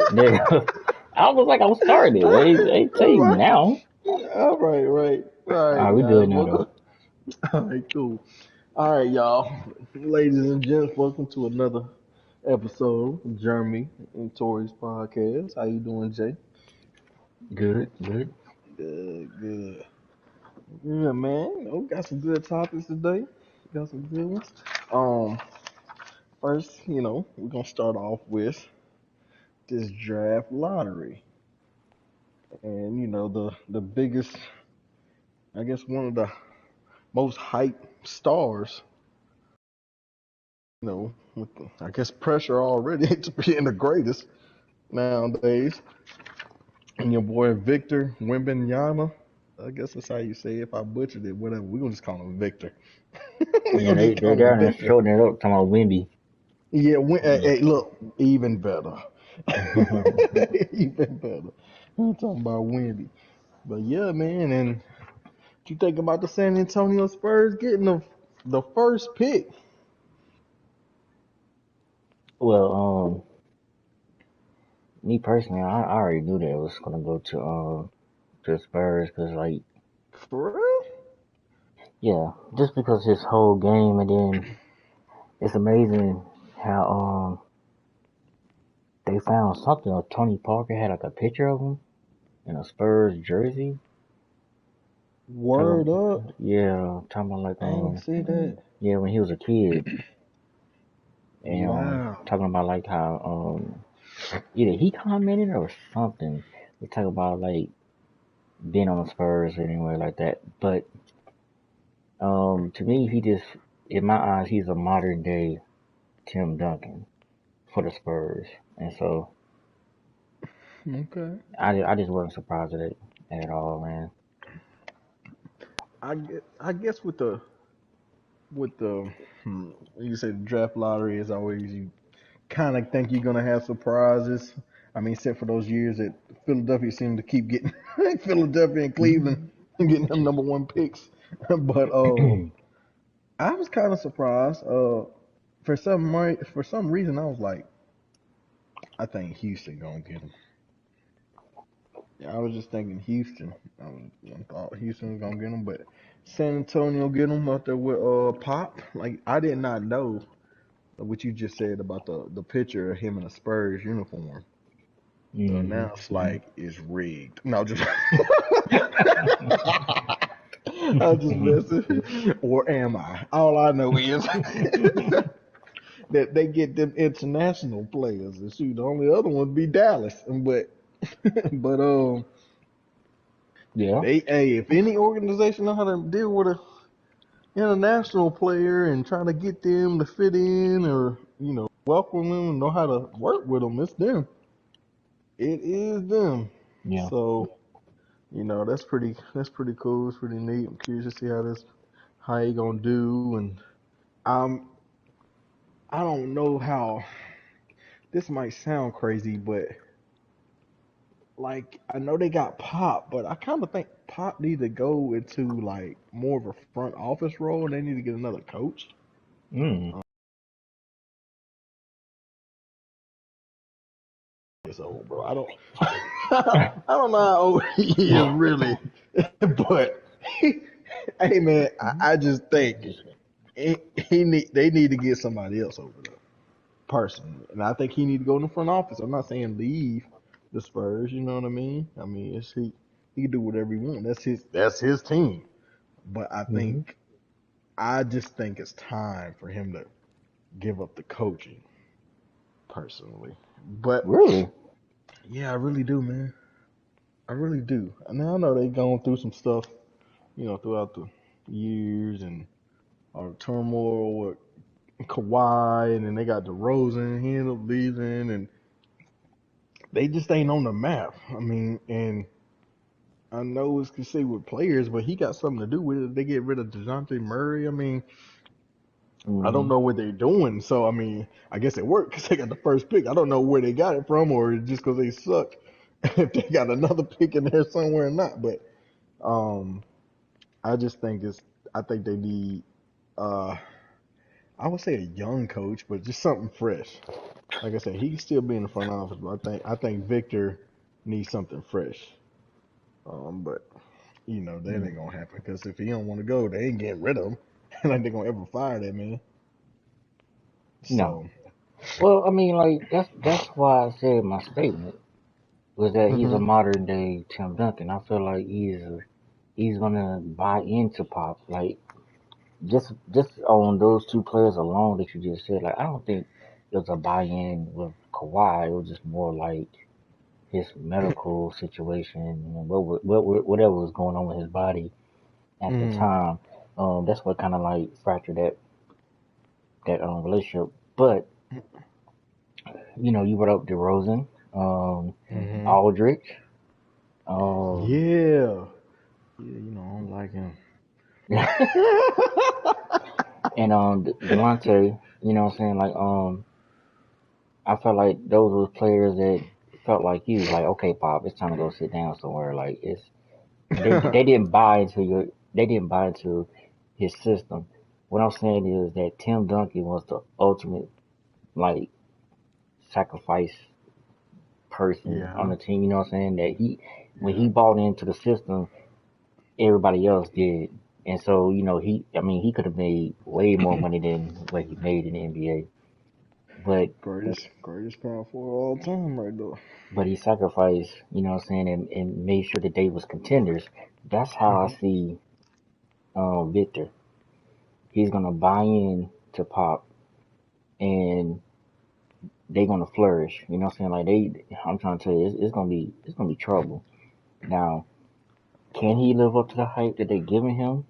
Yeah. I was like, I'm starting it. They tell you now. All right, right. All All right, right, we guys. good now though. Welcome. All right, cool. All right, y'all. Ladies and gents, welcome to another episode of Jeremy and Tory's podcast. How you doing, Jay? Good, good. Good, good. Yeah, man. We got some good topics today. Got some good ones. Um, First, we're gonna start off with this draft lottery. And the biggest, I guess one of the most hyped stars, with I guess pressure already to being the greatest nowadays. And your boy Victor Wembanyama, I guess that's how you say it. If I butchered it, whatever, we're gonna just call him Victor. We're Yeah, gonna they just they call him down there Victor. shortening it up, talking about Wimby. Yeah, Yeah. hey, look, even better. Even better. I'm talking about Wendy. But yeah, man, and what you think about the San Antonio Spurs getting the first pick? Well, me personally, I already knew that it was gonna go to Spurs because like For real? yeah, just because his whole game, and then it's amazing how they found something. Tony Parker had like a picture of him in a Spurs jersey. Word Talking, up. yeah, talking about like I ain't see that. yeah, when he was a kid, and Wow. talking about like how either he commented or something. They talk about like being on the Spurs anyway like that. But to me, he just in my eyes, he's a modern day Tim Duncan for the Spurs, and so Okay. I just wasn't surprised at it at all, man. I guess with the you say the draft lottery is always you kind of think you're gonna have surprises. I mean, except for those years that Philadelphia seemed to keep getting Philadelphia and Cleveland getting them number one picks. But I was kind of surprised. For some reason, I was like, I think Houston gonna get him. Yeah, I was just thinking Houston. I thought Houston was gonna get him, but San Antonio get him out there with Pop. Like I did not know what you just said about the picture of him in a Spurs uniform. So Hmm. now it's like it's rigged. No, just I'm just messing. Or am I? All I know is that they get them international players. And shoot, the only other one be Dallas. But but Yeah. they hey, if any organization know how to deal with a international player and try to get them to fit in or welcome them and know how to work with them, it's them. It is them. Yeah. So that's pretty cool. It's pretty neat. I'm curious to see how he gonna do, and um I don't know how this might sound crazy, but like I know they got Pop, but I kind of think Pop need to go into like more of a front office role, and they need to get another coach. Mm. It's old, bro. I don't I don't know how old he is really, but hey man, I just think they need to get somebody else over there. Person. And I think he need to go in the front office. I'm not saying leave the Spurs. You know what I mean? I mean, he can do whatever he wants. That's his team. But Hmm. I just think it's time for him to give up the coaching personally. But Really? yeah, I really do, man. I really do. And I know they going through some stuff, throughout the years and all the turmoil with Kawhi, and then they got DeRozan. He ended up leaving, and they just ain't on the map. I mean, and I know it's say with players, but he got something to do with it. They get rid of DeJounte Murray. I mean, I don't Hmm. know what they're doing. So I mean, I guess it worked because they got the first pick. I don't know where they got it from, or just because they suck. If they got another pick in there somewhere or not, but um, I just think it's. I think they need. Uh, I would say a young coach, but just something fresh. Like I said, he can still be in the front office, but I think Victor needs something fresh. But that Mm. ain't gonna happen because if he don't want to go, they ain't getting rid of him. Like they gonna ever fire that man. No. So, Well, I mean, like that's why I said my statement was that he's a hmm modern day Tim Duncan. I feel like he's gonna buy into Pop. Like just on those two players alone that you just said. Like I don't think it was a buy-in with Kawhi. It was just more like his medical situation and whatever was going on with his body at the hmm time. That's what kind of like fractured that relationship. But you brought up DeRozan, hmm Aldridge, um, yeah, yeah. I don't like him. and Delonte. You know what I'm saying? Like I felt like those were players that felt like you, like okay, Pop, it's time to go sit down somewhere. Like they didn't buy into his system. What I'm saying is that Tim Duncan was the ultimate like sacrifice person on Yeah. the team. You know what I'm saying? That when he bought into the system, everybody else did. And so, I mean, he could have made way more money than what he made in the NBA. But, Greatest power forward of all time, right there. but he sacrificed, you know what I'm saying, and made sure that they was contenders. That's how I Hmm see Victor. He's gonna buy in to Pop, and they're gonna flourish. You know what I'm saying? Like I'm trying to tell you, it's gonna be trouble. Now, can he live up to the hype that they're giving him?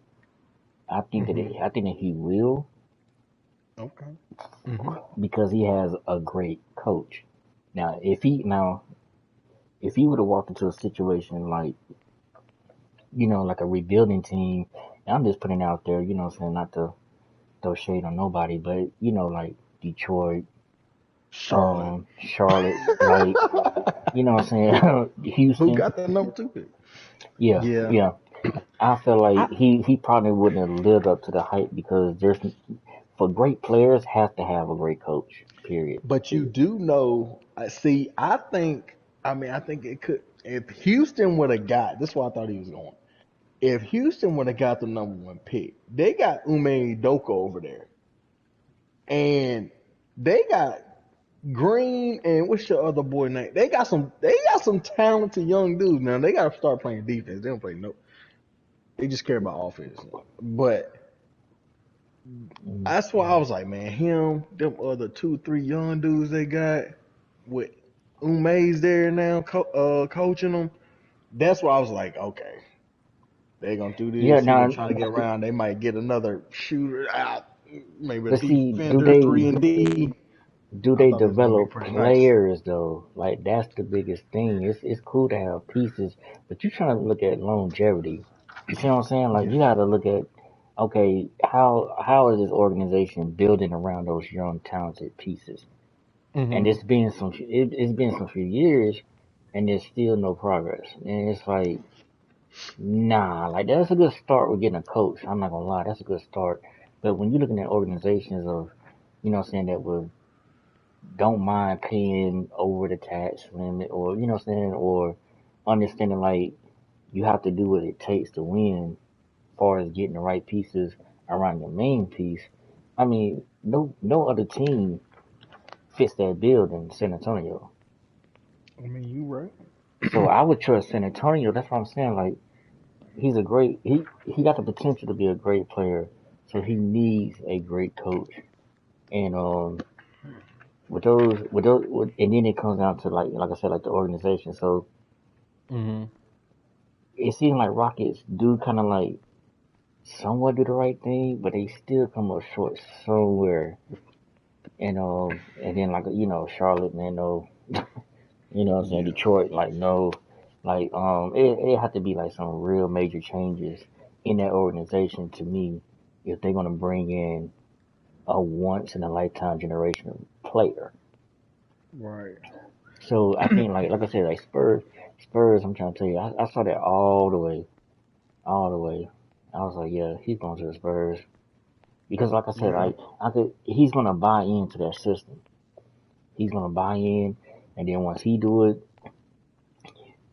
hmm I think that he will Okay. hmm because he has a great coach. Now if he would have walked into a situation like like a rebuilding team, and I'm just putting it out there, you know what I'm saying, not to throw shade on nobody, but like Detroit, Charlotte. Charlotte, like you know what I'm saying, Who Houston, got that number two pick? yeah, Yeah. yeah. I feel like I he probably wouldn't have lived up to the hype because there's for great players have to have a great coach. Period. But you do know, I see. I think it could. If Houston would have got, this is why I thought he was going. If Houston would have got the number one pick, they got Ume Doko over there, and they got Green and what's your other boy name? They got some talented young dudes now. They got to start playing defense. They don't play no. They just care about offense. But Mm. that's why I was like, man, them other 2, 3 young dudes they got with Ume's there now, coaching them. That's why I was like, okay, they gonna do Yeah, this. He gonna now, try to get around. They might get another shooter out, maybe a but see, defender, 3-and-D. do I they thought it was gonna be develop pretty nice. players though? Like that's the biggest thing. It's cool to have pieces, but you're trying to look at longevity. You see what I'm saying? Like Yeah. you got to look at okay, how is this organization building around those young talented pieces? And hmm it's been some few years, and there's still no progress. And it's like nah, like that's a good start with getting a coach. I'm not gonna lie, that's a good start. But when you're looking at organizations of what I'm saying, that will don't mind paying over the tax limit or what I'm saying, or understanding like you have to do what it takes to win as far as getting the right pieces around your main piece. I mean, no other team fits that bill than San Antonio. I mean, you right. So I would trust San Antonio. That's what I'm saying. Like he got the potential to be a great player. So he needs a great coach. And and then it comes down to like I said, like the organization. So hmm it seems like Rockets do kind of like somewhat do the right thing, but they still come up short somewhere. And then like Charlotte, man, no, what I'm saying, Yeah. Detroit, like no, like it had to be like some real major changes in that organization to me if they're gonna bring in a once in a lifetime generation player. Right. So I think like I said, like Spurs. I'm trying to tell you, I saw that all the way. All the way. I was like, yeah, he's going to the Spurs. Because like I said, Okay. he's gonna buy into that system. He's gonna buy in, and then once he do it,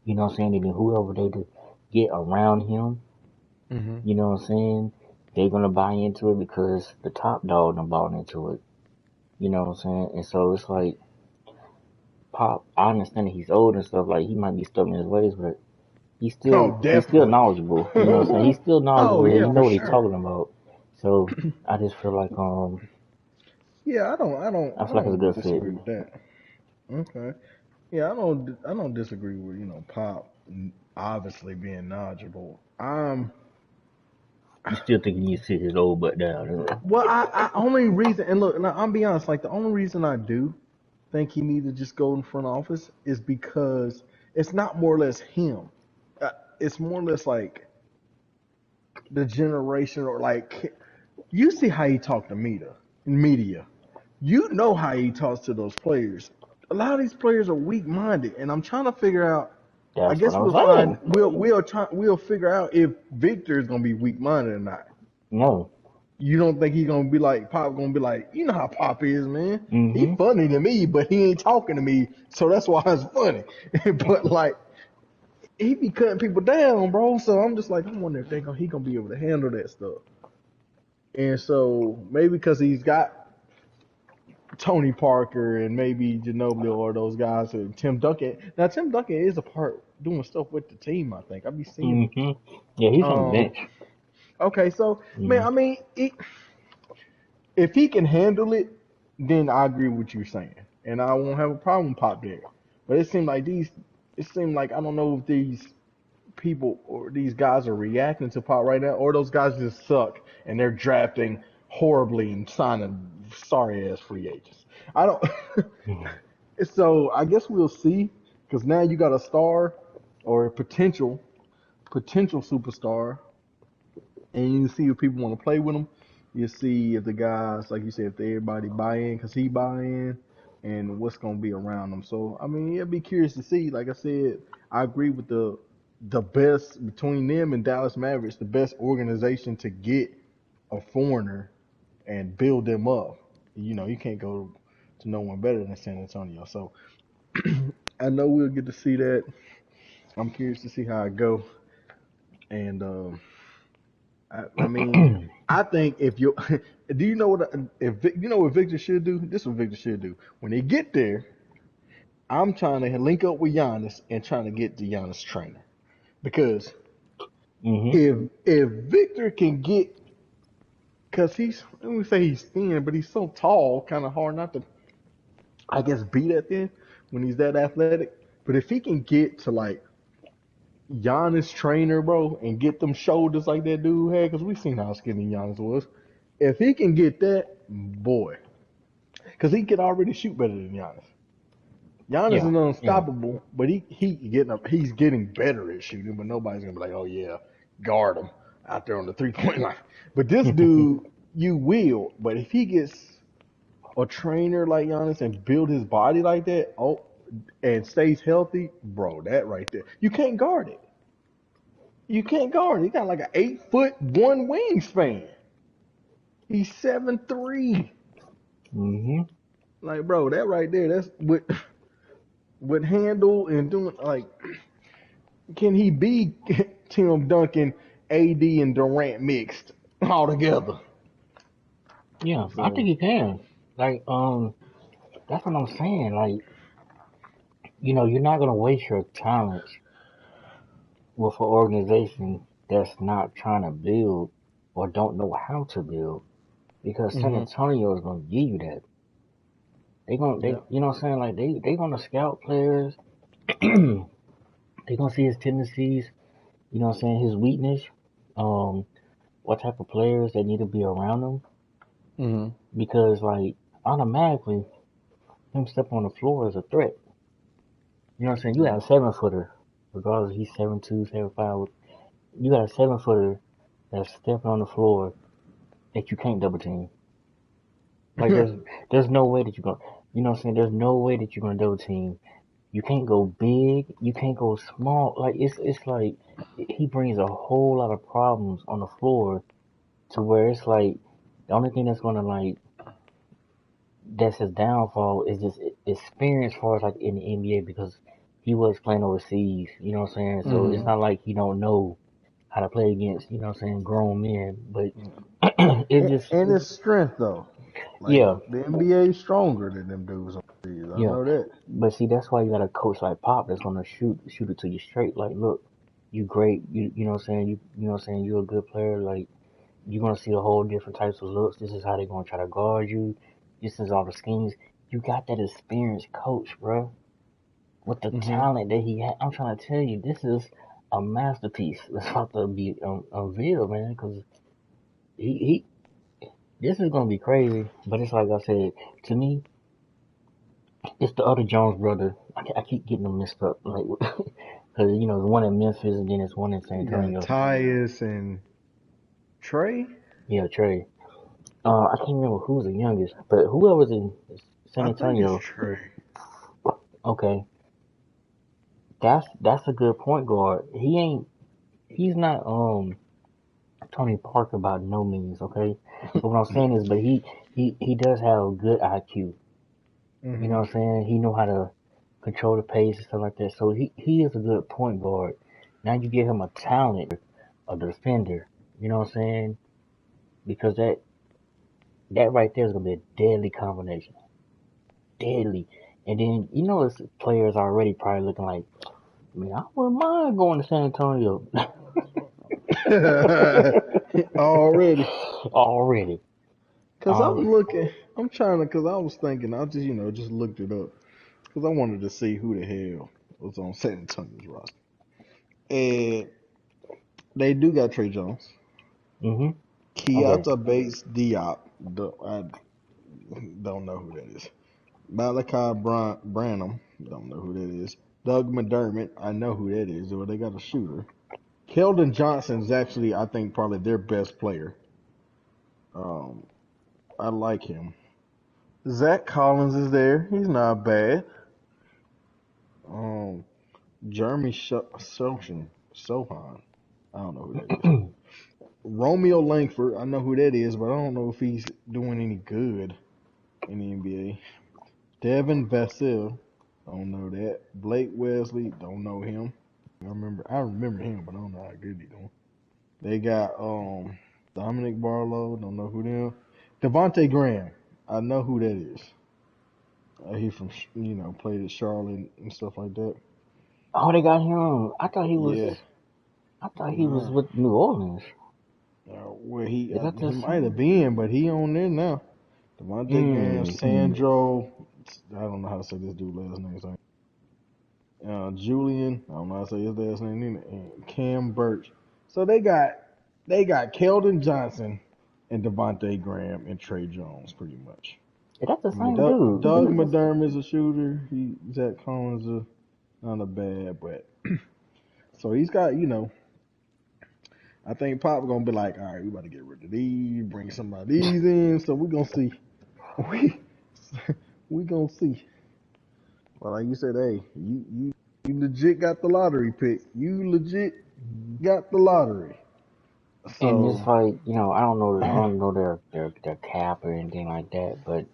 you know what I'm saying, and then whoever they do get around him, Hmm. you know what I'm saying, they're gonna buy into it because the top dog done bought into it. You know what I'm saying? And so it's like Pop, I understand that he's old and stuff, like he might be stuck in his ways, but Oh, he's still definitely. knowledgeable. You know what I'm saying? He's still Oh knowledgeable and yeah, he for know what he's sure. talking about. So I just feel like Yeah, I I feel like it's a don't good fit. disagree with that. Okay. Yeah, I don't disagree with Pop obviously being knowledgeable. You still think he needs to sit his old butt down. Well, I only reason, and look, now I'll be honest, like the only reason I do think he need to just go in front office is because it's not more or less him. Uh, it's more or less like the generation, or like you see how he talk to media. You know how he talks to those players. A lot of these players are weak minded, and I'm trying to figure out. I That's what guess I'm we'll saying. find we'll figure out if Victor is gonna be weak minded or not. No. You don't think he's gonna be like Pop? Gonna be like, you know how Pop is, man. He Mm-hmm. funny to me, but he ain't talking to me, so that's why it's funny. But like, he be cutting people down, bro. So I'm just like, I wonder if he gonna be able to handle that stuff. And so maybe because he's got Tony Parker and maybe Ginobili or those guys, or Tim Duncan. Now Tim Duncan is a part doing stuff with the team. I think I be seeing. Mm-hmm. Yeah, he's on the Um. bench. Okay, so man, Mm-hmm. I mean, if he can handle it, then I agree with what you're saying, and I won't have a problem with Pop there. But it seemed like these. It seemed like I don't know if these people or these guys are reacting to Pop right now, or those guys just suck and they're drafting horribly and signing sorry ass free agents. I don't. So I guess we'll see, because now you got a star or a potential superstar, and you see if people want to play with him. You see if the guys, like you said, if everybody buy in because he buy in, and what's gonna be around them. So I mean, it'd be curious to see. Like I said, I agree with the best between them and Dallas Mavericks, the best organization to get a foreigner and build them up. You can't go to no one better than San Antonio. So I know we'll get to see that. I'm curious to see how it go. And I mean, I think if you do you know what if you know what Victor should do? This is what Victor should do. When they get there, I'm trying to link up with Giannis and trying to get the Giannis trainer, because Mm-hmm. if Victor can get, because he's, let me say he's thin, but he's so tall, kind of hard not to, I guess, beat that thin when he's that athletic. But if he can get to like Giannis trainer, bro, and get them shoulders like that dude had, because we seen how skinny Giannis was. If he can get that, boy, because he can already shoot better than Giannis. Giannis is Yeah. Yeah. unstoppable, but he's getting better at shooting. But nobody's gonna be like, oh yeah, guard him out there on the 3 point line. But this dude, you will. But if he gets a trainer like Giannis and build his body like that, oh, and stays healthy, bro, that right there, you can't guard it. You can't guard it. He got like an 8 foot one wingspan. He's 7'3". Mm-hmm. Like, bro, that right there, that's with handle and doing like, can he be Tim Duncan, AD, and Durant mixed all together? Yeah, I think So, he can. Like, that's what I'm saying. Like, you're not gonna waste your talents with an organization that's not trying to build or don't know how to build, because San hmm, Antonio is gonna give you that. yeah. You know what I'm saying? Like they gonna scout players. They gonna see his tendencies. You know what I'm saying? His weakness. Um, what type of players that need to be around him, Hmm. because like automatically him stepping on the floor is a threat. You know what I'm saying? You got Yeah. a 7 footer, regardless if he's 7'2", 7'5". You got a 7 footer that's stepping on the floor that you can't double team. Like there's no way that you're gonna, you know what I'm saying? There's no way that you're gonna double team. You can't go big, you can't go small. Like it's like he brings a whole lot of problems on the floor to where it's like, The only thing that's gonna like that's his downfall is this experience for us like in the NBA because he was playing overseas. You know what I'm saying? So it's Mm-hmm. not like he don't know how to play against, you know what I'm saying, grown men. But it just, And his strength though. Like yeah, the NBA is stronger than them dudes overseas. I yeah. know that. But see, that's why you got a coach like Pop that's gonna shoot it to you straight. Like, look, you great. You know what I'm saying. You know what I'm saying. You're a good player. Like, you're gonna see a whole different types of looks. This is how they're gonna try to guard you. This is all the schemes. You got that experienced coach, bro, with the Mm-hmm. talent that he had. I'm trying to tell you, this is a masterpiece that's about to be unveiled, man. Because he this is gonna be crazy. But it's like I said, to me, it's the other Jones brother. I keep getting them mixed up, like, because you know the one in Memphis and then there's one in San You got Antonio. Tyus and Trey. Yeah, Trey. I can't remember who's the youngest, but whoever's in San I think it's Antonio, Trey. okay, that's a good point guard. He's not Tony Parker by no means, okay. But what I'm saying is, but he does have a good IQ. You know Mm-hmm. what I'm saying? He know how to control the pace and stuff like that. So he is a good point guard. Now you give him a talent of the defender. You know what I'm saying? Because that right there is gonna be a deadly combination. Deadly. And then you know it's players already probably looking like, man, I wouldn't mind going to San Antonio Already. already. Cause I'm Already. looking, I'm trying to, cause I was thinking, I just, just looked it up. Cause I wanted to see who the hell was on San Antonio's roster. And they do got Trey Jones. Mhm. Okay. Keata Bates Diop. I don't know who that is. Malachi Branham. Don't know who that is. Doug McDermott. I know who that is. Well, they got a shooter. Keldon Johnson is actually, I think, probably their best player. Um, I like him. Zach Collins is there. He's not bad. Um, Jeremy Sohan. I don't know who that is. Romeo Langford. I know who that is, but I don't know if he's doing any good in the NBA. Devin Vassell. Don't know that. Blake Wesley. Don't know him. I remember him, but I don't know how good he doing. They got Dominic Barlow. Don't know who them. Devontae Graham. I know who that is. He from played at Charlotte and stuff like that. Oh, they got him. I thought he was. Yeah. I thought he was Nah. with New Orleans. Where he Is that the he might have same? been, but he on there now. Devontae Graham, Mm. Sandro. I don't know how to say this dude last name. Julian. I don't know how to say his last name either. And Cam Birch. So they got Keldon Johnson and Devontae Graham and Trey Jones pretty much. Is that the I mean, same Doug dude? McDermott is a shooter. Zach Collins is not a bad, but so he's got I think Pop gonna be like, all right, we about to get rid of these, bring some of these in. So we gonna see. We we gonna see. Well, like you said, hey, you legit got the lottery pick. You legit got the lottery. And it's So like, I don't know their cap or anything like that, but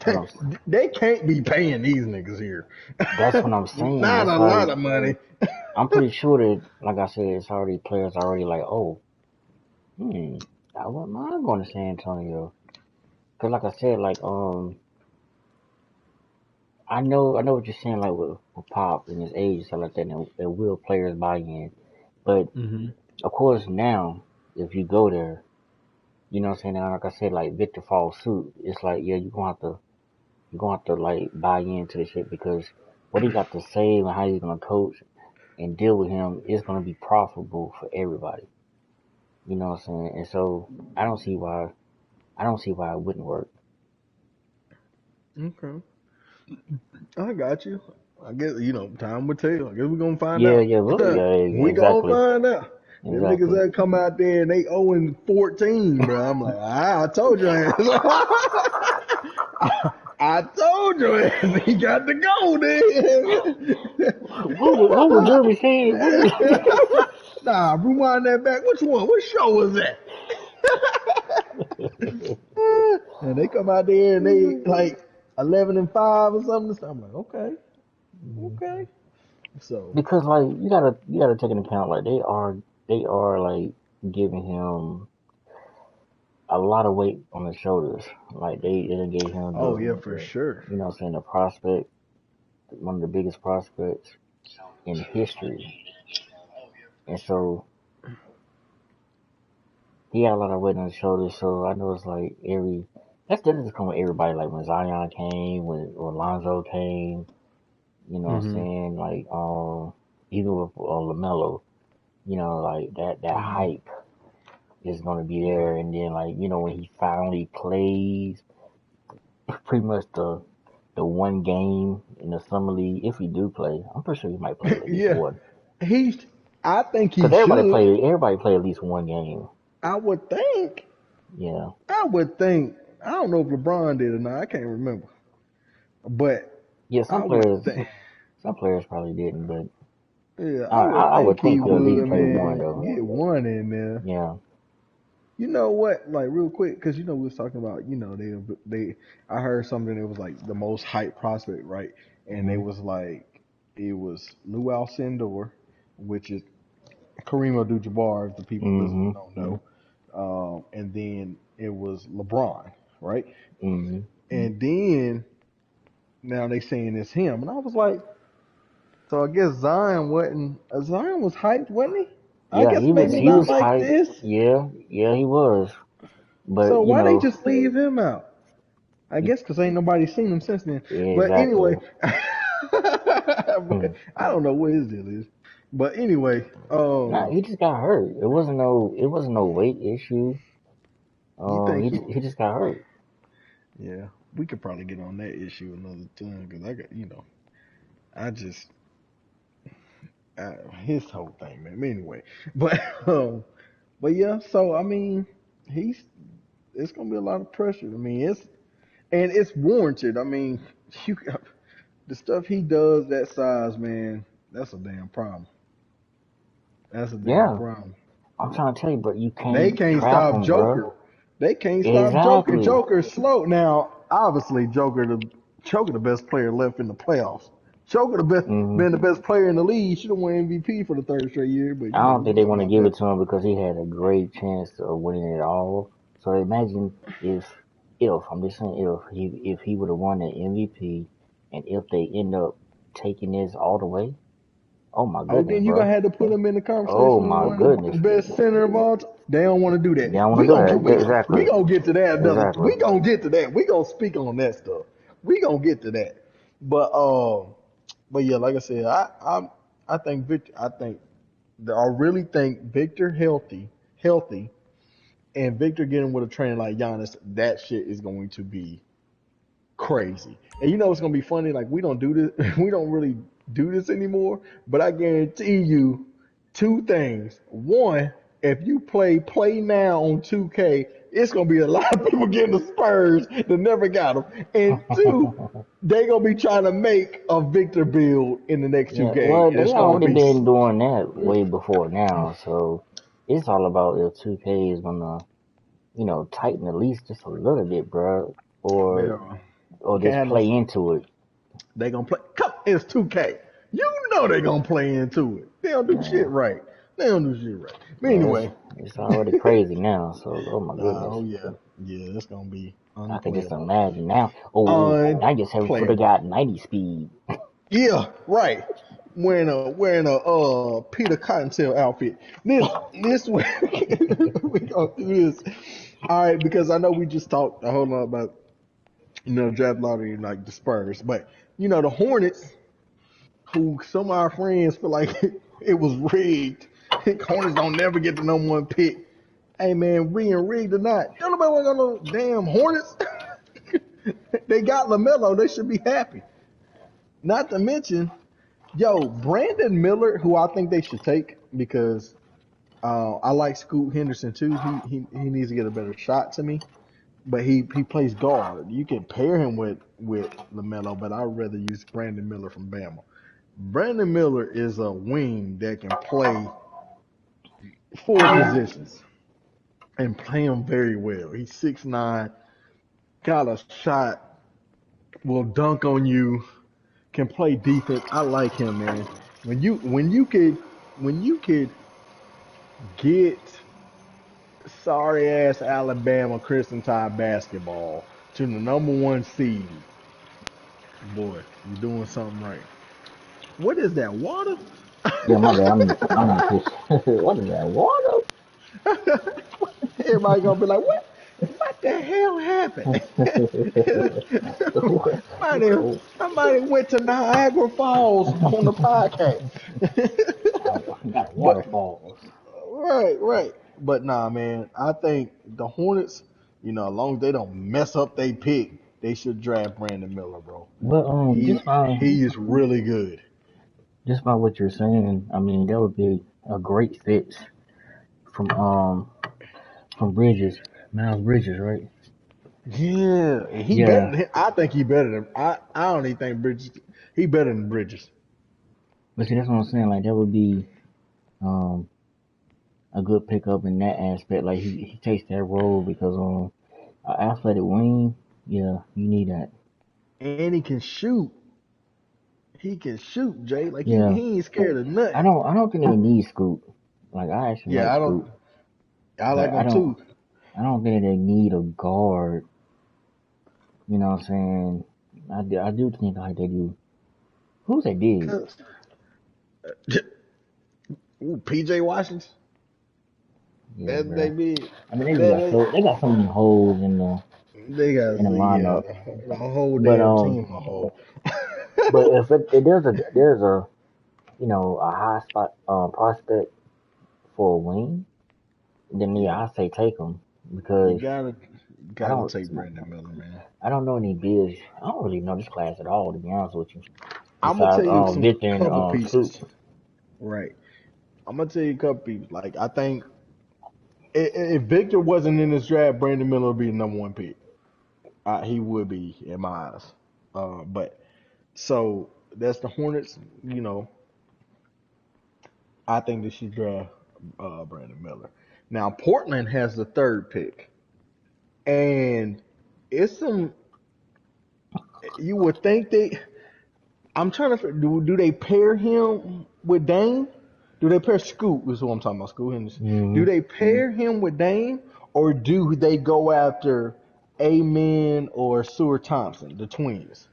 what I'm they can't be paying these niggas here. that's what I'm saying. Not It's a like lot of money. I'm pretty sure that, like I said, it's already players already like, oh, hmm, I wouldn't mind going to San Antonio. Cause like I said, like I know what you're saying, like with Pop and his age and stuff like that, and will players buy in. But Hmm. of course now, if you go there, you know what I'm saying. Now, like I said, like Victor falls suit. It's like, yeah, you're gonna have to like buy into the shit because what he got to say and how he's gonna coach and deal with him is gonna be profitable for everybody. You know what I'm saying? And so I don't see why it wouldn't work. Okay, I got you. I guess time will tell. I guess we're gonna find Yeah, out. yeah, well, yeah, We gonna exactly, find out. Them niggas exactly. that come out there and they 0-14, bro. I'm like, I told you. I told you he got to go then. What was Jeremy saying? Nah, rewind that back. Which one? What show was that? And they come out there and they like 11-5 or something. So I'm like, okay, okay. So, Because like you gotta take into account like they are like giving him a lot of weight on his shoulders. Like they done gave him oh yeah, for sure. you know what I'm saying, the prospect, one of the biggest prospects in history. And so he had a lot of weight on his shoulders. So I know it's like that's different from everybody. Like when Zion came, when Lonzo came, you know what I'm Hmm. saying? Like even with LaMelo, you know, like that Hmm. hype is gonna be there. And then like you know when he finally plays, pretty much the one game in the summer league, if he do play, I'm pretty sure he might play at least Yeah, one. he's. I think he Cause should. everybody play at least one game. I would think. Yeah, I would think. I don't know if LeBron did or not. I can't remember. But yeah. I would think. Some players probably didn't, but Yeah, I I would I think would he think he'll at least would, play one man. though. Get one in there. Yeah. You know what? Like real quick, because we was talking about, they. I heard something that was like the most hype prospect, right? And they Mhm. was like, it was Lou Alcindor, which is Kareem Abdul-Jabbar, if the people listening Mhm. don't know. And then it was LeBron, right? Mhm. And then now they saying it's him, and I was like, so I guess Zion was hyped, wasn't he? I Yeah, guess maybe he not was like hyped. this. Yeah, yeah, he was. But So you why they know, just leave him out? I he, guess because ain't nobody seen him since then. But exactly. anyway, I don't know what his deal is. But anyway, Nah, he just got hurt. It wasn't no weight issue. you think He just got hurt. yeah, we could probably get on that issue another time because I got, I just, his whole thing, man. Anyway, but, um, but yeah, so I mean, he's, it's gonna be a lot of pressure. I mean, it's warranted. I mean, you, the stuff he does that size, man, that's a damn problem. That's a damn Yeah, problem. I'm trying to tell you, bro. You They can't can't trap stop him, bro. Joker. They can't stop Joker. Exactly. Joker's slow. Now, obviously, Joker the best player left in the playoffs. Joker the best Hmm. been the best player in the league. Should have won MVP for the third straight year, but I don't we think can they talk want to about give that. it to him because he had a great chance of winning it all. So imagine if I'm just saying if he would have won the MVP, and if they end up taking this all the way, oh my Oh, goodness, then you gonna bro. have to put him in the Oh conversation as my one of the goodness. best center of all time. They don't want to do They that. don't want We to do gonna get that. we Exactly. gonna get to that. Exactly. We gonna get to that. We gonna speak on that stuff. We gonna get to that. But yeah, like I said, I think Victor. I really think Victor healthy, and Victor getting with a trainer like Giannis. That shit is going to be crazy. And it's gonna be funny. Like we don't do this. We don't really do this anymore. But I guarantee you two things. One, if you play now on 2K, it's gonna be a lot of people getting the Spurs that never got them. And two, they gonna be trying to make a Victor build in the next Yeah. 2K, Well, and it's they gonna already be been doing that way before now. So it's all about if 2K is gonna, tighten at least just a little bit, bro, or well, or you can't just have no. play into it. They gonna play. Come, it's 2K. You know they gonna play into it. They don't do shit Yeah. right. They don't do shit right. But Yeah, it's anyway. it's already crazy now. So, oh my goodness, Oh yeah, yeah. It's gonna be I can just unplayable. imagine now. Oh, I just have would have Unplayable. got 90 speed. Yeah, right. Wearing a Peter Cottontail outfit. This week we gonna do this. All right, because I know we just talked a whole lot about draft lottery and like the Spurs, but the Hornets, who some of our friends feel like it was rigged. Hornets don't never get the number one pick. Hey man, being rigged or not, don't nobody want to go no damn Hornets. They got LaMelo. They should be happy. Not to mention, Brandon Miller, who I think they should take because I like Scoot Henderson too. He needs to get a better shot to me, but he plays guard. You can pair him with LaMelo, but I'd rather use Brandon Miller from Bama. Brandon Miller is a wing that can play four positions. and play him very well. He's 6'9", got a shot, will dunk on you, can play defense. I like him, man. When you could get sorry ass Alabama Crimson Tide basketball to the number one seed, boy, you're doing something right. What is that, water? Yeah, my bad. I'm in the kitchen. What is that? Water? Everybody gonna be like, what the hell happened? somebody, somebody went to Niagara Falls on the podcast. Got but waterfalls. right. But nah, man, I think the Hornets, as long as they don't mess up they pick, they should draft Brandon Miller, bro. But He he is really good. just by what you're saying, I mean that would be a great fit from Bridges, Miles Bridges, right? Yeah, and he better. Yeah, I think he better than I don't even think Bridges. He better than Bridges. but see that's what I'm saying. Like that would be um a good pickup in that aspect. Like he takes that role because an athletic wing, yeah, you need that. And he can shoot. He can shoot, Jay. Like he, Yeah, he ain't scared of nothing. I don't think they need Scoot. Like I actually like Yeah, I don't. Scoot, I but like him too. I don't think they need a guard. You know what I'm saying? I do think like they do. Who's they did? Cause ooh, PJ Washington. Yeah, That bro. they be. I mean That they got so many holes they got. in the Yeah, lineup. the whole But damn team a whole. if there's a a high spot prospect for a wing, then yeah, Yeah, I say take him you because I gotta don't take Brandon Miller, man. I don't know any bigs. I don't really know this class at all, to be honest with you. I'm gonna Besides tell you some Victor and couple Scoot. pieces. Right. I'm gonna tell you a couple pieces. Like I think if Victor wasn't in this draft, Brandon Miller would be the number one pick. He would be in my eyes. But so that's the Hornets. I think they should draft Brandon Miller. Now Portland has the third pick, and it's some. You would think they. I'm trying to. Do they pair him with Dame? Do they pair Scoot? Is what I'm talking about. Scoot Henderson. Mm-hmm. Do they pair him with Dame, or do they go after Amen or Seward Thompson, the twins?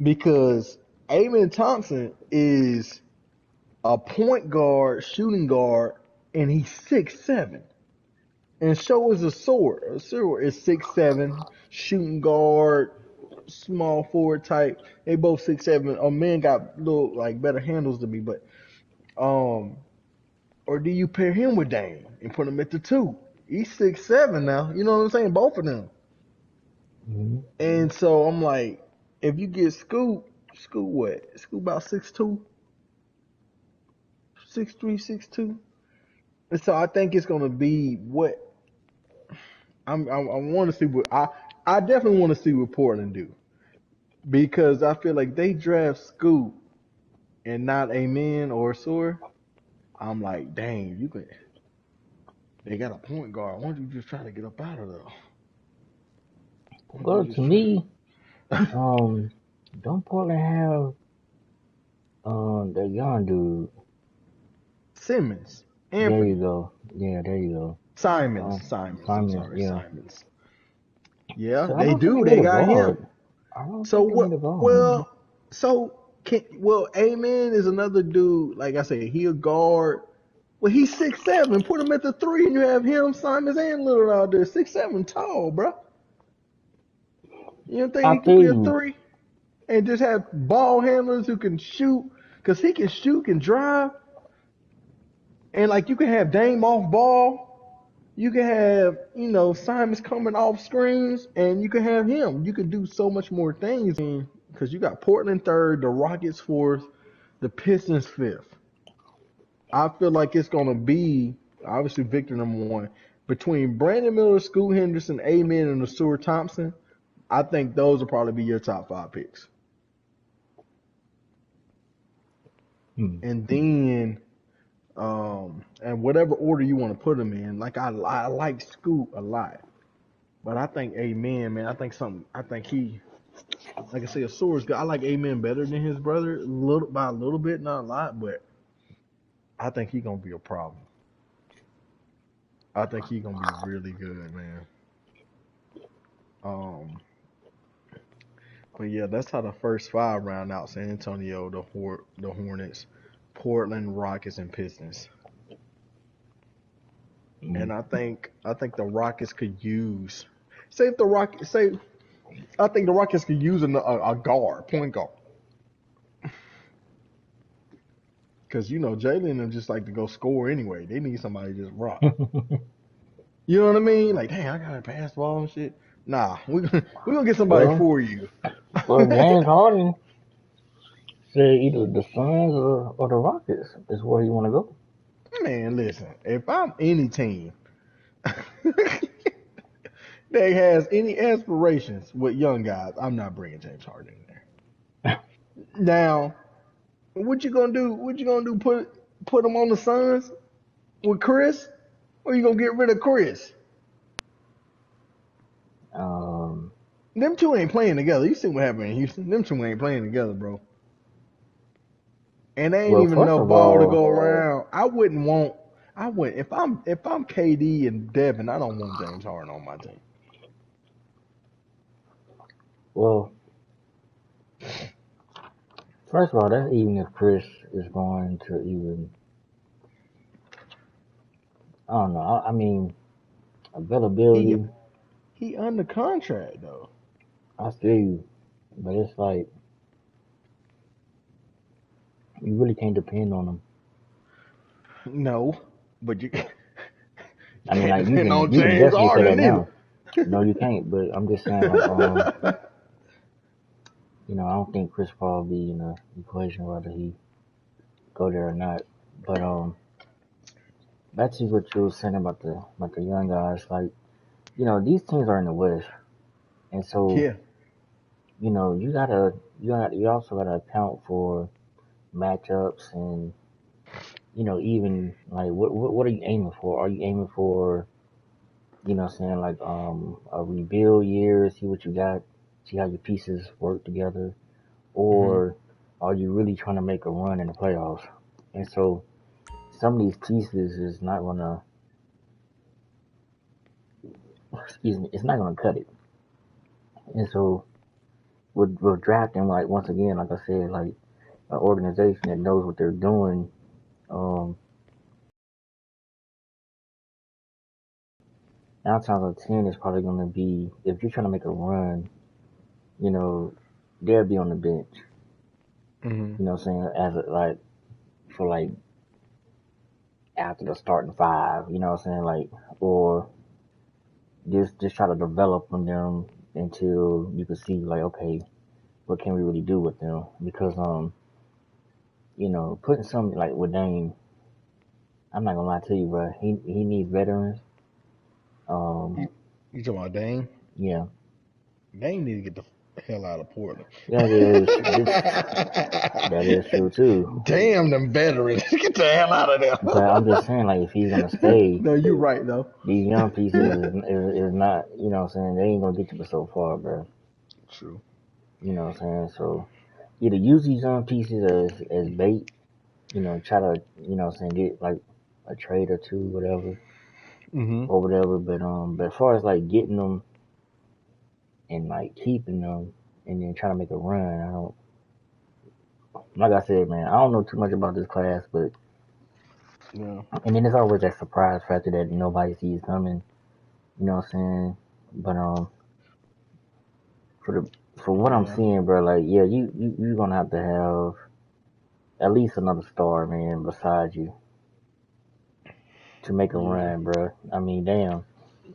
Because Amen Thompson is a point guard, shooting guard, and he's 6'7". And so is a sword. A sword is 6'7", shooting guard, small forward type. They both 6'7". A man got little like better handles than me, but um, or do you pair him with Dame and put him at the two? He's 6'7" now. You know what I'm saying? Both of them. Mm-hmm. And so I'm like, if you get Scoot what? Scoot about 6'2", 6'3", 6'2". And so I think it's gonna be what I want to see what I definitely want to see what Portland do because I feel like they draft Scoot and not Amen or Sore. I'm like, dang, they got a point guard. Why don't you just try to get up out of there? Why don't Well, you to just try? me, um, don't Portland have the young dude? Simmons, There you Anthony, go. Yeah, there you go. Simons. I'm Simons. sorry, Yeah. Simons. Yeah, So I they don't think they do. need They a got him. guard. I don't So think they need what? a guard. So Amen is another dude. Like I said, he a guard. Well, he's 6'7". Put him at the three, and you have him, Simons, and Lillard out there. 6'7", tall, bro. You don't think I he could be a think three and just have ball handlers who can shoot? Cause he can shoot, can drive, and like you can have Dame off ball. You can have, Simons coming off screens, and you can have him. You can do so much more things. Because you got Portland third, the Rockets fourth, the Pistons fifth. I feel like it's going to be, obviously, Victor number one. Between Brandon Miller, Scoot Henderson, Amen, and Seward Thompson, I think those will probably be your top five picks. hmm, And then And whatever order you want to put them in. Like I like Scoot a lot, but I think Amen, man. I think he, like I say, a sword's good. I like Amen better than his brother, little by a little bit, not a lot, but I think he gonna be a problem. I think he gonna be really good, man. Um, but yeah, that's how the first five round out: San Antonio, the Hornets, Portland, Rockets, and Pistons. Mm. And I think the Rockets could use. Say if the Rockets say I think the Rockets could use a guard, point guard, because Jalen and just like to go score anyway. They need somebody to just rock. You know what I mean? Like, dang, I gotta pass the ball and shit. Nah, we gonna get somebody well, for you. well, James Harden said either the Suns or the Rockets is where you want to go. Man, listen, if I'm any team that has any aspirations with young guys, I'm not bringing James Harden in there. Now, what you gonna do? What you gonna do? Put him on the Suns with Chris, or you gonna get rid of Chris? Um, Them two ain't playing together. You see what happened in Houston? Them two ain't playing together, bro. And they ain't well, even first enough of ball to go all, around. I wouldn't want. I would if I'm KD and Devin. I don't want James Harden on my team. well, first of all, that's even if Chris is going to even, I don't know. I mean, He availability, he under contract though. I feel you, but it's like you really can't depend on them. No, but you I mean, can't like you depend can on you can James definitely say that Harden either. now. No, you can't. But I'm just saying, like, I don't think Chris Paul be in the equation whether he go there or not. But back to what you were saying about the young guys, like these teams are in the West, and so Yeah, you also gotta account for matchups and even like what are you aiming for? Are you aiming for saying like a rebuild year, see what you got, see how your pieces work together, hmm or are you really trying to make a run in the playoffs? And so some of these pieces is not gonna, excuse me, it's not gonna cut it. And so we're drafting, like, once again, like I said, like an organization that knows what they're doing. Um, 9 times out of 10 is probably gonna be if you're trying to make a run, you know, they'll be on the bench. hmm You know what I'm saying? As a, like for like after the starting five, you know what I'm saying? Like, or just try to develop them until you can see like, okay, what can we really do with them? Because putting something like with Dame, I'm not gonna lie to you, bro. He needs veterans. Um, You, you talking about Dame? yeah, Dame need to get the hell out of Portland. that is that is true too. Damn them veterans. Get the hell out of But I'm just there. saying, like, if he's gonna stay, No, you're right though. these young pieces is not, what I'm saying, they ain't gonna get you but so far, bro. True. You know what I'm saying? So either use these young pieces as bait, try to, what I'm saying, get like a trade or two, whatever, hmm or whatever. But as far as like getting them and like keeping them and then trying to make a run, I don't. Like I said, man, I don't know too much about this class, but Yeah. and then there's always that surprise factor that nobody sees coming. You know what I'm saying? But for for what I'm Yeah. seeing, bro, like, yeah, you're gonna have to have at least another star, man, beside you to make a Yeah. run, bro. I mean, damn.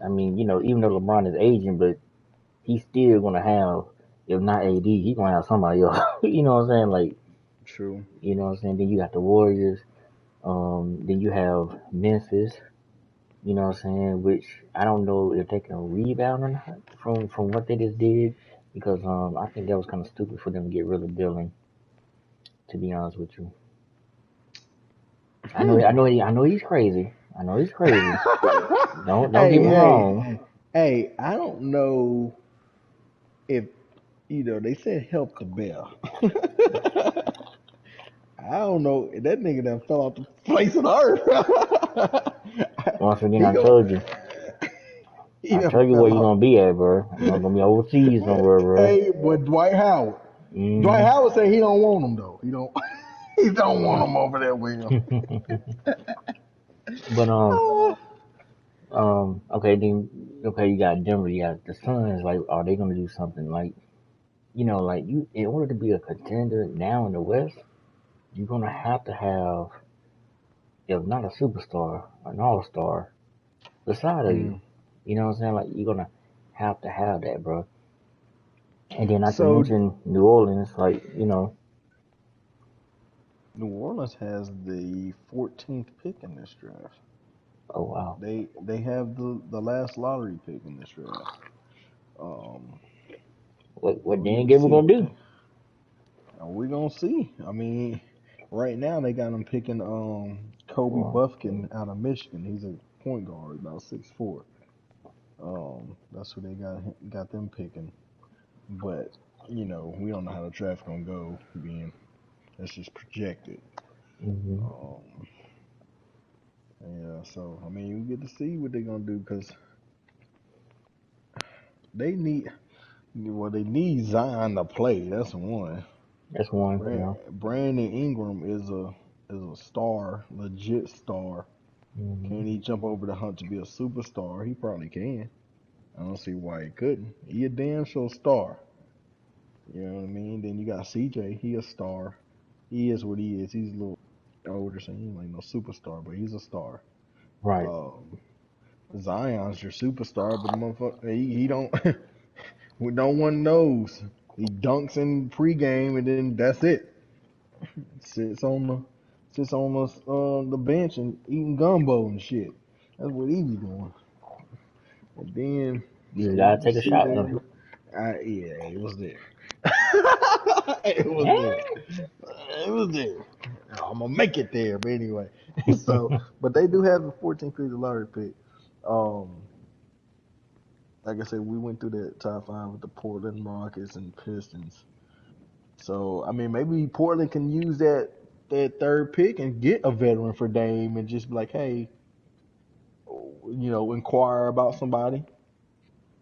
I mean, even though LeBron is aging, but he's still gonna have, if not AD, he's gonna have somebody else. You know what I'm saying? Like, True. you know what I'm saying? Then you got the Warriors. Then you have Memphis. You know what I'm saying? Which I don't know if they can rebound or not from what they just did, because I think that was kind of stupid for them to get rid of Dillon. To be honest with you. I know he's crazy. I know he's crazy. Don't get Hey, me hey, wrong. hey, I don't know if they said help the bear. I don't know. That nigga done fell off the face of the earth. Once again, he I go. told you. He I done told you where fell you off. gonna be at, bro. You're not gonna be overseas somewhere, bro. Hey, but Dwight Howard. Dwight Hmm. Howard said he don't want him though. He don't. He don't want him over there with him. But Uh, okay, then okay, you got Denver, you got the Suns. Like, are they gonna do something like like you in order to be a contender now in the West, you're gonna have to have, if not a superstar, an all-star beside of you. mm. You know what I'm saying? Like, you're gonna have to have that, bro. And then not to So mention New Orleans, like New Orleans has the 14th pick in this draft. oh wow, They have the last lottery pick in this draft. Um, what we get Dan to Gilbert see gonna what do? we gonna see. I mean, right now they got him picking Kobe Well, Buffkin out of Michigan. He's a point guard, about 6'4". That's who they got them picking. But we don't know how the draft gonna go. Being that's just projected. hmm Um, yeah. So I mean, we get to see what they're gonna do because they need they need Zion to play. That's one. that's one. Brandon Ingram is a star, legit star. Hmm. Can he jump over the hump to be a superstar? He probably can. I don't see why he couldn't. He a damn sure star. You know what I mean? Then you got CJ. He a star. He is what he is. He's a little older, so he ain't like no superstar, but he's a star. Right. Um, Zion's your superstar, but the motherfucker, he don't. No one knows. He dunks in pregame, and then that's it. Sits on the bench and eating gumbo and shit. That's what he be doing. And then You so just we gotta get to take a see what shot, they don't do. you? Yeah, it was there. It was there. Eh? It was there. I'm gonna make it there, but anyway. So, but they do have the 14th pick, the lottery pick. Um, like I said, we went through the top five with the Portland Rockets and Pistons. So, I mean, maybe Portland can use that third pick and get a veteran for Dame and just be like, hey, inquire about somebody,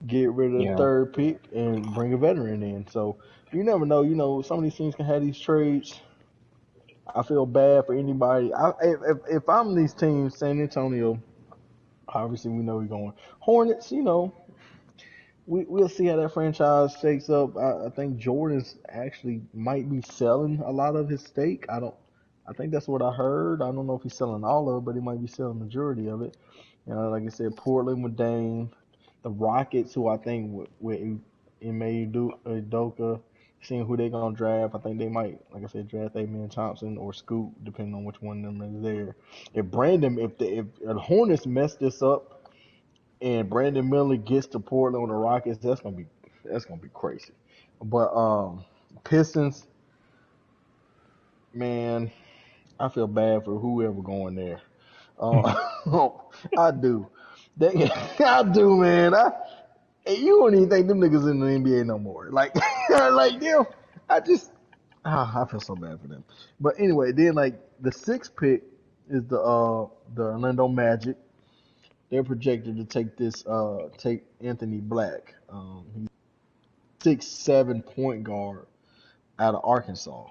get rid of the Yeah. third pick, and bring a veteran in. So you never know. Some of these teams can have these trades. I feel bad for anybody. If I'm these teams, San Antonio, obviously we know we're going. Hornets, we'll see how that franchise shakes up. I think Jordan's actually might be selling a lot of his stake. I don't. I think that's what I heard. I don't know if he's selling all of it, but he might be selling the majority of it. Like I said, Portland with Dame, the Rockets, who I think with Ime Udoka, seeing who they're gonna draft. I think they might, like I said, draft Amen Thompson or Scoot, depending on which one of them is there. If the Hornets mess this up and Brandon Miller gets to Portland with the Rockets, that's gonna be crazy. But Pistons, man, I feel bad for whoever going there. I do. They, I do, man. You don't even think them niggas in the NBA no more. Like, like them. I just, I feel so bad for them. But anyway, then like the sixth pick is the Orlando Magic. They're projected to take Anthony Black. He's 6'7" point guard out of Arkansas.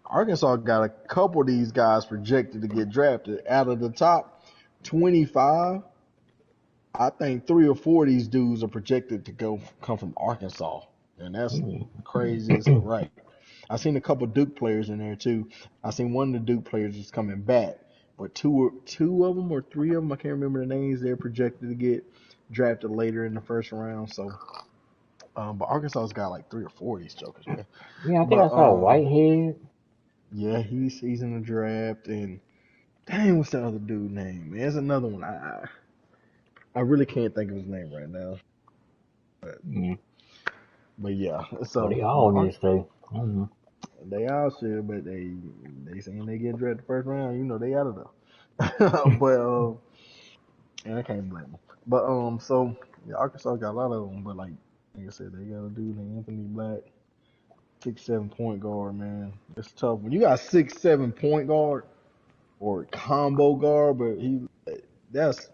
Arkansas got a couple of these guys projected to get drafted. Out of the top 25, I think 3 or 4 of these dudes are projected to come from Arkansas, and that's crazy as right. I seen a couple of Duke players in there too. I seen one of the Duke players is coming back, but two of them or 3 of them, I can't remember the names. They're projected to get drafted later in the first round. So, but Arkansas's got like 3 or 4 of these jokers, man. Yeah, I think But I saw Whitehead. yeah, he's in the draft, and dang, what's that other dude name? Man, there's another one. I really can't think of his name right now. But Mm. but yeah. Well, So they all but need to stay. Mm-hmm. They all should, but they saying they get drafted first round. You know they out of there. But and I can't blame them. But so yeah, Arkansas got a lot of them. But like I said, they got a dude named Anthony Black, 6'7" point guard. Man, it's tough when you got 6'7" point guard or combo guard. But that's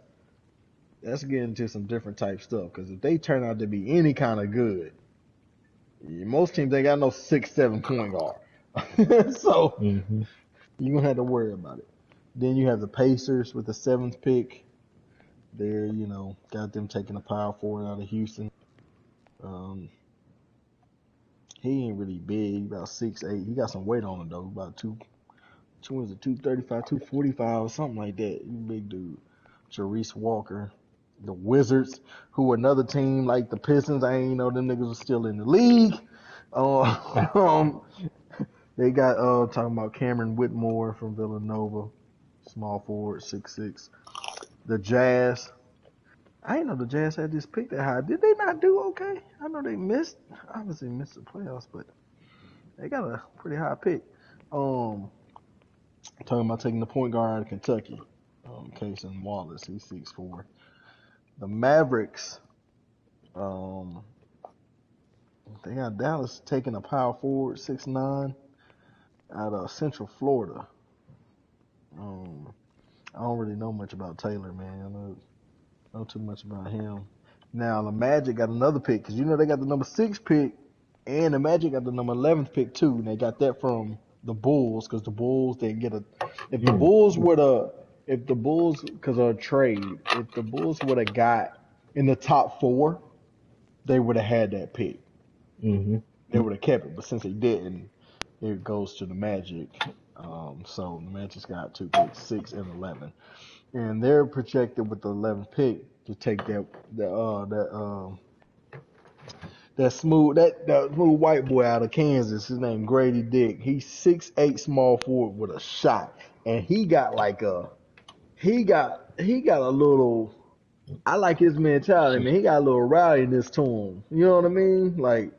that's getting to some different type stuff. Because if they turn out to be any kind of good, most teams they got no 6'7" point guard. So Mm-hmm. you're gonna have to worry about it. Then you have the Pacers with the seventh pick. They're, got them taking a power forward out of Houston. Um, he ain't really big, about 6'8". He got some weight on him though, about two is it 235, 245 or something like that. He's a big dude. Jarice Walker, the Wizards, who another team like the Pistons. I ain't know them niggas are still in the league. Um, they got talking about Cameron Whitmore from Villanova, small forward, 6'6". The Jazz. I didn't know the Jazz had this pick that high. Did they not do okay? I know they obviously missed the playoffs, but they got a pretty high pick. Um, talking about taking the point guard out of Kentucky, Cason Wallace, he's 6'4". The Mavericks, um, they got Dallas taking a power forward, 6'9", out of Central Florida. Um, I don't really know much about Taylor, man. I know too much about him. Now the Magic got another pick because they got the number 6 pick, and the Magic got the number 11th pick too. And they got that from the Bulls because the Bulls didn't get a. If the Mm. Bulls would have, if the Bulls because of a trade, if the Bulls would have got in the top 4, they would have had that pick. Mm-hmm. They would have kept it, but since they didn't, it goes to the Magic. So the Magic's got 2 picks, 6 and 11, and they're projected with the 11th pick to take that smooth white boy out of Kansas. His name Grady Dick. He's 6'8" small forward with a shot, and he got a little. I like his mentality, man. He got a little rowdiness to him. You know what I mean? Like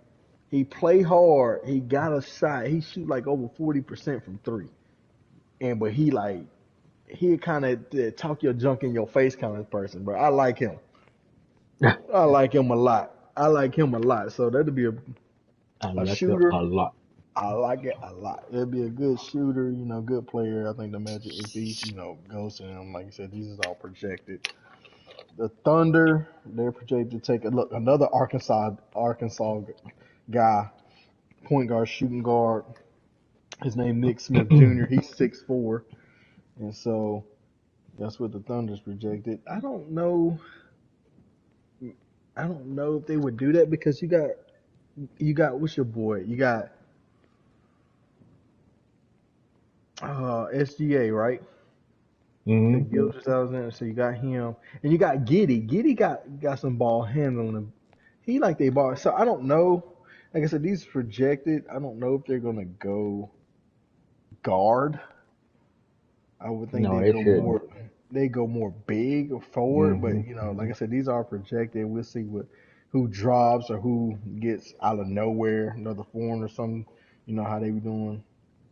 he play hard. He got a shot. He shoot like over 40% from three, but he kind of talk your junk in your face kind of person. But I like him. I like him a lot. I like him a lot. So that'd be I a like it shooter. a lot. I like it a lot. It'd be a good shooter, good player. I think the Magic, if he, goes to him, like you said, these is all projected. The Thunder, they're projected to take a look. Another Arkansas guy, point guard, shooting guard. His name Nick Smith Jr. He's 6'4", and so that's what the Thunder's projected. I don't know if they would do that because you got what's your boy? You got SGA, right? The Mm-hmm. Gilders Alexander. So you got him, and you got Giddy. Giddy got some ball handling. He like they ball. So I don't know. Like I said, these projected. I don't know if they're gonna go guard. I would think No, they shouldn't. they go more big or forward. Mm-hmm. But like I said, these are projected. We'll see who drops or who gets out of nowhere, another foreign or something. You know how they be doing,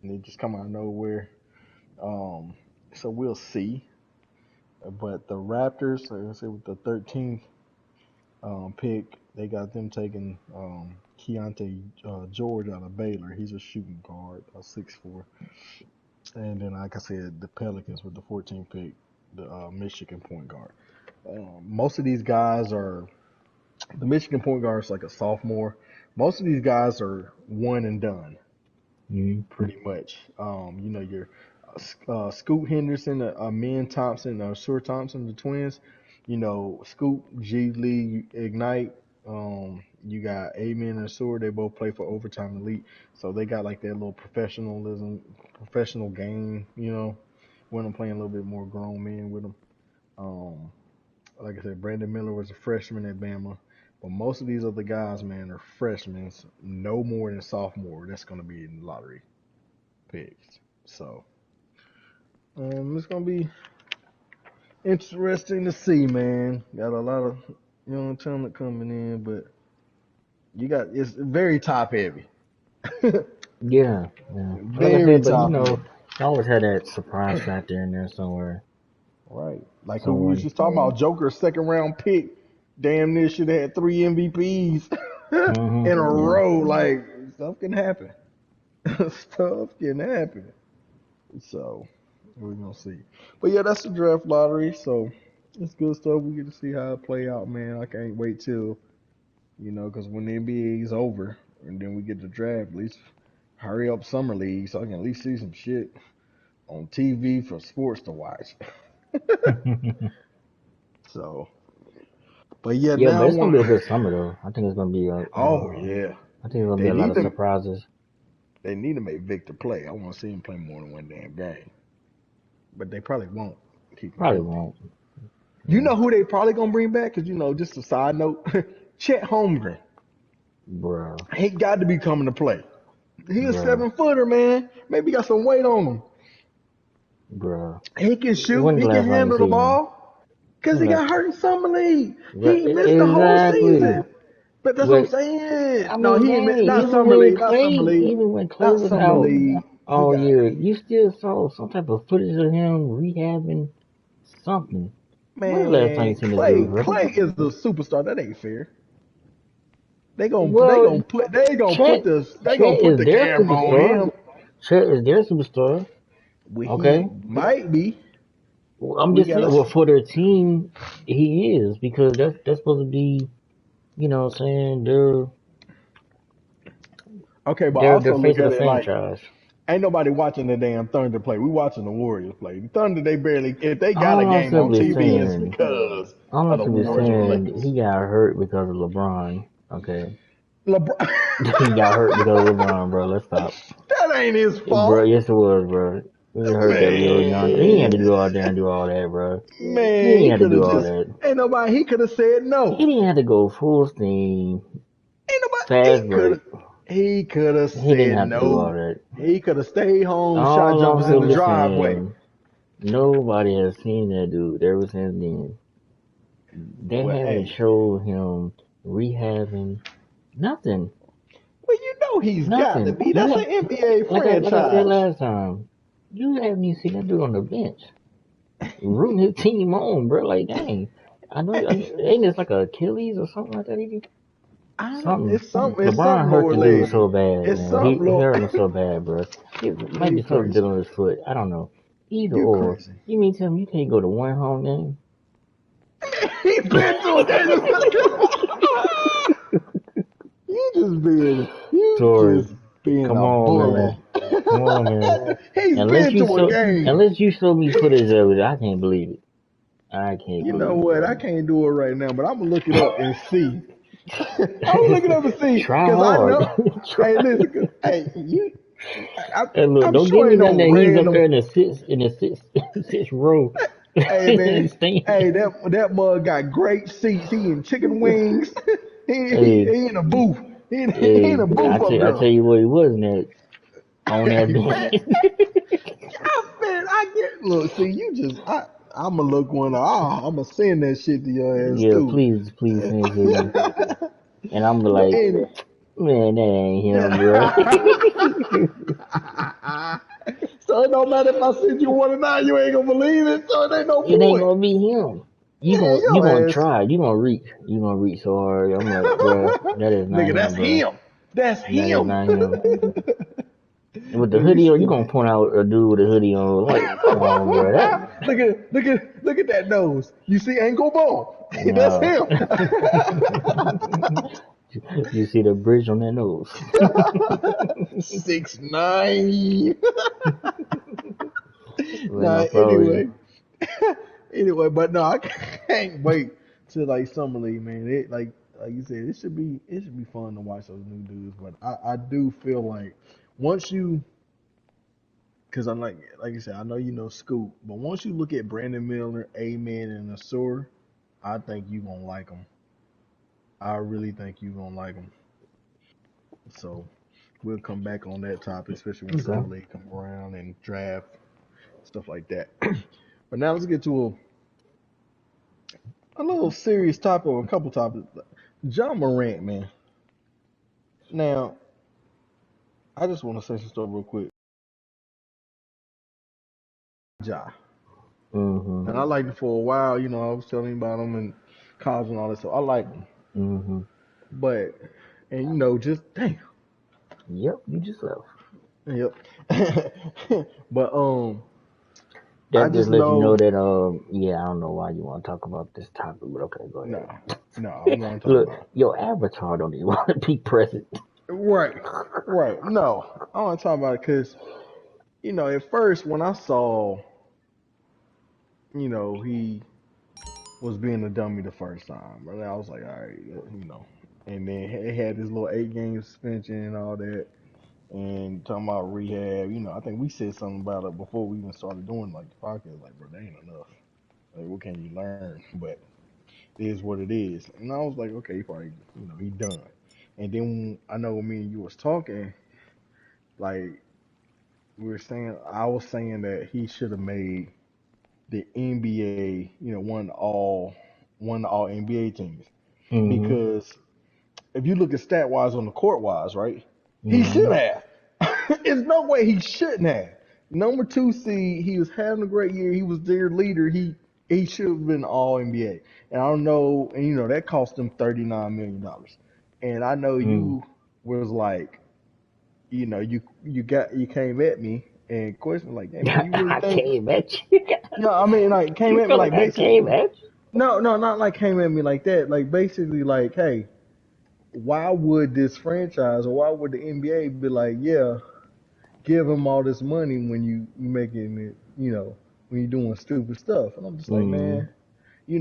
and they just come out of nowhere. Um, so we'll see. But the Raptors, like I said, with the 13th pick, they got them taking Keontae George out of Baylor. He's a shooting guard, a 6'4". And then, like I said, the Pelicans with the 14th pick, the Michigan point guard. Most of these guys are the Michigan point guard is like a sophomore. Most of these guys are one and done, Mm-hmm. pretty much. Your Scoot Henderson, Min Thompson, Sure Thompson, the twins. Scoot, G League, Ignite. You got Amen and Sure. They both play for Overtime Elite, so they got like that little professional game. When I'm playing a little bit more grown men with them. Um, like I said, Brandon Miller was a freshman at Bama. But most of these other guys, man, are freshmen, no more than sophomore. That's going to be in the lottery picks. So it's gonna be interesting to see, man. Got a lot of young talent coming in, but it's very top heavy. Yeah, yeah. Like I Very said, but top-heavy. you always had that surprise factor in there somewhere. Right. Like who we was Somewhere. just talking about, Joker's second round pick, damn near should have had 3 MVPs in a Yeah. row. Like stuff can happen. Stuff can happen. So we're gonna see. But yeah, that's the draft lottery. So it's good stuff. We get to see how it play out, man. I can't wait till because when the NBA is over and then we get the draft, at least hurry up summer league so I can at least see some shit on TV for sports to watch. So, but yeah, Yeah, now but I it's gonna be want. a good summer though. I think it's gonna be Oh yeah, I think it's gonna be they a lot need of to. surprises. They need to make Victor play. I want to see him play more than one damn game, but they probably won't keep him Probably healthy. won't. You Yeah. know who they probably gonna bring back? Cause just a side note, Chet Holmgren. Bruh. He got to be coming to play. He a Bruh. 7 footer, man. Maybe he got some weight on him. Bruh. He can shoot. When's the He can last time you handle the seen him? ball. Cause When he the, got hurt in summer league. Bruh, He missed the whole exactly. season. But that's what I'm But saying. I No, mean, he ain't dang, not even summer when league. Not Clay, summer league. even when Clay Not was summer out league. He all got year, you still saw some type of footage of him rehabbing something. When the last time you man. seen the dude, bro? Clay is the superstar. That ain't fair. They Well, gonna put they gonna put Chet, the they gonna Chet put is the their camera on superstar. him. Chet is their superstar. Well, he Okay, might be. well, I'm We just saying. gotta. Well, for their team, he is because that's supposed to be, what I'm saying, Okay, but they're also face look of the at it like franchise. ain't nobody watching the damn Thunder play. We watching the Warriors play. The Thunder, they barely. If they got a All I'm game on simply TV, it's saying, because all of I'm the simply Warriors or the saying, Lakers. he got hurt because of LeBron. Okay, LeBron, he got hurt because of LeBron, bro. Let's stop, that ain't his bro. fault, Yes, it was, bro. He hurt that little young. He ain't had to man. go out there and do all that, bro. He Man, ain't he had to could do have all just that. ain't nobody. He could have said He no. didn't have to go full steam, Ain't nobody. fast break. He could have He didn't said have to do all no. that. He could have stayed home, shot All I'm jumpers in the simply driveway. saying, nobody has seen that dude ever since then. They Well, haven't hey, showed him rehabbing nothing, well, you know he's got to nothing. be. That's an NBA Like I said franchise. last time, you haven't even seen that dude on the bench rooting his team on, bro. Like, dang, ain't this like a Achilles or something like that? I don't. Something. It's LeBron something hurt lower the dude leg. so bad, It's man. something He lower. hurt him so bad, bro. It might You be something crazy. dealing with his foot. I don't know. Either You or. crazy. You mean tell me you can't go to one home game? He been to a game. You Tori, just being come a on, bully. man. Come on, man. He's been to a game. Unless you show me footage of it, I can't believe it. I can't You know believe it, what? bro. I can't do it right now, but I'm gonna look it up and see. I'm gonna look it up and see, Try cause I hard. know. Try. Hey, listen, 'cause, hey, And look, I'm don't give sure me ain't nothing no that he's up random. there in the sixth row Hey in the man, stand. hey that mug got great seats. He eating chicken wings. Hey, He in a booth. He in hey, a booth up I there. tell you what, he wasn't at on that Hey man, bench. I get. Look, see, you just I'm gonna look one. I'm gonna send that shit to your ass Yeah, too. please send it to me. And I'm be But like, anyway. man, that ain't him, bro. So it don't matter if I send you one or not, you ain't gonna believe it, so it ain't no It ain't point. gonna be him. Man, You your gonna ass, try. You gonna reach so hard. I'm like, bro, that is not nigga, that's him, bro. him. That's That is him. not him. And with the Let me hoodie on, you see. gonna point out a dude with a hoodie on. Like, come on, bro. Look at that nose. You see ankle bone? That's No. him. You see the bridge on that nose. 6'9". Man, Nah, I'm probably anyway, but no, I can't wait to like summer league, man. Like you said, it should be fun to watch those new dudes. But I do feel like once you, because I'm like you said, I know you know Scoop, but once you look at Brandon Miller, Amen, and Asur, I think you gonna like them. I really think you gonna like them. So we'll come back on that topic, especially when okay. summer league come around and draft stuff like that. But now let's get to a little serious topic or a couple topics. John Morant, man. Now, I just want to say some stuff real quick. Ja. Mhm. And I liked him for a while. I was telling him about him and college and all that stuff. I liked him, Mhm. but just damn. Yep. You just left. Yep. But I That just just lets you know know. that yeah, I don't know why you want to talk about this topic, but okay, go No, ahead. no, I don't want to talk Look, about your avatar don't even want to be present. it. Right, right. No, I want to talk about it because at first when I saw, he was being a dummy the first time, and I was like, all right, and then it had this little 8 game suspension and all that, and talking about rehab. I think we said something about it before we even started doing like the podcast. Like, bro, that ain't enough. Like, what can you learn? But it is what it is. And I was like, okay, he probably, he done. And then I know when me and you was talking, like I was saying that he should have made the NBA, one of the all NBA teams Mhm. because if you look at stat wise on the court wise, right, he should Mhm. have. There's no way he shouldn't have. Number 2 seed, he was having a great year. He was their leader. He should have been all NBA. And I don't know, and that cost him $39 million. And I know Mhm. you was like, you came at me and questioned like, hey man, you really I think? came at you. No, I mean like came You at me feel like like I basically. came at you? No, no, not like came at me like that. Like basically like, hey, why would this franchise or why would the NBA be like, yeah, give him all this money when you making it, when you're doing stupid stuff? And I'm just like, Mhm. man,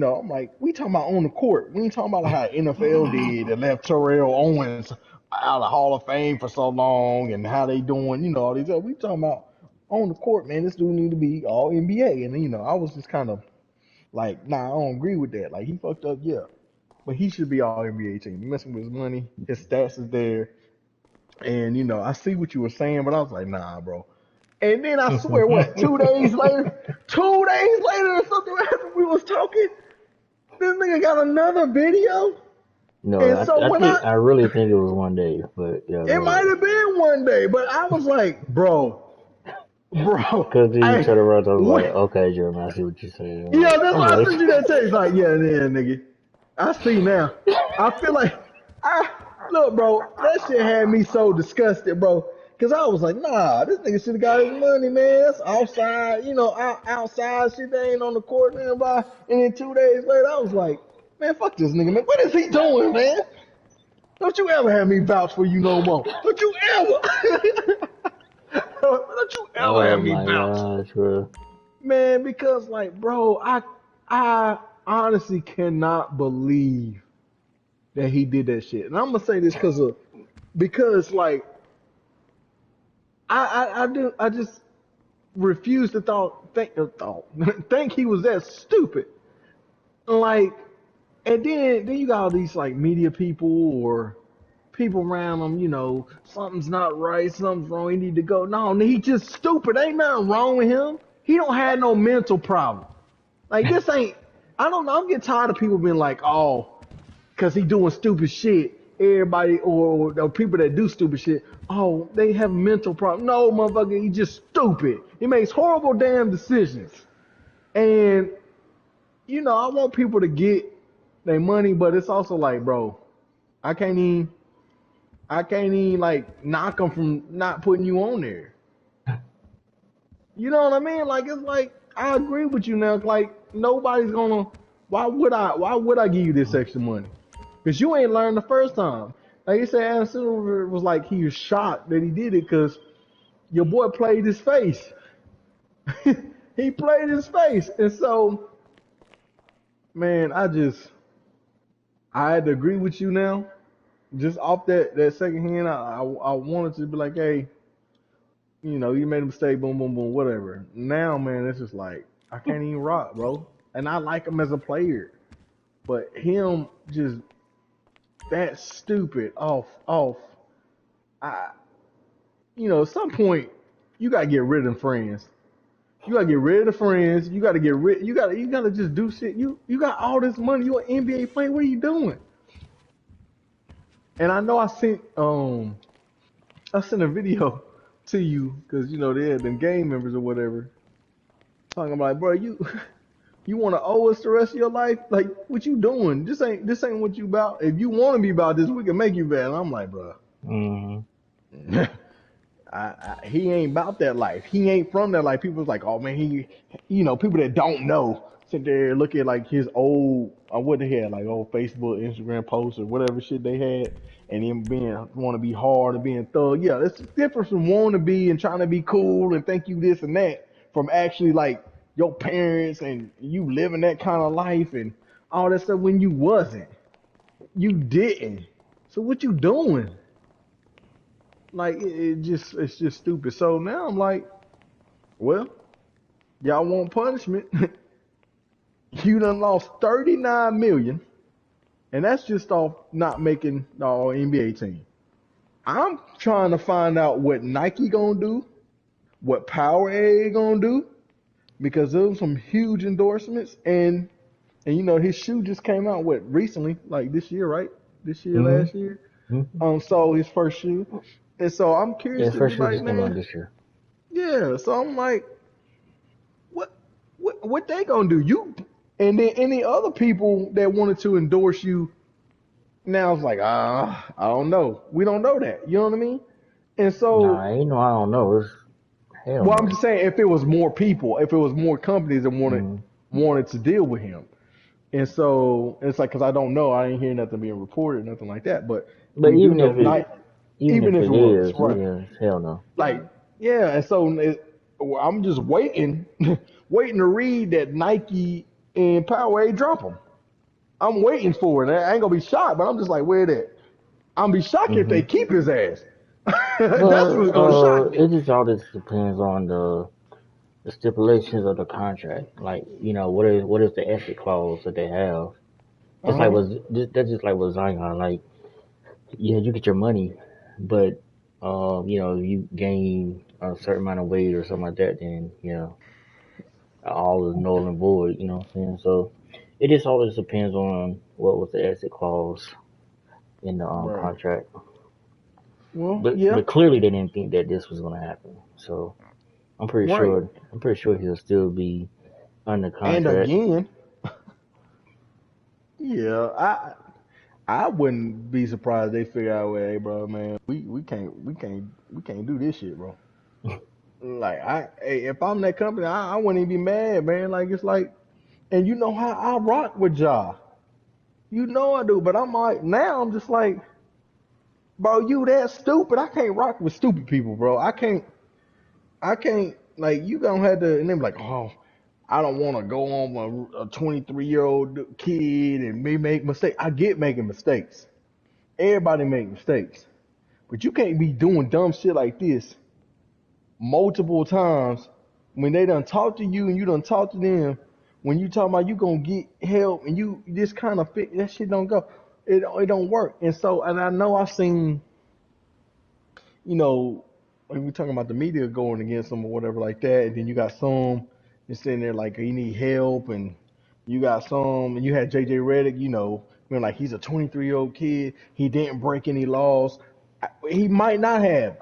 I'm like, we talking about on the court. We ain't talking about how NFL did and left Terrell Owens out of Hall of Fame for so long and how they doing, all these other. We talking about on the court, man. This dude need to be all NBA. And I was just kind of like, nah, I don't agree with that. Like he fucked up, yeah, but he should be all NBA team. You messing with his money, his stats is there, and I see what you were saying, but I was like, nah, bro. And then I swear, what, 2 days later, 2 days later or something after we was talking, this nigga got another video. No, And so when I really think it was one day, but yeah, it go might ahead. have been one day, but I was like, bro, Cause then you I, turn around and was what? like, okay, Jeremy, I see what you're saying. Yeah, that's I'm why I like, sent you that text. Like, yeah, yeah, nigga. I see now. I feel like I look, bro. That shit had me so disgusted, bro. Cause I was like, nah, this nigga should have got his money, man. That's outside, outside shit. They ain't on the court, man. Blah. And then 2 days later, I was like, man, fuck this nigga, man. What is he doing, man? Don't you ever have me vouch for you no more. Don't you ever. Don't you ever oh have me my vouch. gosh, bro. Man, because like, bro, I honestly cannot believe that he did that shit. And I'm gonna say this because like I just refuse to think he was that stupid. Like, and then you got all these like media people or people around him, something's not right, something's wrong, he need to go. No, he just stupid. Ain't nothing wrong with him. He don't have no mental problem. Like this ain't. I don't know. I'm getting tired of people being like, oh, because he doing stupid shit. Everybody or people that do stupid shit, oh, they have mental problems. No, motherfucker, he just stupid. He makes horrible damn decisions. And I want people to get their money, but it's also like, bro, I can't even, I can't even like knock them from not putting you on there. You know what I mean? Like it's like I agree with you now. Like nobody's gonna. Why would I? Why would I give you this extra money? Because you ain't learned the first time. Like you said, Adam Silver was like he was shocked that he did it because your boy played his face. He played his face, and so man, I had to agree with you now. Just off that second hand, I wanted to be like, hey, you made a mistake, boom, boom, boom, whatever. Now, man, it's just like I can't even rock, bro. And I like him as a player, but him just that stupid off. I, at some point, you gotta get rid of them friends. You gotta get rid of the friends. You gotta get rid. You gotta just do shit. You got all this money. You an NBA player. What are you doing? And I know I sent a video to you because they had them gang members or whatever talking about, bro, you want to owe us the rest of your life? Like, what you doing? This ain't what you about. If you want to be about this, we can make you bad. And I'm like, bro, Mm-hmm. he ain't about that life. He ain't from that life. People's like, oh man, people that don't know sit there and look at like his old, what they had, like old Facebook, Instagram posts or whatever shit they had, and him being want to be hard and being thug. Yeah, it's different from wanting to be and trying to be cool and think you this and that from actually like your parents and you living that kind of life and all that stuff when you wasn't. You didn't. So what you doing? Like it's just stupid. So now I'm like, well, y'all want punishment? You done lost 39 million, and that's just off not making the All NBA team. I'm trying to find out what Nike gonna do, what Powerade gonna do, because those some huge endorsements, and his shoe just came out recently, like this year, right? This year, last Mm-hmm. year. Mm-hmm. So his first shoe, and so I'm curious Yeah, to be first shoe like, just came out man, this year. yeah. So I'm like, what what they gonna do? You and then any other people that wanted to endorse you now it's like I don't know. We don't know that. You know what I mean? And Nah, so ain't no, I don't know. It's hell well I'm no. just saying if it was more people, if it was more companies that Mm-hmm. wanted to deal with him. And so it's like because I don't know, I ain't hear nothing being reported, nothing like that. But But we do even know if it, night even even if if it it was, is, right. yeah, hell no. Like, yeah, and so well, I'm just waiting, waiting to read that Nike and Powerade drop them. I'm waiting for it. I ain't gonna be shocked, but I'm just like, where that? I'm gonna be shocked if Mm-hmm. they keep his ass. That's Well, what's gonna shock me. it just all just depends on the stipulations of the contract. Like, what is the exit clause that they have? Uh It's like huh. was that's just like with Zion. Like, yeah, you get your money, but if you gain a certain amount of weight or something like that, then all is null and void. You know what I'm saying? So it just always depends on what was the exit clause in the Right. contract. Well, But yeah. but clearly they didn't think that this was gonna happen. So I'm pretty Right. sure I'm pretty sure he'll still be under And contract. again, yeah, I wouldn't be surprised they figure out, well, hey, bro, man, we can't do this shit, bro. Like hey, if I'm that company, I wouldn't even be mad, man. Like it's like, and you know how I rock with Ja, you know I do. But I'm like now, I'm just like, bro, you that stupid? I can't rock with stupid people, bro. I can't. Like you gonna have to, and then be like, oh, I don't want to go on a 23-year-old kid and me make mistakes. I get making mistakes. Everybody make mistakes, but you can't be doing dumb shit like this multiple times when they done talk to you and you done talk to them. When you talk about you gonna get help and you this kind of fit that shit don't go. It don't work. And so and I know I've seen you know, when we talking about the media going against them or whatever like that, and then you got some that's sitting there like you need help, and you got some, and you had JJ Redick, like he's a 23-year-old kid, he didn't break any laws. He might not have,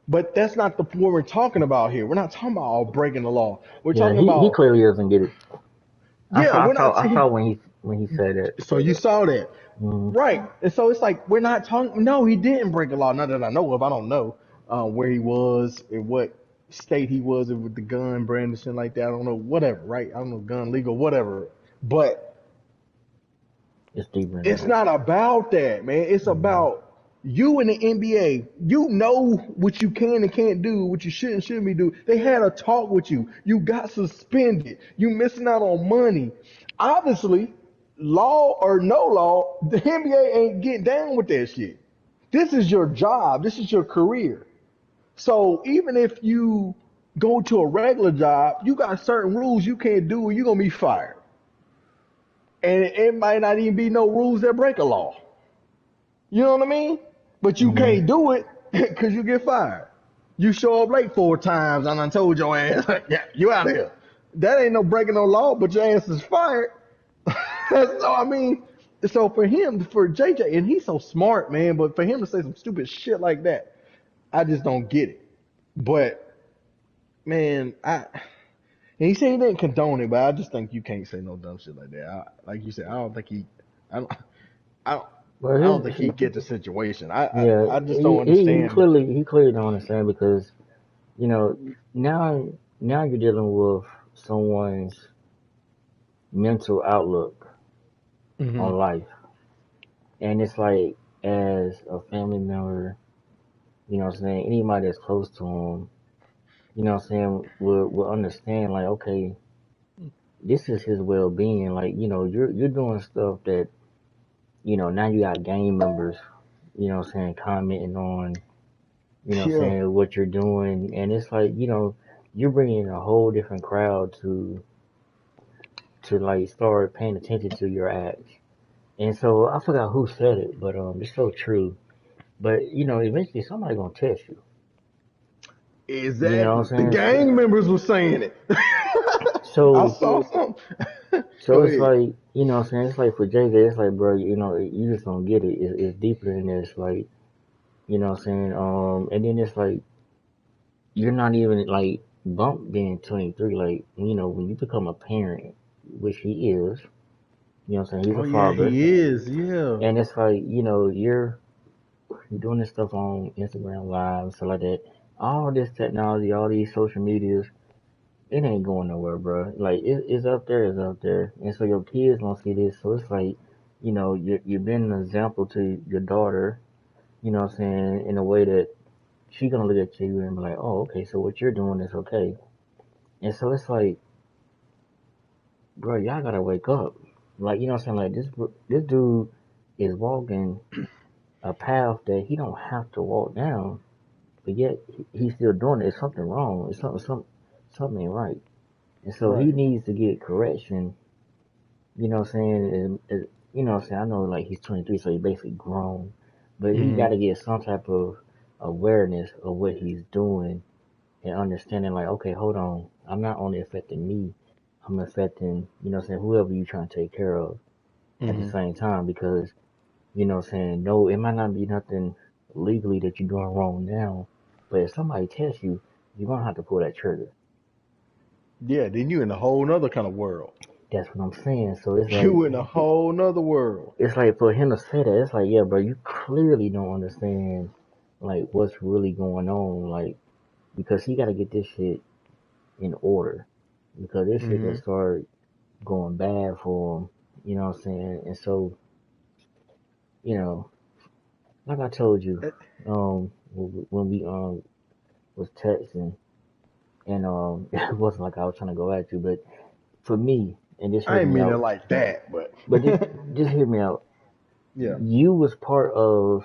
but that's not the what we're talking about here. We're not talking about all breaking the law. We're Yeah, talking he about, clearly doesn't get it. yeah, we're not. I saw when he said that. So you saw that. Mm-hmm. Right. And so it's like we're not talking. No, he didn't break the law. Not that I know of. I don't know where he was, in what state he was with the gun brandishing like that. I don't know. Whatever. Right. I don't know. Gun legal. Whatever. But It's deeper than it's that. not about that, man. It's Mm-hmm. about you in the NBA. You know what you can and can't do, what you should and shouldn't be do. They had a talk with you. You got suspended. You missing out on money. Obviously, law or no law, the NBA ain't getting down with that shit. This is your job. This is your career. So even if you go to a regular job, you got certain rules you can't do or you're gonna be fired. And it might not even be no rules that break a law. You know what I mean? But you Mm-hmm. can't do it because you get fired. You show up late 4 times and I told your ass, yeah, you out of here. That ain't no breaking no law, but your ass is fired. So I mean, so for him, for JJ, and he's so smart, man, but for him to say some stupid shit like that, I just don't get it. But man, and he said he didn't condone it, but I just think you can't say no dumb shit like that. Like you said, I don't think he, I don't, I don't, Well, I don't think he get the situation. yeah, I just don't he understand. clearly don't understand because you know now you're dealing with someone's mental outlook Hmm. on life, and it's like as a family member, you know what I'm saying, anybody that's close to him, you know what I'm saying, will understand like, okay, this is his well being. Like, you know, you're doing stuff that, you know, now you got gang members, you know what I'm saying, commenting on, you know what I'm Yeah. saying, what you're doing, and it's like, you know, you're bringing a whole different crowd to like start paying attention to your acts. And so I forgot who said it, but it's so true. But you know, eventually somebody gonna test you. You know Exactly. what The I'm saying? gang members were saying it. I So saw something. so Go it's ahead. like, you know what I'm saying? It's like for Jay Z, it's like, bro, you know, you just don't get it. It's deeper than this. Like, you know what I'm saying? And then it's like you're not even like Bump being 23. Like, you know, when you become a parent, which he is, you know what I'm saying? He's Oh a yeah, father, he is. Yeah. and it's like, you know, you're doing this stuff on Instagram Live, stuff like that. All this technology, all these social medias, it ain't going nowhere, bro. Like it's up there, it's up there, and so your kids gonna see this. So it's like, you know, you're being an example to your daughter. You know what I'm saying, in a way that she gonna look at you and be like, oh, okay, so what you're doing is okay. And so it's like, bro, y'all gotta wake up. Like, you know what I'm saying? Like this dude is walking a path that he don't have to walk down, but yet he's still doing it. It's something wrong. It's something ain't right. And so he Right. needs to get correction. You know what I'm saying? You know what I'm saying? I know like he's 23, so he's basically grown, but he got Hmm. to get some type of awareness of what he's doing and understanding like, okay, hold on, I'm not only affecting me, I'm affecting, you know what I'm saying, whoever you trying to take care of at the Hmm. same time because, you know what I'm saying, no, it might not be nothing legally that you're doing wrong now, but if somebody tests you, you're gonna have to pull that trigger. Yeah. Then you in a whole nother kind of world. That's what I'm saying. So it's like You in a whole nother world. for him to say that, it's like, yeah, bro, you clearly don't understand like what's really going on, like because he got to get this shit in order because this shit can Hmm. start going bad for him. You know what I'm saying? And so, you know, like I told you, when we was texting, and it wasn't like I was trying to go at you, but for me, and just I hear ain't me mean it out, like that, but but just hear me out. yeah. You was part of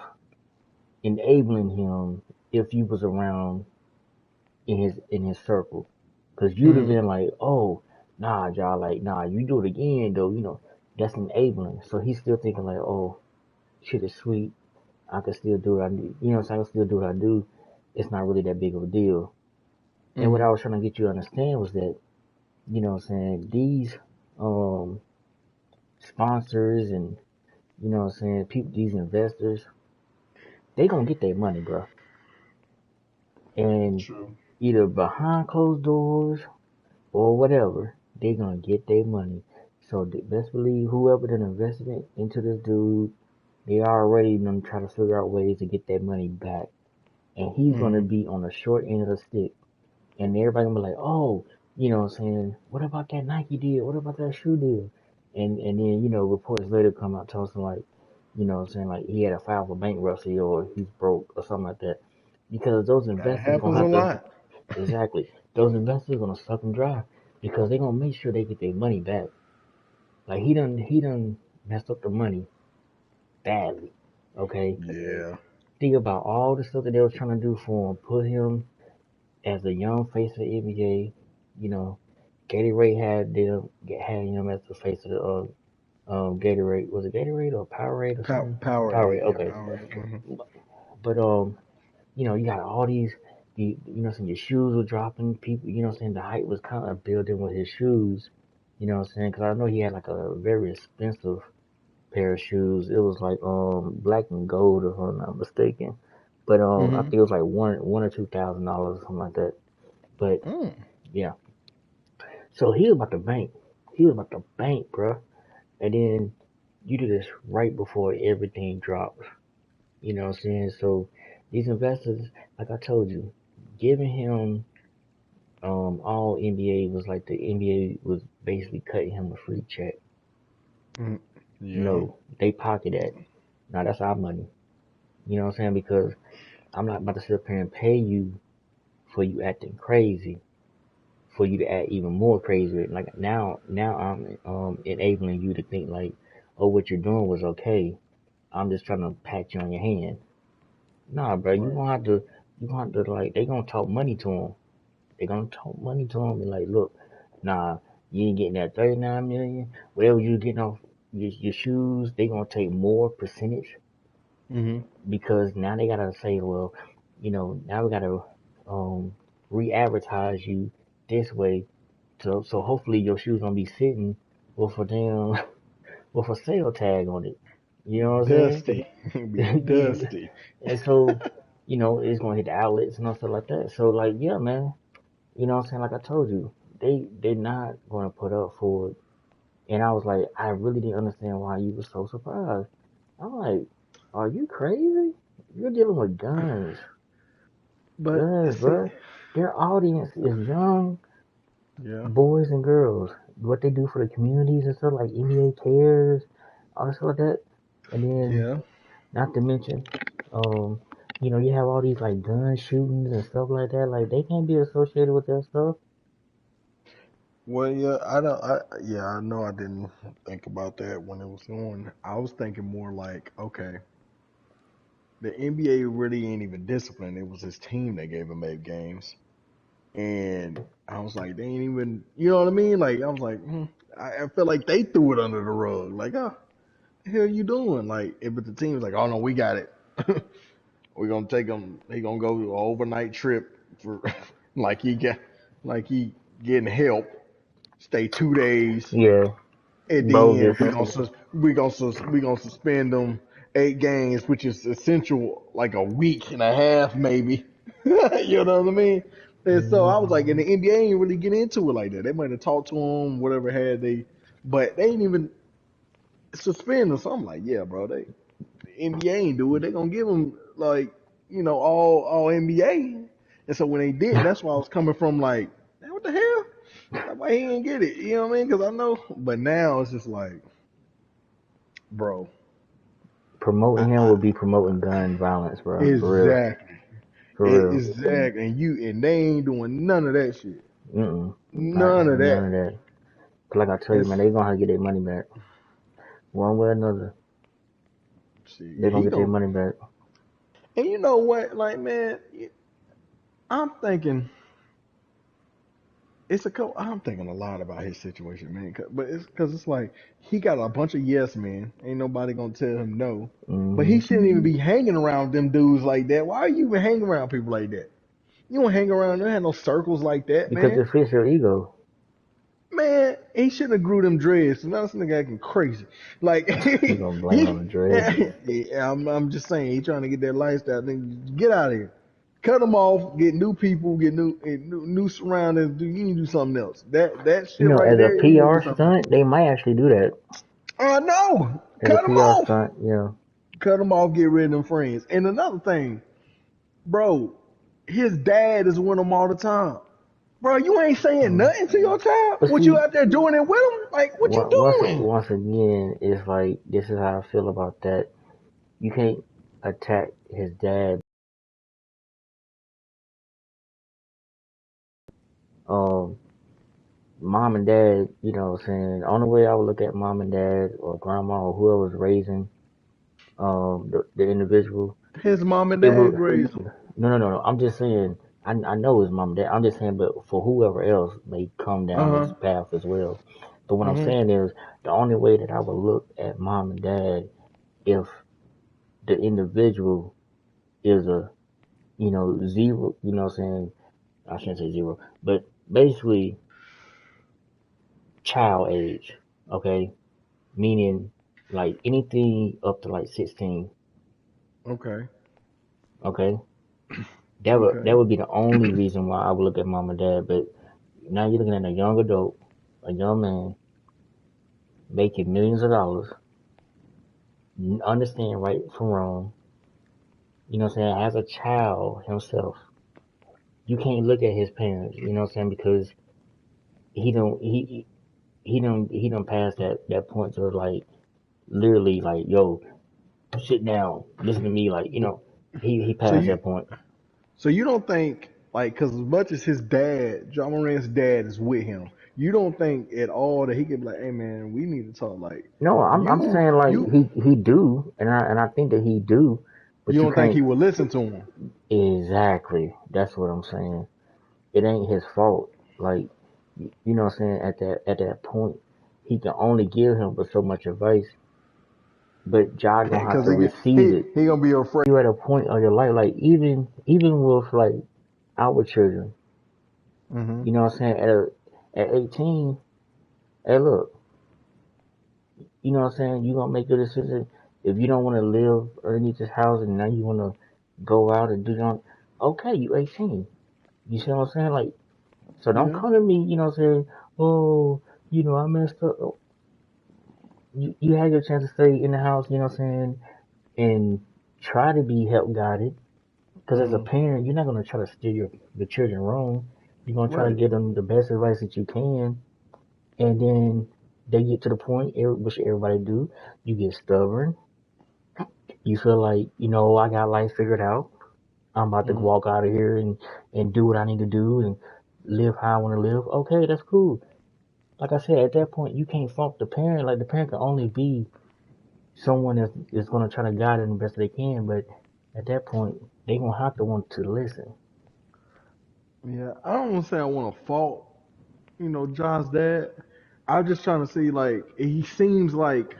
enabling him if you was around in his circle, because you'd have Hmm. been like, oh, nah, y'all, like, nah, you do it again, though, you know, that's enabling. So he's still thinking like, oh, shit is sweet. I can still do what I do. You know, so I can still do what I do. It's not really that big of a deal. And what Hmm. I was trying to get you to understand was that, you know what I'm saying, these um sponsors and you know what I'm saying, people, these investors, they gonna get their money, bro. And True. either behind closed doors or whatever, they gonna get their money. So best believe whoever done invested into this dude, they already gonna try to figure out ways to get that money back. And he's gonna Hmm. be on the short end of the stick. And everybody gonna be like, oh, you know what I'm saying, what about that Nike deal? What about that shoe deal? And then, you know, reports later come out telling us like, you know what I'm saying, like he had to file for bankruptcy or he's broke or something like that. Because those That investors gonna happens a have to lot. exactly. Those investors gonna suck him dry because they gonna make sure they get their money back. Like he done messed up the money badly. Okay? Yeah. Think about all the stuff that they were trying to do for him, put him as a young face of the NBA, you know, Gatorade had him as the face of the Gatorade. Was it Gatorade or Powerade or something? Powerade. Powerade. Yeah, Okay, Powerade. Hmm. but you know, you got all these. You know, what I'm saying your shoes were dropping. People, you know, what I'm saying the hype was kind of building with his shoes. You know, what I'm saying because I know he had like a very expensive pair of shoes. It was like black and gold, if I'm not mistaken. But I think Mm-hmm. it was like one or $2,000 or something like that. But Mm. yeah, so he was about to bank. He was about to bank, bro. And then you do this right before everything drops. You know what I'm saying? So these investors, like I told you, giving him all NBA was like the NBA was basically cutting him a free check. Mm. Yeah. No, they pocket that. Now that's our money. You know what I'm saying? Because I'm not about to sit up here and pay you for you acting crazy, for you to act even more crazy. Like now I'm enabling you to think like, oh, what you're doing was okay. I'm just trying to pat you on your hand. Nah, bro, Right. you gonna have to like, they gonna talk money to him. They gonna talk money to him and like, look, nah, you ain't getting that 39 million. Whatever you getting off your shoes, they gonna take more percentage Mm-hmm. because now they gotta say, well, now we gotta um re-advertise you this way. So hopefully your shoes gonna be sitting with a damn with a sale tag on it. You know what I'm Dusty. Be saying? dusty. And so, it's gonna hit the outlets and all stuff like that. So like, yeah, man. You know what I'm saying? Like I told you, they're not gonna put up for it. And I was like, I really didn't understand why you were so surprised. I'm like, are you crazy? You're dealing with guns, But guns, see, bro. Their audience is young yeah, boys and girls. What they do for the communities and stuff like NBA cares, all that stuff like that. And then, yeah. not to mention, um, you have all these like gun shootings and stuff like that. Like they can't be associated with that stuff. Well, yeah, I don't. Yeah, I know I didn't think about that when it was on. I was thinking more like, okay, the NBA really ain't even disciplined. It was his team that gave him 8 games, and I was like, they ain't even. You know what I mean? Like, I was like, I felt like they threw it under the rug. Like, oh, the hell you doing? Like, but the team was like, oh no, we got it. We're gonna take him. He gonna go to an overnight trip for like he got like he getting help. Stay 2 days, Yeah, and then bogus. we gonna suspend them 8 games, which is essential like a week and a half maybe. You know what I mean? And so I was like, and Hmm. the NBA ain't really get into it like that. They might have talked to him, whatever had they, but they ain't even suspend him. So I'm like, yeah, bro, the NBA ain't do it. They gonna give him like all NBA. And so when they didn't, that's why I was coming from like, man, what the hell? Like, why he didn't get it? You know what I mean? Because I know, but now it's just like, bro, Promoting him I would be promoting gun violence, bro. For real, exactly, for real. exactly, and they ain't doing none of that shit, Mm-mm. none Not of none that. of that. 'Cause like I tell you, And man, they gonna have to get their money back one way or another. see, They yeah, gonna he get their gonna. money back. And you know what? Like, man, I'm thinking. I'm thinking a lot about his situation, man. But it's because it's like he got a bunch of yes men. Ain't nobody gonna tell him no. But he Hmm. shouldn't even be hanging around them dudes like that. Why are you even hanging around people like that? You don't hang around. There have no circles like that, Because man. it fits your ego. Man, he shouldn't have grew them dreads. Now this nigga acting crazy. Like You gonna blame it on he, the dread? yeah, I'm just saying he trying to get that lifestyle. Then get out of here. Cut them off. Get new people. Get new surroundings. You need to do something else. That shit right As a there. You need to do PR something else. stunt, they might actually do that. No, As a cut them PR off. stunt, Cut them off. Get rid of them friends. And another thing, bro, his dad is with him all the time. Bro, you ain't saying Mm. nothing to your child. But What you see, out there doing it with him? Like, what you doing? once again, it's like this is how I feel about that. You can't attack his dad. Um, Mom and dad, what I'm saying, the only way I would look at mom and dad or grandma or whoever was raising the individual, His mom and it dad would raised him. no. I'm just saying, I know his mom and dad. I'm just saying, but for whoever else may come Uh down this huh. path as well. But what I'm Mhm. saying is the only way that I would look at mom and dad if the individual is a zero, what I'm saying, I shouldn't say zero, but basically child age, okay? Meaning like anything up to like 16. Okay. Okay, that would be the only reason why I would look at mom and dad. But now you're looking at a young adult, a young man making millions of dollars, understand right from wrong. You know what I'm saying? As a child himself, you can't look at his parents. You know what I'm saying? Because he don't he don't pass that point to like literally like yo sit down listen to me like he So passed you that point. so you don't think like because as much as his dad, John Morant's dad, is with him, you don't think at all that he could be like, hey man, we need to talk. Like No, I'm you saying like you he do, and I think that he do, you but you don't think can't he would listen to him? exactly. That's what I'm saying. It ain't his fault. Like you know what I'm saying at that point, he can only give him but so much advice, but y'all gonna have Because to receive it. he gonna be afraid. You at a point of your life, like even with like our children, Hmm. you know what I'm saying at 18, hey look, you know what I'm saying? You gonna make your decision. If you don't want to live underneath this house and now you want to go out and do your own, okay, you 18. You see what I'm saying? Like, so don't Yeah. come to me, you know what I'm saying? Oh, I messed up. You had your chance to stay in the house, you know what I'm saying? And try to be help guided. Because as a Hmm. parent, you're not going to try to steer the children wrong. You're going to try to Right. give them the best advice that you can. And then they get to the point, which everybody do, you get stubborn. You feel like, I got life figured out. I'm about to Hmm. walk out of here and do what I need to do and live how I want to live. Okay, that's cool. Like I said, at that point, you can't fault the parent. Like the parent can only be someone that's going to try to guide them the best they can. But at that point, they gonna have to want to listen. Yeah. I don't want to say I want to fault, John's dad. I'm just trying to see like he seems like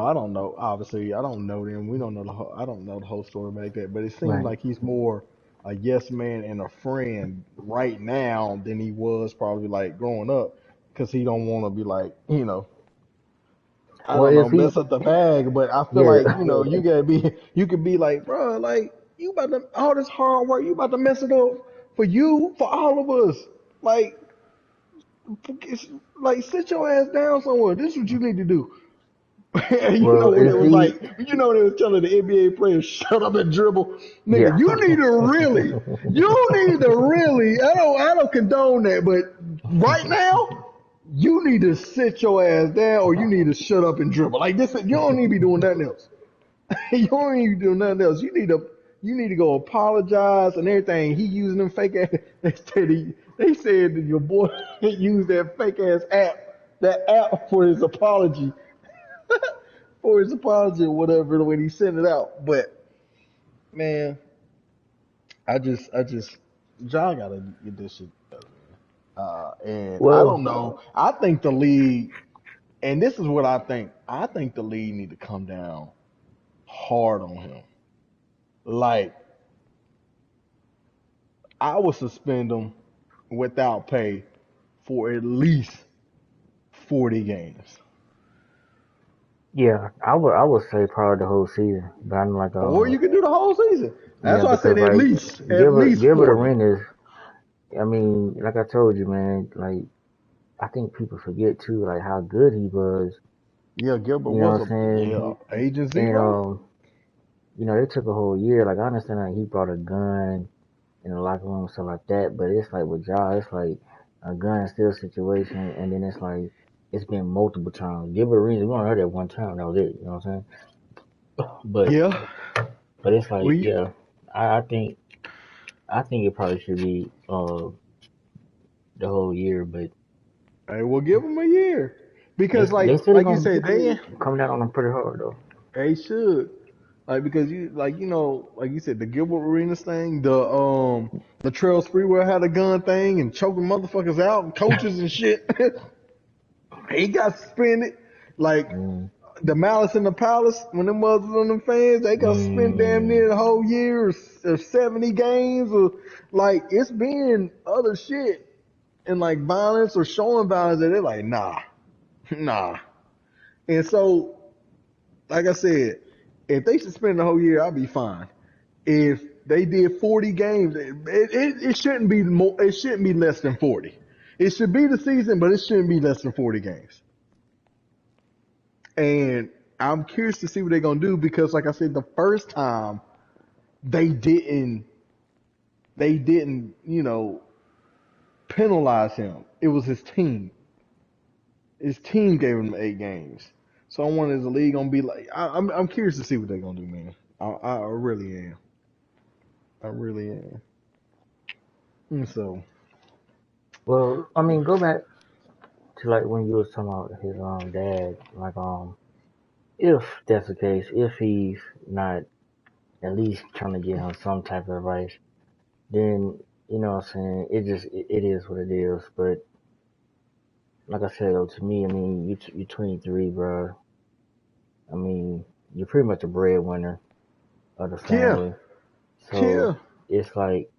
I don't know. Obviously, I don't know them. We don't know I don't know the whole story like that. But it seems Right. like he's more a yes man and a friend right now than he was probably like growing up, because he don't want to be like I Well, don't know if he, mess up the bag. But I feel yeah, like you could be like, bro, like you about to all this hard work, you about to mess it up for you, for all of us. Like like sit your ass down somewhere. This is what you need to do. well, When if it was he, like, when they was telling the NBA players, shut up and dribble, nigga, yeah, you need to really, I don't condone that, but right now, you need to sit your ass down, or you need to shut up and dribble. Like this, you don't need to be doing nothing else. You don't need to be doing nothing else. You need to go apologize and everything. He using them fake ass. They said that your boy used that fake ass that app for his apology or whatever when he sent it out. But man, I just John gotta get this shit together, man. And I well, don't know. I think the league, and this is what I think. I think the league need to come down hard on him. Like I would suspend him without pay for at least 40 games, yeah, I would say probably the whole season, but I'm like, or you could do the whole season. That's yeah, why I said because at like least at Gilbert least Gilbert 40. Arenas, I mean, like I told you, man, like I think people forget too, like how good he was. Yeah, Gilbert You know was what a I'm saying? agent And zero. they took a whole year. Like I understand that he brought a gun in the locker room and stuff like that, but it's like with Ja, it's like a gun still situation, and then it's like it's been multiple times. Gilbert Arenas, we only heard that one time. That was it. You know what I'm saying? But Yeah. it's like, We yeah, I think it probably should be the whole year, but Hey, we'll give them a year they because, they like, said they're like you gonna said, come down on them pretty hard though. they should, like, because like you said, the Gilbert Arenas thing, the Trail Sprewell had a gun thing and choking motherfuckers out and coaches and shit. He got suspended. Like Mm, the Malice in the Palace, when them mothers on them fans, they got suspended damn mm, near the whole year, or 70 games, or like it's been other shit and like violence or showing violence that they're like, nah, nah. And so, like I said, if they suspend the whole year, I'll be fine. If they did 40 games, it shouldn't be more. It shouldn't be less than 40. It should be the season, but it shouldn't be less than 40 games. And I'm curious to see what they're gonna do because, like I said, the first time they didn't, penalize him. It was his team. His team gave him 8 games. So I wonder is the league gonna be like? I'm curious to see what they're gonna do, man. I really am. I really am. And so Well, I mean, go back to like when you was talking about his dad, like if that's the case, if he's not at least trying to give him some type of advice, then you know what I'm saying, it is what it is. But like I said though, to me, I mean, you're 23, bro. I mean, you're pretty much a breadwinner of the yeah, family. So yeah, it's like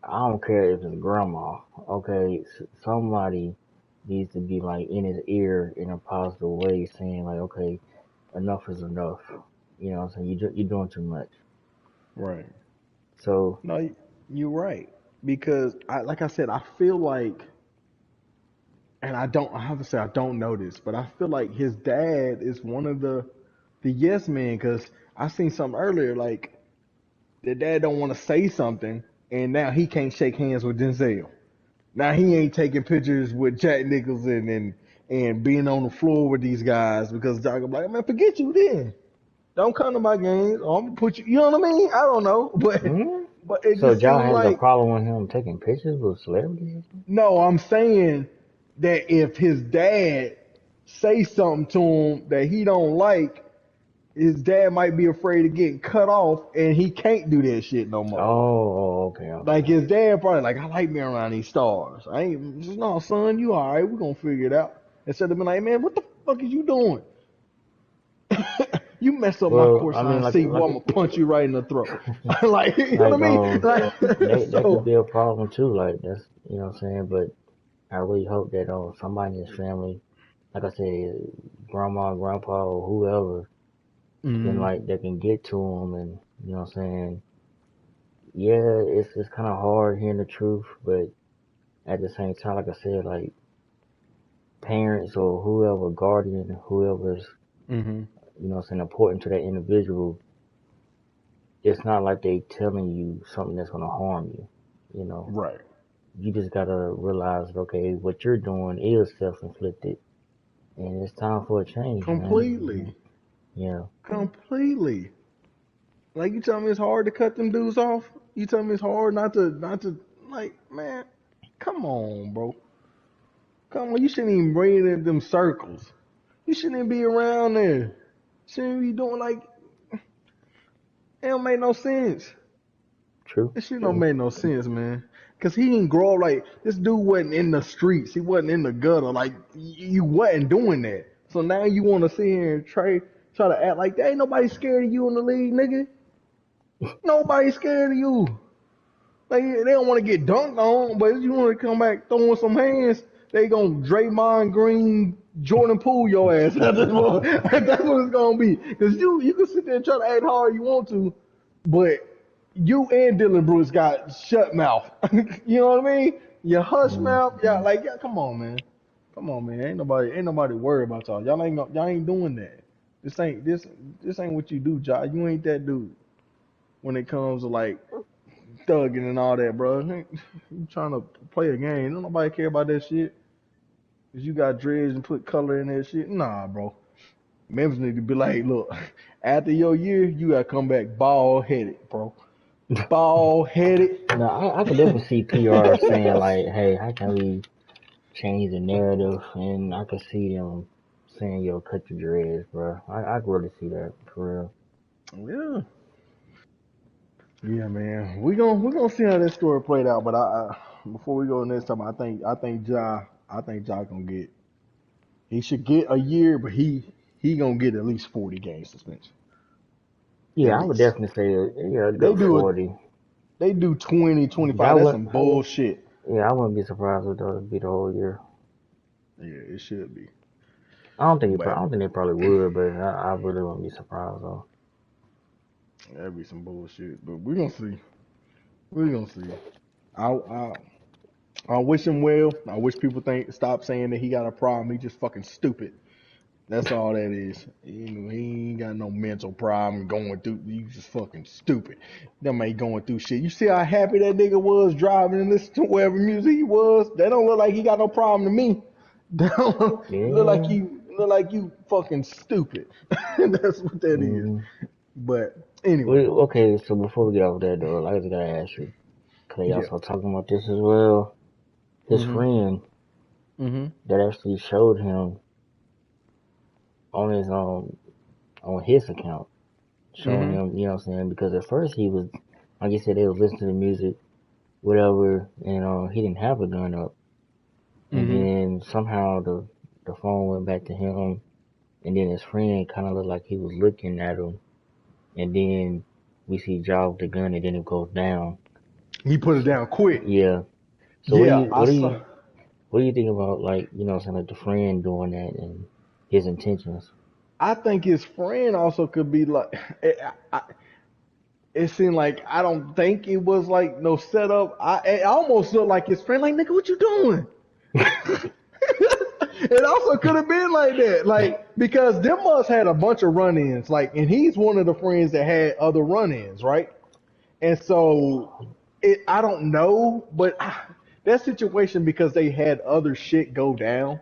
I don't care if it's grandma. Okay, somebody needs to be like in his ear in a positive way, saying like, okay, enough is enough. You know what I'm saying? You're doing too much. right. So No, you're right because like I said, I feel like, and I have to say I don't know this, but I feel like his dad is one of the yes men because I seen something earlier like the dad don't want to say something, and now he can't shake hands with Denzel. Now he ain't taking pictures with Jack Nicholson and being on the floor with these guys because Jack am like, man, forget you then. Don't come to my games. Or I'm gonna put you. You know what I mean? I don't know, mm? but it So just y'all seemed has a like problem with him taking pictures with celebrities? no. I'm saying that if his dad say something to him that he don't like, his dad might be afraid of getting cut off, and he can't do that shit no more. Okay, Like okay. his dad probably like, I like being around these stars. I ain't just no son, you all right, we're gonna figure it out. Instead of being like, man, what the fuck is you doing? You mess up my Well, I mean, courtside seat, boy, I'm gonna punch you right in the throat. Like, you know like what I mean? Like, that could so be a problem too. Like that's you know what I'm saying. But I really hope that somebody in his family, like I said, grandma, grandpa, or whoever, can mm, like that can get to him and you know what I'm saying. Yeah, it's kind of hard hearing the truth, but at the same time, like I said, like parents or whoever, guardian, whoever's mm-hmm. you know what I'm saying important to that individual, it's not like they telling you something that's gonna harm you. You know, Right. you just gotta realize, okay, what you're doing is self-inflicted, and it's time for a change, man. Completely. Yeah. Completely. Like you tell me it's hard to cut them dudes off. You tell me it's hard not to like, man, come on, bro. Come on, you shouldn't even bring it in them circles. You shouldn't even be around there. Shouldn't be doing like it don't make no sense. True. This shit don't True. make no sense, man. Cause he didn't grow up like this dude wasn't in the streets. He wasn't in the gutter. Like you wasn't doing that. So now you want to sit here and try to act like there ain't nobody scared of you in the league, nigga. Nobody scared of you. Like they don't want to get dunked on, but if you want to come back throwing some hands, they gonna Draymond Green, Jordan Poole your ass. That's what it's gonna be. Cause you can sit there and try to act hard you want to, but you and Dylan Brooks got shut mouth. You know what I mean? Your hush Mm. mouth. Yeah, like yeah, come on, man. Come on, man. Ain't nobody worried about y'all. Y'all ain't doing that. This ain't what you do, Josh. You ain't that dude when it comes to like thugging and all that, bro. You trying to play a game. Don't nobody care about that shit. Cause you got dreads and put color in that shit. Nah, bro. Memphis need to be like, look, after your year, you gotta come back bald headed, bro. Bald headed. Now, I could definitely see PR saying like, "Hey, how can we change the narrative?" And I could see them saying, "Yo, cut your dreads, bro." I could really see that for real. Yeah. Yeah, man. We gonna see how this story played out. But before we go next time, I think Ja gonna get. He should get a year, but he gonna get at least 40 game suspension. At Yeah, I would least. definitely say, yeah, They go do it. 40. They do 20, I 25. That's would, some bullshit. yeah, I wouldn't be surprised if it be the whole year. Yeah, it should be. I don't think But I don't think they probably would, but I really wouldn't be surprised though. That'd be some bullshit, but we're gonna see. We're gonna see. I wish him well. I wish people stop saying that he got a problem. He just fucking stupid. That's all that is. He ain't got no mental problem going through. He's just fucking stupid. That man going through shit. You see how happy that nigga was driving and listening to whatever music he was? That don't look like he got no problem to me. That don't Yeah. look like you fucking stupid. That's what that is. Mm. But anyway, Well, okay, so before we get off that though, I just gotta ask you, cause they yeah. also talking about this as well. His Mhm. friend Mhm. that actually showed him on his account, showing Mhm. him, you know what I'm saying? Because at first he was, like you said, they was listening to music, whatever, and he didn't have a gun up, and Mhm. then somehow the phone went back to him, and then his friend kind of looked like he was looking at him, and then we see Ja with the gun, and then it goes down. He put it So, down quick. yeah. So Yeah, I saw. what do you think about, like, you know what I'm saying, like the friend doing that and his intentions? I think his friend also could be like. It seemed like I don't think it was like no setup. It almost looked like his friend, like nigga, what you doing? It also could have been like that, like because them must had a bunch of run-ins, like, and he's one of the friends that had other run-ins, right? And so I don't know, but that situation because they had other shit go down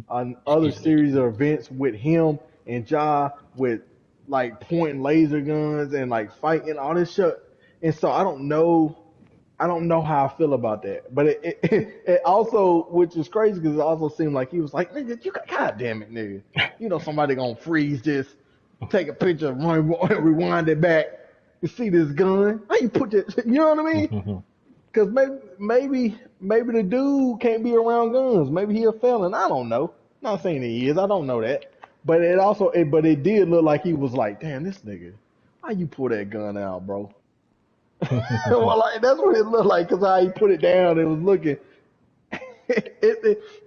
on other Excuse me. series of events with him and Ja with like pointing laser guns and like fighting all this shit. And so I don't know how I feel about that. But it also, which is crazy because it also seemed like he was like, nigga, you got, God damn it, nigga. You know somebody gonna freeze this, take a picture, rewind it back, you see this gun. How you put that? You know what I mean? Because maybe the dude can't be around guns. Maybe he a felon. I don't know. Not saying he is. I don't know that. But but it did look like he was like, damn, this nigga, why you pull that gun out, bro? Well, like that's what it looked like because how he put it down and was looking.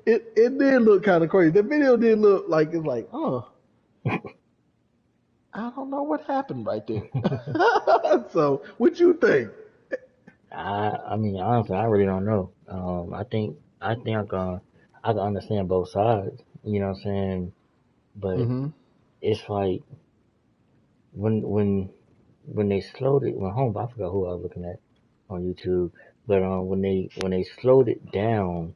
It did look kind of crazy. The video did look like it's like, oh, I don't know what happened right there. So, what you think? I mean, honestly, I really don't know. I think I can understand both sides. You know what I'm saying? But Mm-hmm. it's like when when when they slowed it, when home, I forgot who I was looking at on YouTube, but when they slowed it down,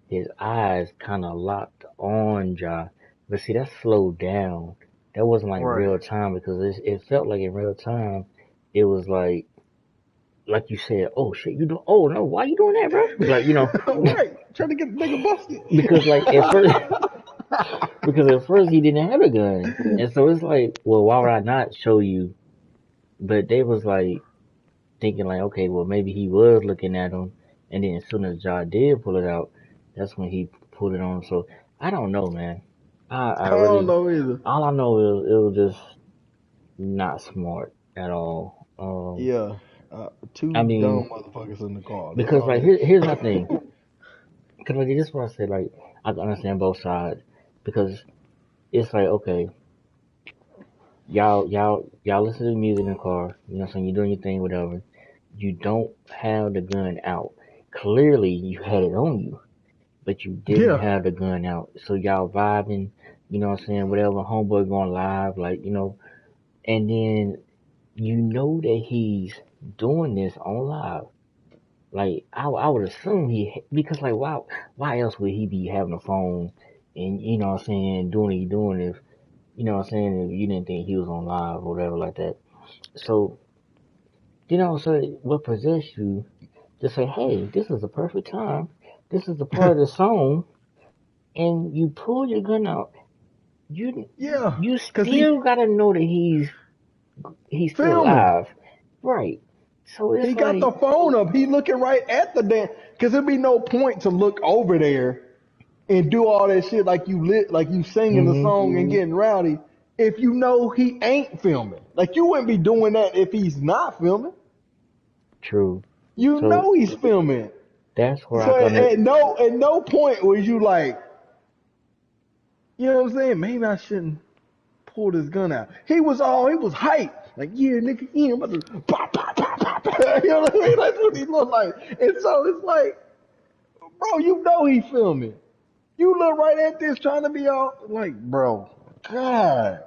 his eyes kind of locked on Ja. But see, that slowed down. That wasn't like Right. real time because it felt like in real time, it was like you said, oh shit, you do, oh no, why you doing that, bro? Like, you know, Right. Trying to get the nigga busted. because like at first, because at first he didn't have a gun, and so it's like, well, why would I not show you? But they was like thinking like, okay, well maybe he was looking at him, and then as soon as Ja did pull it out, that's when he put it on. So I don't know, man. I I don't really, know either. all I know is it was just not smart at all. Yeah. I Two mean, dumb motherfuckers in the car. That's because all like it here's my is. thing. Because like this is what I said. Like I can understand both sides because it's like okay, y'all listen to the music in the car. You know, what I'm saying you're doing your thing, whatever. You don't have the gun out. Clearly, you had it on you, but you didn't Yeah. have the gun out. So y'all vibing. You know, what I'm saying whatever. Homeboy going live, like you know, and then you know that he's doing this on live. Like I would assume because like why else would he be having a phone and you know what I'm saying doing what he doing if you know what I'm saying if you didn't think he was on live or whatever like that. So you know so what possessed you to say hey this is the perfect time, this is the part of the song, and you pull your gun out. You Yeah. you Cause he still gotta know that he's still filming. alive, right? So He it's got the like phone up. He looking right at the damn. Cause there'd be no point to look over there and do all that shit like like you singing the hmm song and getting rowdy. If you know he ain't filming, like you wouldn't be doing that if he's not filming. true. You So know he's filming. that's where I So gonna at no point was you like, you know what I'm saying? Maybe I shouldn't pull this gun out. He was hyped. Like, yeah, nigga, yeah, I'm about to pop, pop, pop, pop, pop. You know what I mean? That's what he look like. And so it's like, bro, you know he filming. You look right at this trying to be all like, bro, God.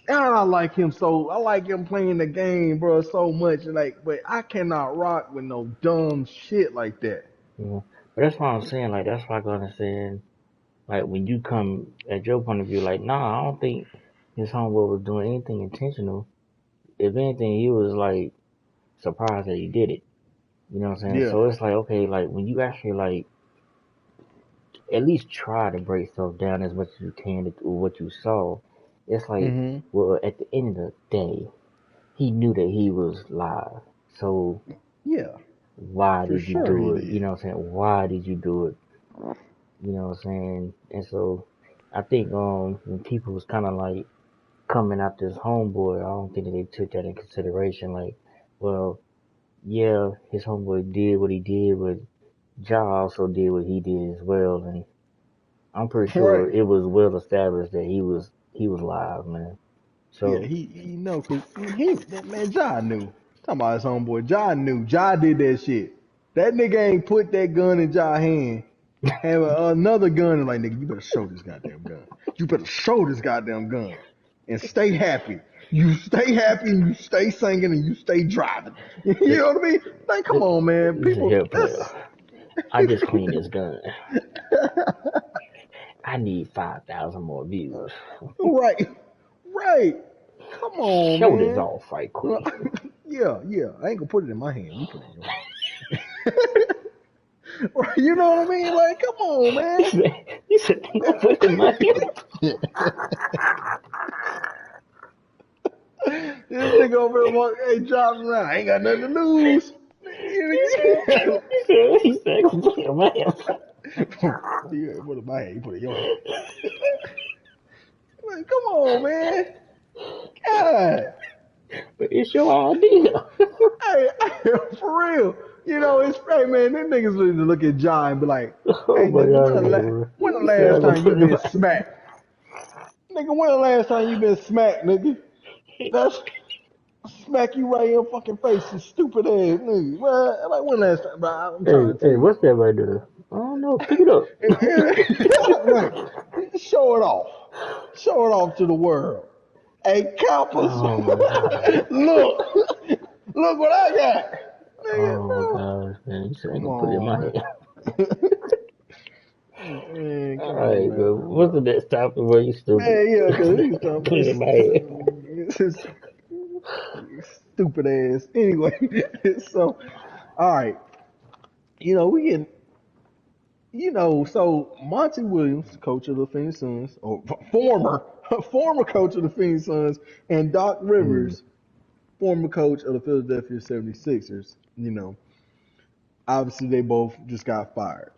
God, I like him so. I like him playing the game, bro, so much. Like, but I cannot rock with no dumb shit like that. You know? But that's why I'm saying, like, that's why I'm gonna say, like, when you come at your point of view, like, nah, I don't think his homeboy was doing anything intentional. If anything, he was like surprised that he did it. You know what I'm saying? Yeah. So it's like, okay, like when you actually like at least try to break stuff down as much as you can to what you saw, it's like, Mhm. well, at the end of the day, he knew that he was live. So Yeah. why For did you sure he do it? You did. know what I'm saying? Why did you do it? You know what I'm saying? And so I think when people was kind of like coming after his homeboy, I don't think that they took that in consideration. Like, well, yeah, his homeboy did what he did, but Ja also did what he did as well, and I'm pretty sure Right. it was well established that he was live, man. Yeah. So He know because he that man John knew. Talking about his homeboy, John knew. John did that shit. That nigga ain't put that gun in John's hand. Have another gun and like, nigga, you better show this goddamn gun. You better show this goddamn gun and stay happy. You stay happy and you stay singing and you stay driving. You this, know what I mean? Like, come this, on, man. this is a People, hip player. that's I just cleaned this gun. I need 5,000 more views. right, right. Come on, Show this man. off right quick. Yeah, yeah. I ain't gonna put it in my hand. You put it in your hand. Right, you know what I mean? Like, come on, He man. said, he said, I'm gonna put it in my hand. This nigga over there, hey, Johnson, I ain't got nothing to lose. He said, I'm gonna put it in my hand. You put it in my hand, you put it in your hand. Like, come on, man. God. But it's your idea. Hey, for real. You know, it's hey man, them niggas need to look at John and be like, Oh hey my nigga, god, bro. when the He said, last I'm gonna time you put it in been my hand. smacked? Nigga, when the last time you been smacked, nigga? That's smack you right in your fucking face, you stupid ass nigga. Well, like when last time, bro, I'm Hey, trying to tell hey, you. what's that right there? I don't know. Pick it up. Right. Show it off. Show it off to the world. Hey, coppers, Oh my god. look, look what I got, nigga, Oh my bro. gosh, man. You said I ain't Come gonna put it in my on, hand. man. Come on, Alright, man. bro. What's the next topic where you stupid? Man, yeah, cause he's Put it in my it's just stupid ass. Anyway, so all right, we can, so Monty Williams, coach of the Phoenix Suns, or former former coach of the Phoenix Suns, and Doc head. Rivers, former coach of the Philadelphia 76ers, obviously they both just got fired.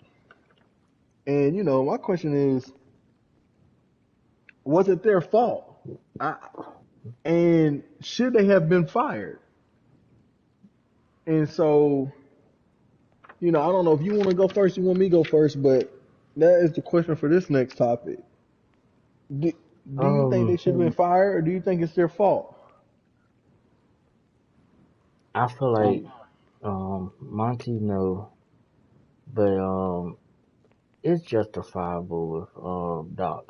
And my question is, was it their fault? I, and should they have been fired? And so, I don't know if you want to go first, you want me to go first, but that is the question for this next topic. Do, do you think they should have been fired, or do you think it's their fault? I feel like Monty no, but it's justifiable with Doc.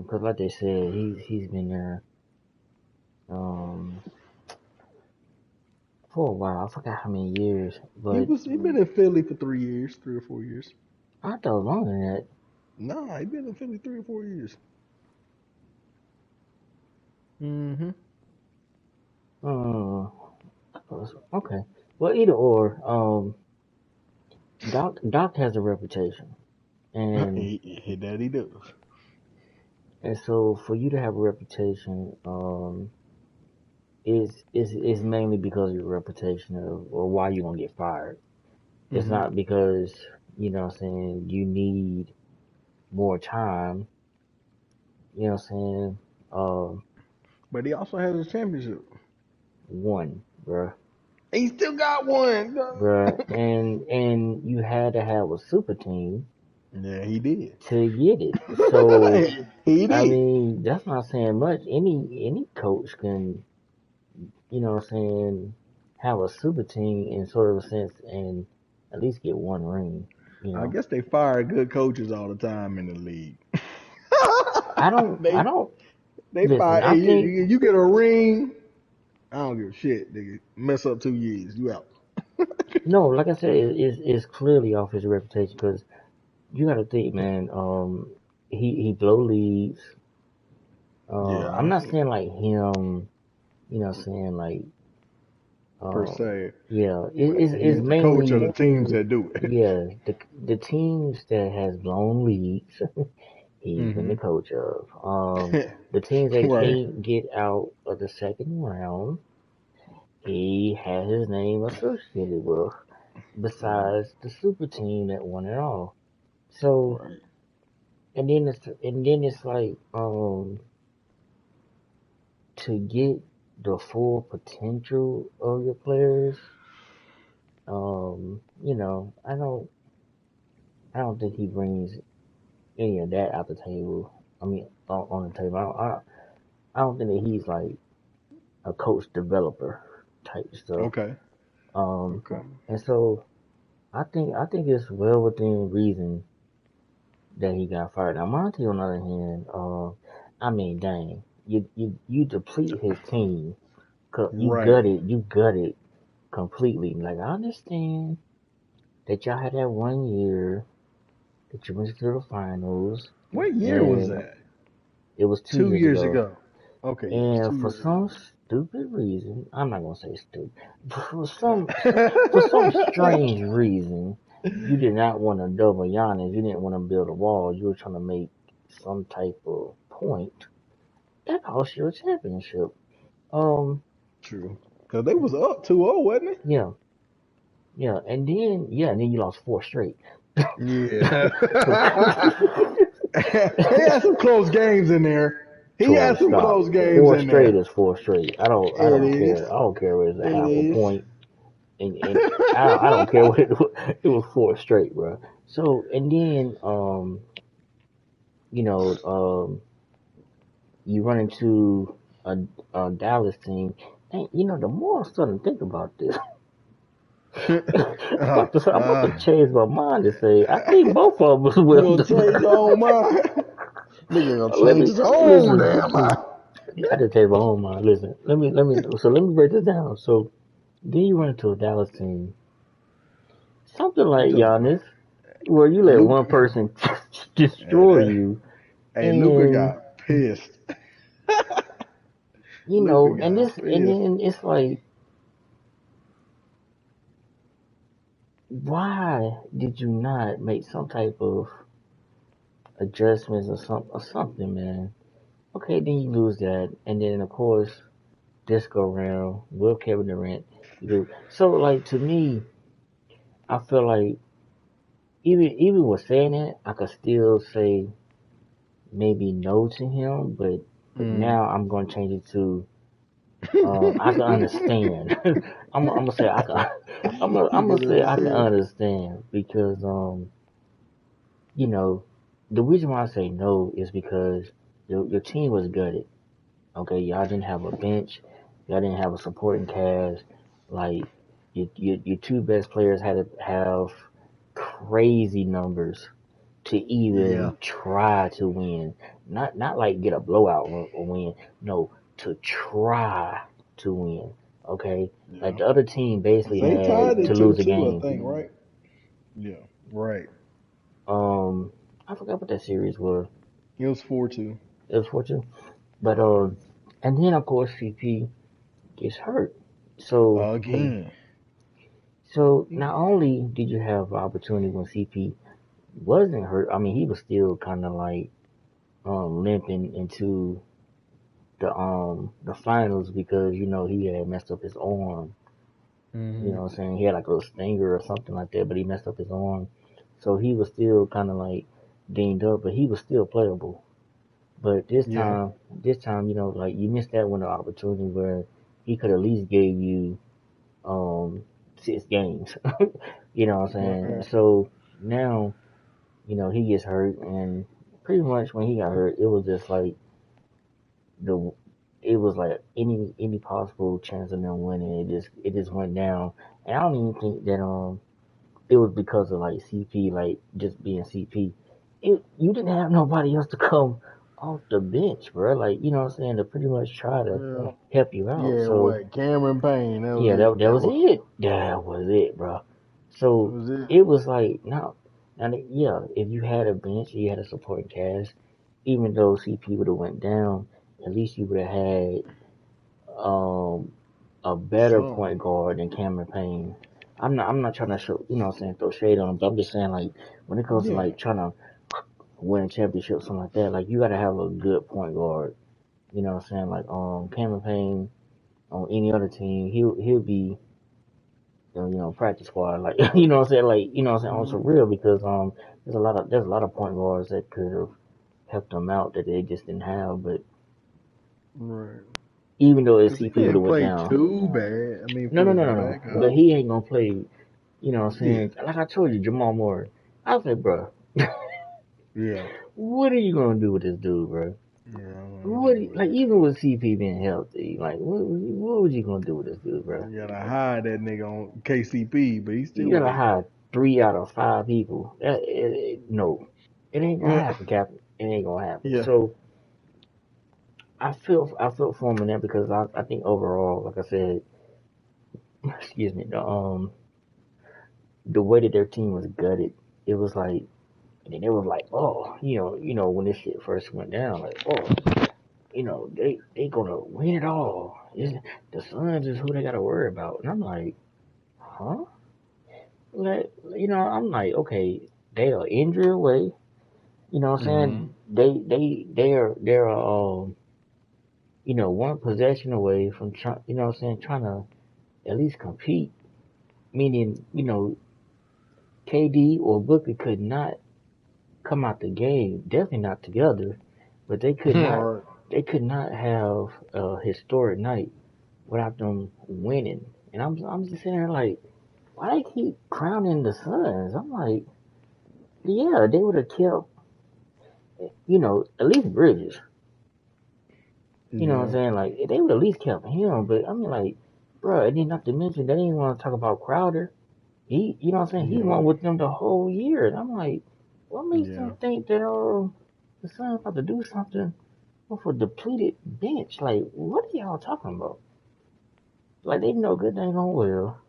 'Cause like they said, he's been there um for a while. I forgot how many years, but He been in Philly for 3 years, 3 or 4 years. I thought longer than that. Nah, he been in Philly 3 or 4 years. Mm-hmm. Uh, okay. Well, either or. Doc has a reputation, and That he does. so for you to have a reputation, is mainly because of your reputation of or why you gonna get fired. It's Mm-hmm. not because what I'm saying you need more time. You know what I'm saying? But he also has a championship. One, bruh, He still got one. bruh, and you had to have a super team Yeah, he did. to get it. So He I did. mean, that's not saying much. Any coach can, have a super team in sort of a sense and at least get one ring. You I know, guess they fire good coaches all the time in the league. I they don't they listen. fire. I Hey, think you get a ring. I don't give a shit, nigga. Mess up 2 years, you out. no, like I said, it's clearly off his reputation because you got to think, man. He blow leads. I'm Yeah, not saying like him. Saying like, per um, se. yeah, But it's he's the coach of the mainly, teams that do it. yeah, the teams that has blown leads, he's been Hmm. the coach of. The teams that Right. can't get out of the second round, he had his name associated with. Right. Besides the super team that won it all. So, Right. and then it's like, to get the full potential of your players. I don't think he brings any of that out the table. I mean, on the table. I don't think that he's like a coach developer type stuff. Okay. Um, Okay. and so I think it's well within reason that he got fired. Now Monty, on the other hand, I mean, dang, you deplete his team. Right. You gutted completely. Like I understand that y'all had that one year that you went to the finals, What year was and that? it was two Two years years ago. ago. Okay, yeah, it was And 2 years ago. for some stupid reason, I'm not gonna say stupid, for some strange reason, you did not want to double Giannis. You didn't want to build a wall. You were trying to make some type of point. That cost you a championship. Um, True. Because they was up 2-0, wasn't it? yeah, and then you lost four straight. Yeah. So He had some close games in there. He Tory, had some stop. close games Four in straight there. is four straight. I It don't is. care. I don't care if it's a It half a is. point, and I don't care what it was four straight, bro. So and then you know you run into a, a Dallas team, and the more I'm starting to think about this, uh, I'm about to uh, change my mind to say I think both of us you will. gonna change your own mind? Nigga gonna let change me his own listen. damn mind. I just change my own mind. Listen, let me break this down. So then you run into a Dallas team, something You like talking about Giannis, where you let Luke? one person Hey, destroy you, Luca and got pissed. Luca got and pissed. then it's like, why did you not make some type of adjustments or something, man? Okay, then you lose that, and then of course this go round will Kevin Durant. You do so like to me, I feel like even with saying that, I could still say maybe no to him, but Mm. now I'm gonna change it to I can understand. I'm gonna say I can. You I'm gonna can say I can understand. understand because you know the reason why I say no is because your team was gutted. Okay, y'all didn't have a bench. Y'all didn't have a supporting cast. Like your two best players had to have crazy numbers to Yeah. even try to win. Not like get a blowout or win. No, to try to win. Okay? Like Yeah. the other team Cause basically they tied had it to to lose a two, I game. think, right? Yeah. Right. Um I forgot what that series was. It was 4-2. It was 4-2. But Yeah. and then of course CP gets hurt. So Again. so not only did you have opportunity when CP wasn't hurt, I mean he was still kinda like limping into the finals because he had messed up his arm. You Hmm. know what I'm saying? He had like a little stinger or something like that, but he messed up his arm. So he was still kind of like dinged up, but he was still playable. But Yeah. this time, like you missed that window opportunity where he could at least gave you um 6 games. You know what I'm saying? Right. So now, he gets hurt and pretty much when he got hurt, it was just like the it was like any possible chance of them winning. It just went down, and I don't even think that it was because of like CP like just being CP. You didn't have nobody else to come off the bench, bro. Like you know what I'm saying to pretty much try to Yeah. help you out. Yeah, So what? Cameron Payne. That was yeah, it. that was it. That was it, bro. That So was it. it was like no, and yeah, if you had a bench, you had a supporting cast. Even though CP would have went down, at least you would have had um a better Some. point guard than Cameron Payne. I'm not trying to show you know what I'm saying throw shade on him, but I'm just saying like when it comes to Yeah. like trying to win a championship something like that, like you gotta have a good point guard. You know what I'm saying? Like Cameron Payne on any other team, he'll be practice squad like you know what I'm saying like you know what I'm saying on some Mm-hmm. real because there's a lot of point guards that could have helped them out that they just didn't have, but Right. even though his Because he CP would have didn't went play down. too bad. I mean, No, for no, as no, a no, no. But backup. he ain't gonna play. You know what I'm Yeah. saying? Like I told you, Jamal Murray. I was like, bro, Yeah. what are you gonna do with this dude, bro? Yeah, I don't know what to What do with like it. even with CP being healthy, like what was you gonna do with this dude, bro? You gotta hide that nigga on KCP, but he You still gotta ain't. hire 3 out of 5 people. No, it ain't gonna happen, Captain. It ain't gonna happen. Yeah. So I feel for him in that because I think overall, like I said, excuse me, the way that their team was gutted, it was like. And then it was like, oh, when this shit first went down, like, oh, they gonna win it all. The Suns is who they gotta worry about. And I'm like, huh? Like, I'm like, okay, they are injury away. You know what I'm Mm-hmm. saying? They're one possession away from trying, you know what I'm saying, trying to at least compete. Meaning, KD or Booker could not come out the game, definitely not together, but they could not Alright. they could not have a historic night without them winning. And I'm just sitting there like, why they keep crowning the Suns? I'm like, yeah, they would have kept, at least Bridges. You know what I'm Yeah. saying? Like they would at least kept him. But I mean, like, bro, and then not to mention they didn't want to talk about Crowder. You know what I'm saying? He Yeah. won with them the whole year. And I'm like, what makes Yeah. them think that the Suns about to do something off a depleted bench? Like, what are y'all talking about? Like they know good thing on well.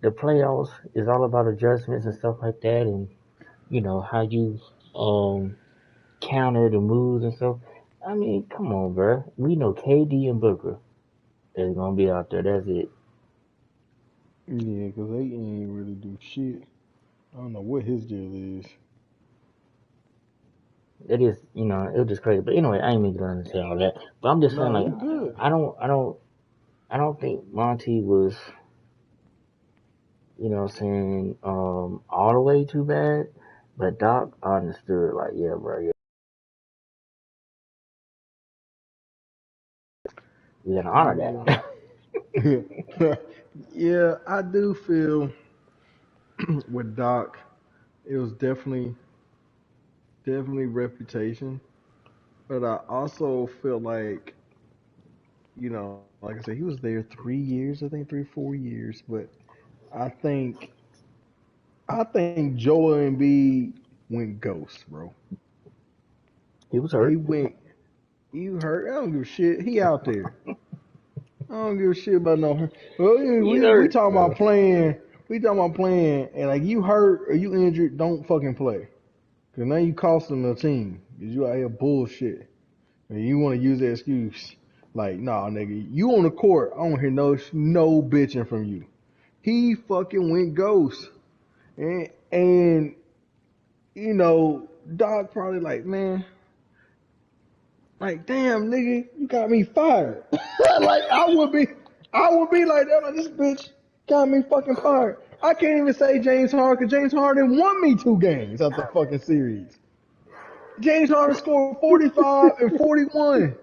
The playoffs is all about adjustments and stuff like that, and how you um counter the moves and stuff. I mean, come on, bro. We know KD and Booker is gonna be out there. That's it. Yeah, because they ain't really do shit. I don't know what his deal is. It is, it was just crazy. But anyway, I ain't even gonna say all that. But I'm just saying, No, like, you good. I don't, I don't, I don't think Monty was, what I'm saying, all the way too bad. But Doc understood, like, yeah, bro, yeah, we gotta honor Yeah. that. Yeah, I do feel with Doc, it was definitely reputation. But I also feel like, like I said, he was there 3 years, I think 3, 4 years. But I think I think Joel Embiid went ghost, bro. He was He hurt. went. You hurt? I don't give a shit. He out there. I don't give a shit about no. Well, He's we hurt, talking about bro. playing. We talking about playing, and like you hurt or you injured, don't fucking play. Cause now you costing the team. Cause you out here bullshit. And you want to use that excuse. Like, nah, nigga, you on the court. I don't hear no bitching from you. He fucking went ghost. And Doc probably like, man, like, damn, nigga, you got me fired. Like, I would be like that. Like, this bitch got me fucking fired. I can't even say James Harden because James Harden won me 2 games out the fucking series. James Harden scored 45 and 41.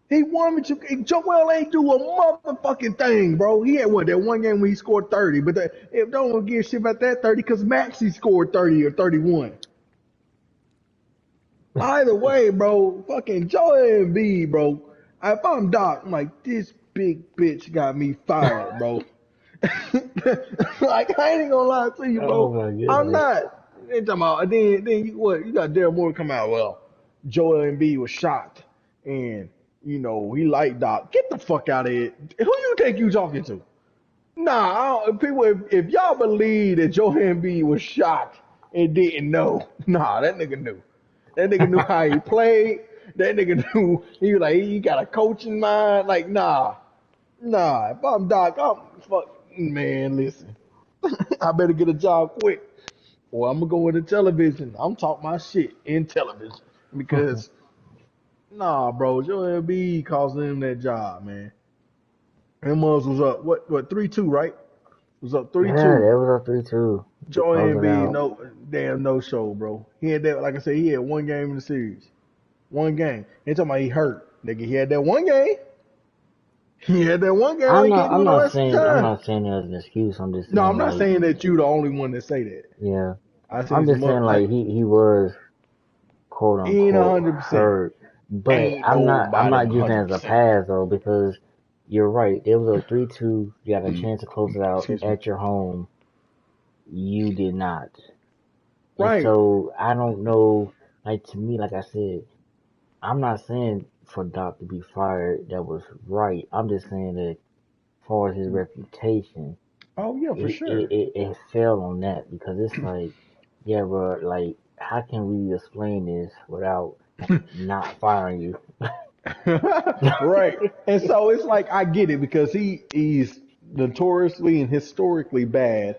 He won me two. Joel ain't do a motherfucking thing, bro. He had what that one game where he scored 30, but if don't give shit about that 30 because Maxie scored 30 or 31. Either way, bro, fucking Joel Embiid, bro. If I'm Doc, I'm like, this big bitch got me fired, bro. Like, I ain't gonna lie to you, Oh bro. my I'm goodness. not. They talking about, then you, what? You got Daryl Morey come out. Well, Joel Embiid was shocked, and he liked Doc. Get the fuck out of here. Who you think you talking to? Nah, people. If y'all believe that Joel Embiid was shocked and didn't know, nah, that nigga knew. That nigga knew how he played. That nigga knew he was like he got a coaching mind. Like, nah. If I'm Doc, I'm fuck man. Listen, I better get a job quick, or I'm gonna go into television. I'm talking my shit in television because nah, bro, Joel Embiid costing him that job, man. Them Muzz was up what 3-2, right? Was up Yeah, 3-2. that was a 3-2. Joel Closing Embiid, out. no show, bro. He had that, like I said, he had one game in the series. One game. They talking about he hurt. Nigga, he had that one game. He had that one game. Why I'm he not. can't do I'm it the not rest of the saying. I'm time? not saying that as an excuse. I'm just No, I'm saying not like, saying that you the only one that say that. yeah. I I'm said just some saying other, like like, he was quote he ain't unquote 100%. hurt, but Ain't I'm not nobody using it as a 100%. pass though because you're right. There was a 3-2. You got a chance to close it out Excuse me. at your home. You did not, and Right. so I don't know. Like to me, like I said, I'm not saying for Doc to be fired. That was right. I'm just saying that as far as his reputation, Oh, yeah, for sure. it fell on that because it's like, yeah, bro, like, how can we explain this without not firing you? Right. And so it's like I get it because he's notoriously and historically bad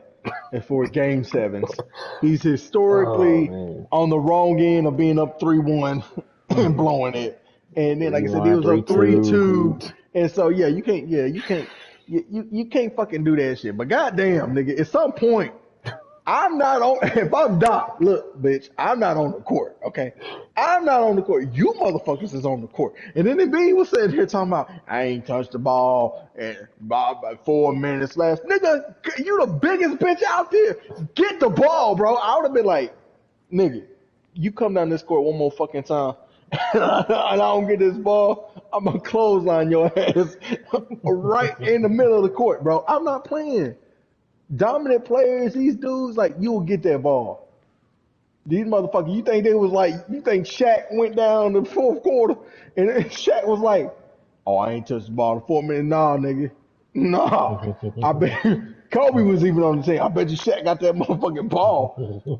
and for game sevens. He's Oh historically man, on the wrong end of being up 3-1 and blowing it. And then like three I said, he one, was three up three two. two. And so you can't fucking do that shit. But goddamn, nigga, at some point I'm not on. If I'm Doc, look, bitch, I'm not on the court. Okay, I'm not on the court. You motherfuckers is on the court. And then the B was sitting here talking about I ain't touched the ball and about 4 minutes left. Nigga, you the biggest bitch out there. Get the ball, bro. I would have been like, nigga, you come down this court one more fucking time, and I don't get this ball. I'm gonna clothesline your ass right in the middle of the court, bro. I'm not playing dominant players, these dudes, like, you will get that ball. These motherfuckers, you think Shaq went down the fourth quarter and Shaq was like, oh, I ain't touched the ball in 4 minutes. Nah, nigga. Nah. I bet Kobe was even on the team. I bet you Shaq got that motherfucking ball.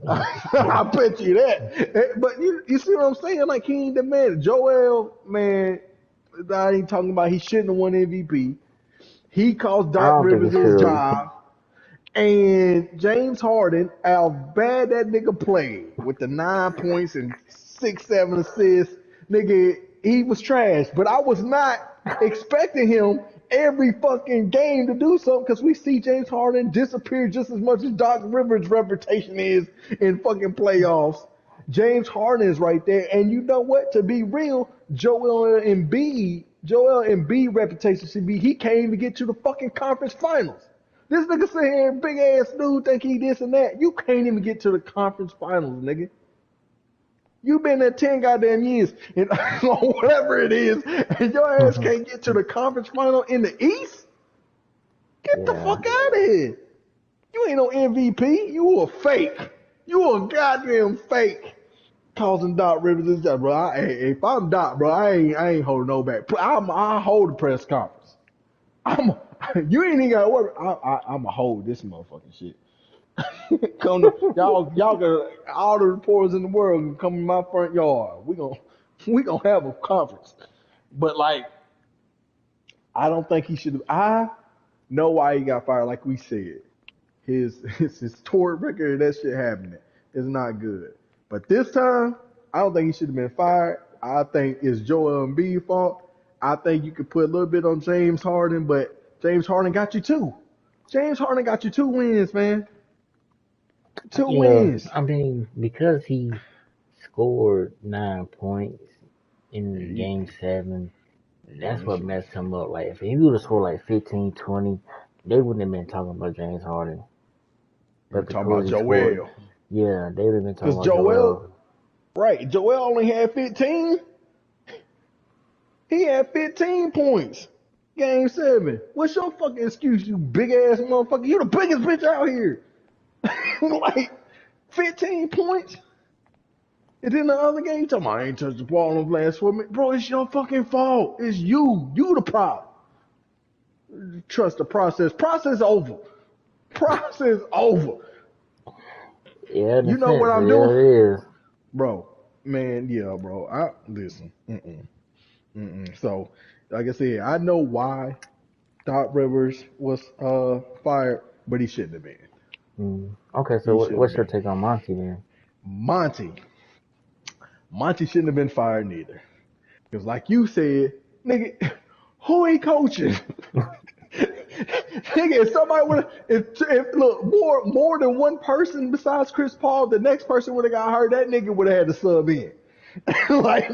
I bet you that. But you see what I'm saying? Like, he ain't the man. Joel, man, I ain't talking about he shouldn't have won MVP. He cost I Doc don't think Rivers he his should have. job. And James Harden, how bad that nigga played with the 9 points and 6, 7 assists, nigga, he was trash. But I was not expecting him every fucking game to do something because we see James Harden disappear just as much as Doc Rivers' reputation is in fucking playoffs. James Harden is right there, and you know what? To be real, Joel Embiid reputation should be he can't even get to the fucking conference finals. This nigga sitting here, big ass dude, think he this and that. You can't even get to the conference finals, nigga. You been there 10 goddamn years, and whatever it is, and your ass can't get to the conference final in the East? Get the Yeah, fuck out of here. You ain't no MVP. You a fake. You a goddamn fake. Causing Doc Rivers this job, bro. If I'm Doc, bro, I ain't holding no back. I hold the press conference. I'm you ain't even gotta worry. I'ma hold this motherfucking shit. Come to, y'all got all the reporters in the world can come in my front yard. We gonna have a conference. But like, I don't think he should have. I know why he got fired. Like we said, his tort record, that shit happening is not good. But this time, I don't think he should have been fired. I think it's Joel Embiid's fault. I think you could put a little bit on James Harden, but James Harden got you two. James Harden got you 2 wins, man. Two yeah. wins. I mean, because he scored 9 points in You, Game 7, that's you what should, messed him up. Like, if he would have scored like 15, 20, they wouldn't have been talking about James Harden. you're But talking because about he scored, Joel. yeah, they would have been talking Because about Joel, Joel. Right. Joel only had 15. He had 15 points. Game 7. What's your fucking excuse, you big ass motherfucker? You the biggest bitch out here. Like 15 points. And then the other game, you talking about I ain't touched the ball in the last 4 minutes. Bro, it's your fucking fault. It's you. You the problem. Trust the process. Process over. Process over. Yeah, in a You know what sense, I'm yeah, doing? it is. Bro, man, yeah, bro. I listen. So, like I said, I know why Doc Rivers was fired, but he shouldn't have been. Okay, so He shouldn't have what's your been. take on Monty then? Monty. Monty shouldn't have been fired neither. Because like you said, nigga, who he coaching? Nigga, if somebody would have, if look more than one person besides Chris Paul, the next person would have got hurt. That nigga would have had to sub in. like,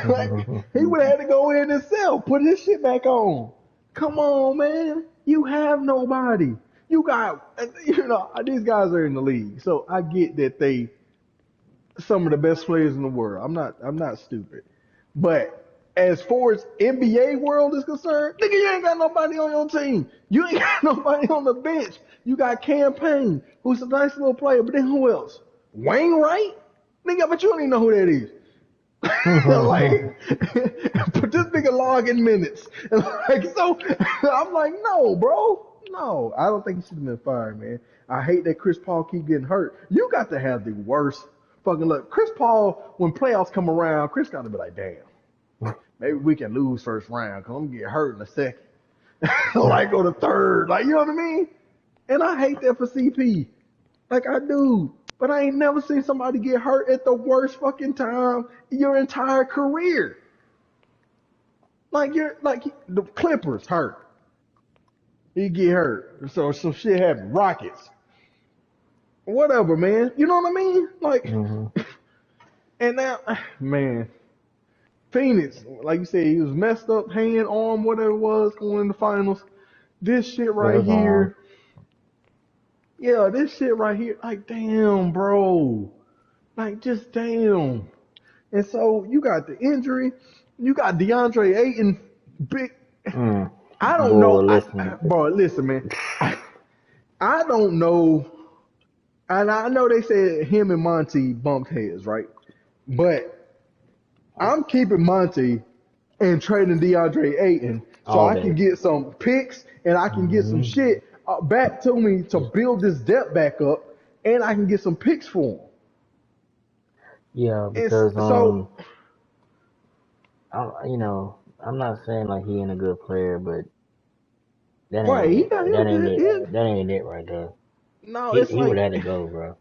like he would have had to go in himself, put his shit back on. Come on, man. You have nobody. You got, these guys are in the league, so I get that they some of the best players in the world. I'm not stupid. But as far as NBA world is concerned, nigga, you ain't got nobody on your team. You ain't got nobody on the bench. You got Campaign, who's a nice little player, but then who else? Wainwright? Nigga, but you don't even know who that is. Like, put this nigga log in minutes. Like, so I'm like, no, bro. No, I don't think he should have been fired, man. I hate that Chris Paul keep getting hurt. You got to have the worst fucking luck. Chris Paul, when playoffs come around, Chris got to be like, damn, maybe we can lose first round because I'm going to get hurt in a second. Like, on the third. Like, you know what I mean? And I hate that for CP. Like, I do. But I ain't never seen somebody get hurt at the worst fucking time in your entire career. Like, the Clippers hurt. He get hurt. So some shit happened. Rockets. Whatever, man. You know what I mean? Like, and now, man, Phoenix, like you said, he was messed up, hand, arm, whatever it was, going in the finals. This shit Yeah, right it's on. here, yeah, this shit right here, like, damn, bro. Like, just damn. And so you got the injury, you got DeAndre Ayton, big. Mm. I don't Boy, know, listen. bro. Listen, man, I don't know, and I know they said him and Monty bumped heads, right? But I'm keeping Monty and trading DeAndre Ayton so All I can day. get some picks and I can get some Hmm. shit back to me to build this depth back up, and I can get some picks for him. Yeah, It's because so I'm not saying like he ain't a good player, but that right. ain't He it. got That him ain't good. it. That ain't it right there. No, He it's he would like have had to go, bro.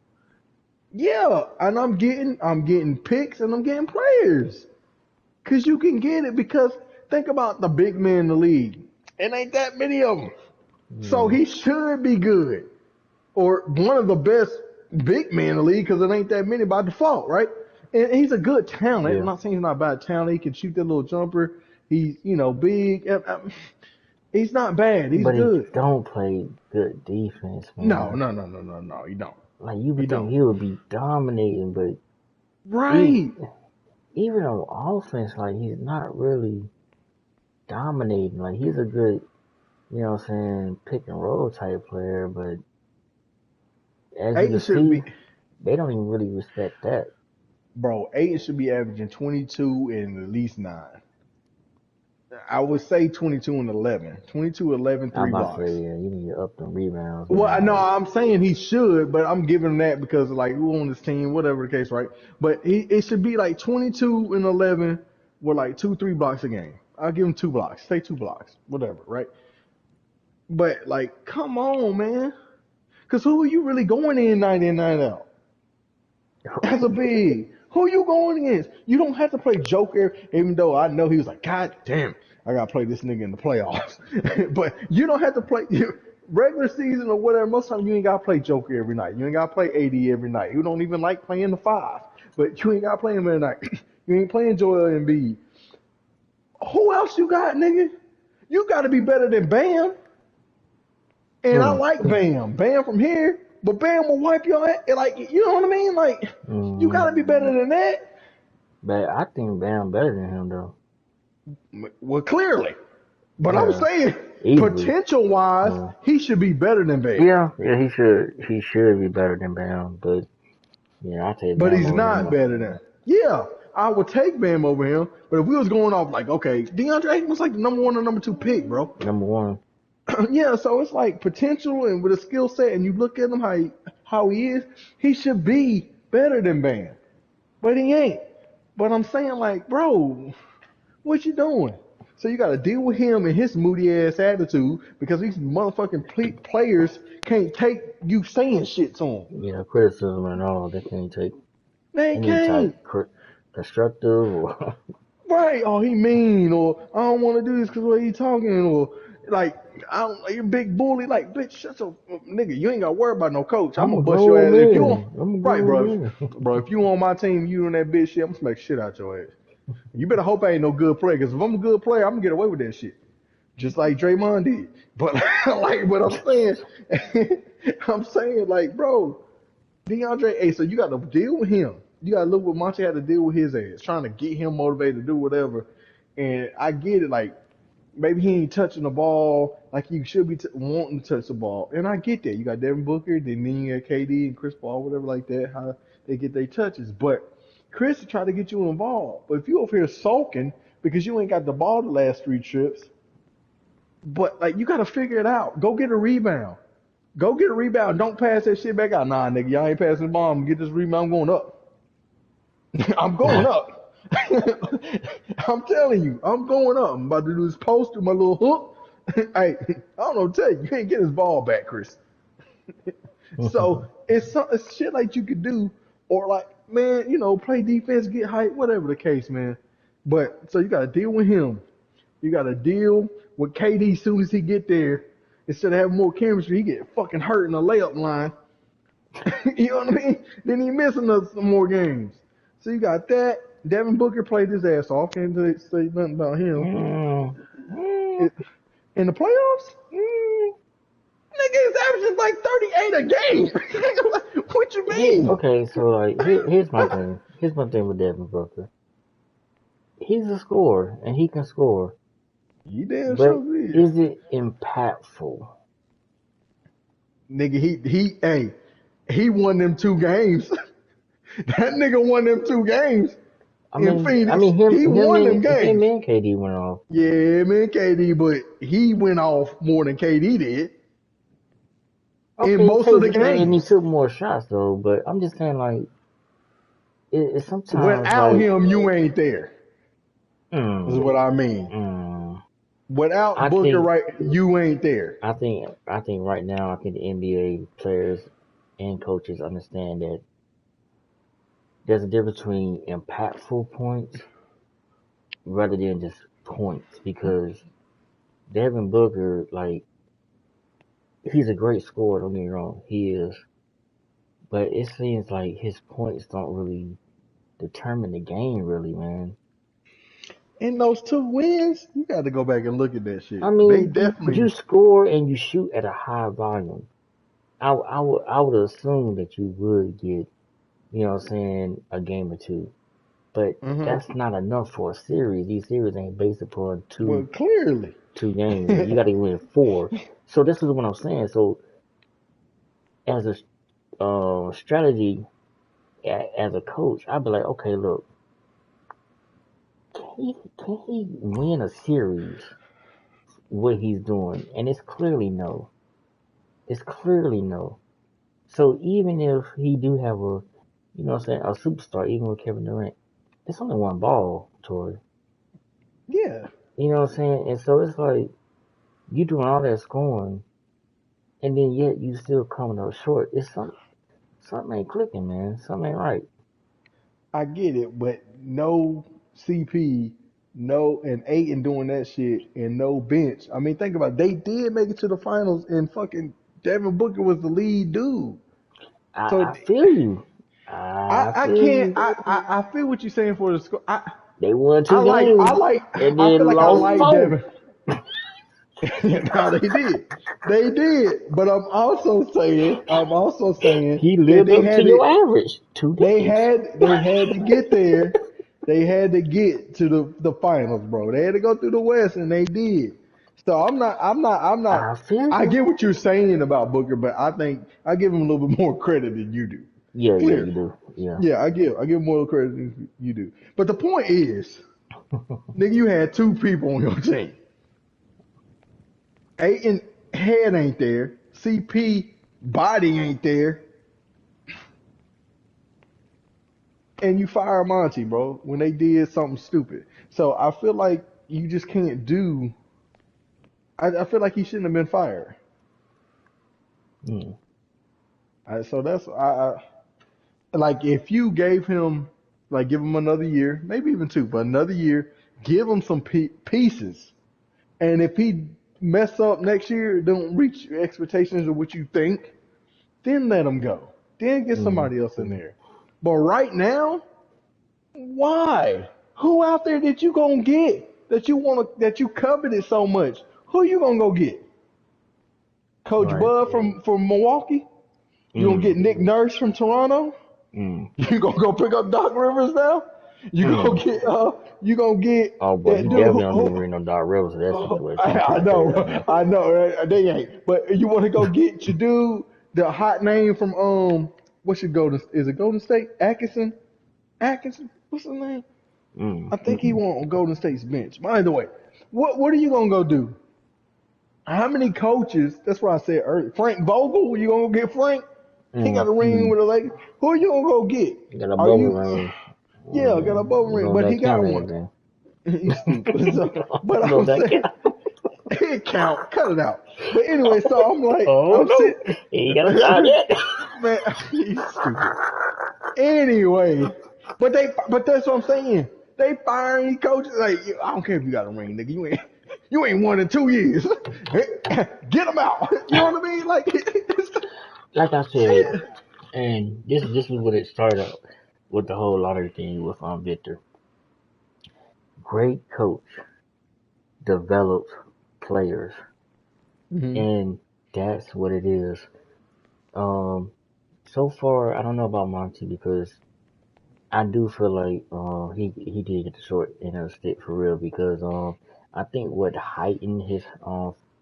yeah, and I'm getting picks and I'm getting players because you can get it because think about the big men in the league. It ain't that many of them, so Mm. he should be good or one of the best big men in the league because it ain't that many by default, right? And he's a good talent. I'm Yeah, not saying he's not a bad talent. He can shoot that little jumper. He's big. He's not bad. He's but he good. don't play good defense, No, man. no, no, no, no, no. You don't. Like you You would think don't. he would be dominating, but even Right. even on offense, like he's not really dominating. Like he's a good, pick and roll type player, but as you Aiton can should see, be, they don't even really respect that. bro. Aiton should be averaging 22 and at least 9. I would say 22 and 11. 22, 11, I'm three about to say, blocks. yeah, you need to up them rebounds, Well, I man. know Like, I'm saying he should, but I'm giving him that because like who on this team, whatever the case, right? But it should be like 22 and 11 with like 2, 3 blocks a game. I'll give him 2 blocks. Say 2 blocks, whatever, right? But like, come on, man. Because who are you really going in night in, night out? As a big, who you going against? You don't have to play Joker, even though I know he was like, God damn, I gotta play this nigga in the playoffs. But you don't have to play regular season or whatever. Most times you ain't gotta play Joker every night. You ain't gotta play AD every night. You don't even like playing the 5, but you ain't gotta play him every night. You ain't playing Joel Embiid. Who else you got, nigga? You gotta be better than Bam. And I mm, like Bam. Bam from here, but Bam will wipe your ass. Like, you know what I mean? Like, you mm, gotta be better than that. But I think Bam better than him though. Well, clearly. But I'm Yeah, saying, easily. potential wise, Yeah. he should be better than Bam. Yeah, he should. He should be better than Bam, but yeah, I take But Bam he's over not him. better than. Yeah, I would take Bam over him. But if we was going off like, okay, DeAndre Ayton was like the number one or number two pick, bro. Number one. Yeah, so it's like potential and with a skill set, and you look at him how he is, he should be better than Bam, but he ain't. But I'm saying like, bro, what you doing? So you got to deal with him and his moody ass attitude because these motherfucking players can't take you saying shit to them. Yeah, criticism and all. They can't take They any type can't. constructive or Right? Oh, he mean, or I don't want to do this because what he talking, or like I don't, you big bully. Like, bitch, shut your nigga. You ain't got to worry about no coach. I'm I'm a gonna bust your grown ass if you on. man. I'm a Right, grown bro. man. Bro, if you on my team, you on that bitch shit, I'm gonna smack shit out your ass. You better hope I ain't no good player, because if I'm a good player, I'm gonna get away with that shit. Just like Draymond did. But like what I'm saying, I'm saying like, bro, DeAndre, hey, so you got to deal with him. You got to look what Monty had to deal with his ass, trying to get him motivated to do whatever. And I get it, like maybe he ain't touching the ball like he should be wanting to touch the ball, and I get that. You got Devin Booker, then you got KD and Chris Paul, whatever like that, how they get their touches. But Chris tried to get you involved. But if you over here sulking because you ain't got the ball the last 3 trips, but like you got to figure it out. Go get a rebound. Go get a rebound. Don't pass that shit back out. Nah, nigga, y'all ain't passing the ball. I'm gonna get this rebound. I'm going up. I'm going up. I'm telling you, I'm going up. I'm about to do this post with my little hook. Hey, I don't know what to tell you. You ain't getting this ball back, Chris. So it's shit like you could do, or like, man, play defense, get hype, whatever the case, man. But so you gotta deal with him. You got to deal with KD as soon as he get there. Instead of having more chemistry, he get fucking hurt in the layup line. You know what I mean? Then he missing some more games. So you got that. Devin Booker played his ass off. Can't say nothing about him. Mm, mm, In the playoffs, mm. nigga is averaging like 38 a game. What you mean? Okay, so like here's my thing. Here's my thing with Devin Booker. He's a scorer and he can score, You damn but sure did. is it impactful? Nigga, he won them 2 games. That nigga won them 2 games. In I Phoenix, mean he won them him games. and KD went off. Yeah, man, KD, but he went off more than KD did in Okay, most of the and he games. took more shots though. But I'm just saying like it's sometimes Without like him, you ain't there. Is mm, what I mean. mm. Without I Booker, think right, you ain't there. I think right now I think the NBA players and coaches understand that there's a difference between impactful points rather than just points because Devin Booker, like, he's a great scorer, don't get me wrong, he is. But it seems like his points don't really determine the game, really, man. In those 2 wins, you got to go back and look at that I shit. They mean, you definitely. score and you shoot at a high volume. I would assume that you would get, you know what I'm saying, a game or two. But Hmm. that's not enough for a series. These series ain't based upon Well, clearly. two games. You got to win four. So this is what I'm saying. So as a strategy, as a coach, I'd be like, okay, look, can he win a series? What he's doing, and it's clearly no. It's clearly no. So even if he do have you know what I'm saying, a superstar, even with Kevin Durant, it's only one ball, Tory. Yeah, You know what I'm saying? And so it's like you doing all that scoring, and then yet you still coming up short. It's something ain't clicking, man. Something ain't right. I get it, but no CP, no, and Aiton doing that shit, and no bench. I mean, think about it. They did make it to the finals, and fucking Devin Booker was the lead dude. So I feel you. I I feel can't you. I feel what you're saying for the score. They won I two like games I like and I feel then like I lost like four. Devin. No, they did. But I'm also saying He that lived up to your average. Two games. they had to get there. They had to get to the finals, bro. They had to go through the West, and they did. So I'm not. I feel I you. get what you're saying about Booker, but I think I give him a little bit more credit than you do. Yeah, yeah, you Clearly, do. Yeah. yeah, I give more credit than you do. But the point is, nigga, you had two people on your team. Aiton head ain't there. CP body ain't there, and you fire Monty, bro, when they did something stupid. So I feel like you just can't do. I feel like he shouldn't have been fired. Mm, So that's like if you gave him like give him another year, maybe even two, but another year, give him some pieces, and if he mess up next year, don't reach expectations of what you think, then let him go. Then get mm, somebody else in mm. there. But right now, why? Who out there that you gonna get that you wanna that you coveted so much? Who you gonna go get? Coach Right. Bud from Milwaukee? You gonna get Mm, Nick Nurse from Toronto? mm, You gonna go pick up Doc Rivers now? mm. You gonna get Oh boy, that you dude definitely don't need to read no Doc Rivers in that situation. I'm trying to tell you right now. I know, right? They ain't. But you want to go get your dude, the hot name from what's your Golden? Is it Golden State? Atkinson? Atkinson? What's his name? Mm, I think he mm, won on Golden State's bench. By the way, what are you gonna go do? How many coaches? That's what I said earlier. Frank Vogel? You gonna go get Frank? He got mm, a ring mm. with a Lakers. Who are you gonna go get? You got a Are bubble you? ring. Yeah, got a bubble You ring, know but that he got count one. anything. He's stupid. So, but You know I'm that saying count. it count. Cut it out. But anyway, so I'm like, Oh I'm no, sitting. he ain't got a job yet. Man, he's stupid. Anyway, but that's what I'm saying. They firing coaches like I don't care if you got a ring, nigga. You ain't won in 2 years. Get them out. You know what I mean? Like, Like I said, and this is what it started out with the whole lottery thing with Victor. Great coach develops players, mm-hmm. and that's what it is. Um, so far, I don't know about Monty because I do feel like he did get the short end of the stick for real because I think what heightened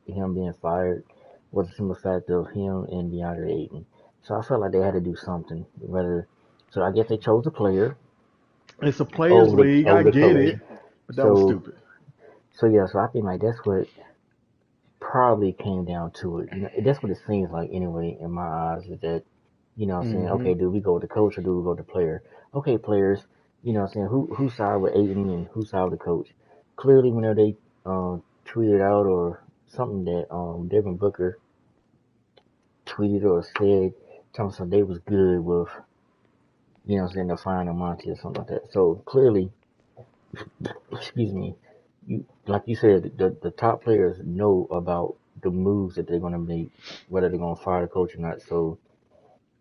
him being fired was the simple fact of him and DeAndre Ayton. So I felt like they had to do something. Whether so I guess they chose the player It's a players' league. I over the get coach. it, but that was So stupid. so yeah, so I think like that's what probably came down to it. You know, that's what it seems like anyway in my eyes is that, I'm saying, Mm-hmm. okay, do we go with the coach or do we go with the player? Okay, players, I'm saying who side with Aiden and who side with the coach? Clearly, whenever they tweeted out or something that Devin Booker tweeted or said, Thompson they was good with, saying the final Monty or something like that. So clearly, excuse me, like you said, the top players know about the moves that they're gonna make, whether they're gonna fire the coach or not. So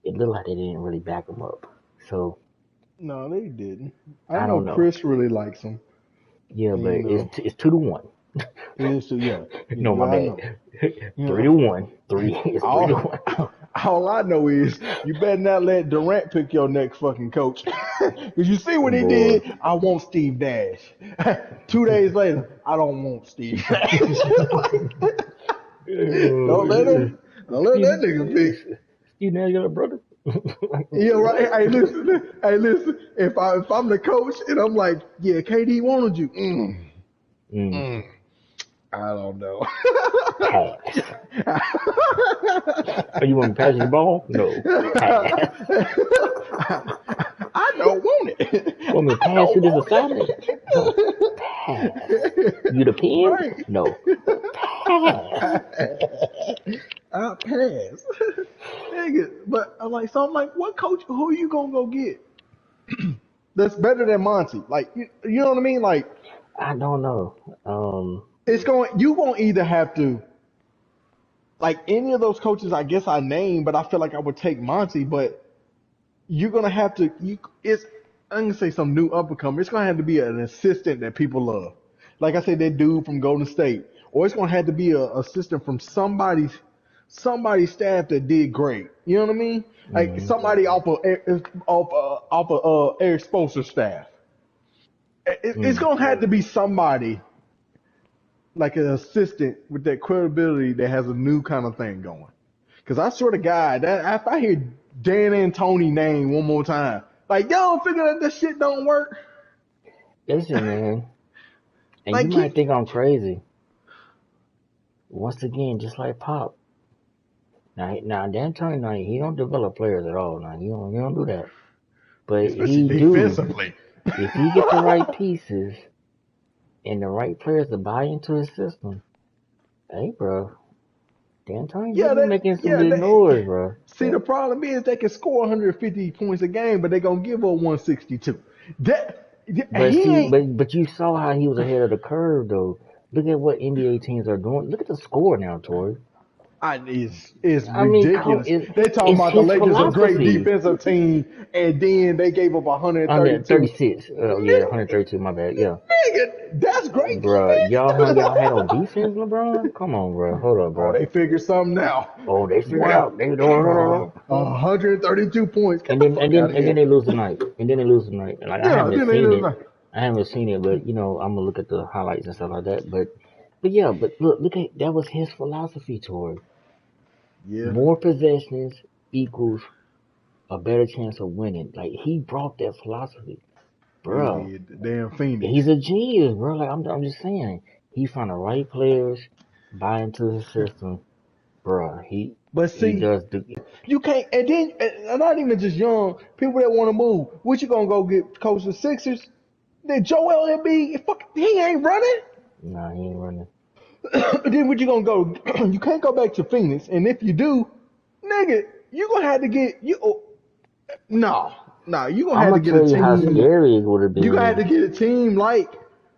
it looked like they didn't really back him up. So No, they didn't. I I know don't know. Chris really likes him. Yeah, And, but it's 2-1. it is too. Yeah, No, my I bad. know. 3 Yeah. to one. Three is 3-1. All, all I know is you better not let Durant pick your next fucking coach. Because you see what he Boy. did? I want Steve Nash. 2 days later, I don't want Steve Nash. don't let him, don't let Steve, that nigga pick. Steve Nash got a brother. Yeah, right. Hey, listen. Hey, listen. If I'm the coach and I'm like, yeah, KD wanted you. Mm, Mm, I don't know. pass. Oh, you want me to pass you the ball? No. Pass. I don't want it. Want me to I pass don't you this want assignment? No. Pass. You the pen? it. No. Pass. I pass. Nigga, but I'm like, what coach? Who are you gonna go get? That's better than Monty. Like, you know what I mean? Like, I don't know. it's going. You gonna either have to like any of those coaches. I guess I name, but I feel like I would take Monty. But you're gonna have to. It's I'm gonna say some new up and comer. It's gonna have to be an assistant that people love. Like I said, that dude from Golden State, or it's gonna have to be a assistant from somebody's staff that did great. You know what I mean? Like mm, somebody off of Eric Spoelstra's staff. It's Mm. gonna have to be somebody like an assistant with that credibility that has a new kind of thing going. Because I swear to God, that if I hear Dan and Tony name one more time, like y'all don't figure that this shit don't work. Listen, man, and you Like might think I'm crazy. Once again, just like Pop. Now, Dan Turner, now, he don't develop players at all. Now, he don't do that. But especially he do. defensively. If he get the right pieces and the right players to buy into his system, hey, bro, Dan Turner, he Yeah, be making some yeah. big noise, bro. See, the problem is they can score 150 points a game, but they gonna give up 162. But He see, ain't. but you saw how he was ahead of the curve, though. Look at what NBA teams are doing. Look at the score now, Tory. It's I mean, ridiculous. They talking it's about the his Lakers a great philosophy. defensive team, and then they gave up 132. 136. Oh, yeah, Nigga, 132, my bad. Yeah. that's great Bruh, y'all had on defense. defense, LeBron? Come on, bro. Hold up, Oh, bro. they figured something out. Oh, they figured Boy, out. They don't. 132 points. Get And the then fuck out of here. they lose tonight. And then they lose tonight. And like I Yeah, haven't then they seen did it. like, I haven't seen it, but I'm gonna look at the highlights and stuff like that. But yeah, but look at that was his philosophy toward yeah, more possessions equals a better chance of winning. Like he brought that philosophy, he bro. did. The damn Phoenix. He's a genius, bro. Like I'm just saying, he found the right players, buy into his system, bro. But He see, does the you can't, and then, and not even just young people that want to move. What you gonna go get coach the Sixers? Then Joel Embiid, fuck, he ain't running. nah. He ain't running. Then what you gonna go? You can't go back to Phoenix, and if you do, nigga, you gonna have to get you. Oh, no, no, you gonna I'm have to gonna get a tell you how team. scary it would have You gonna have to been. get a team like,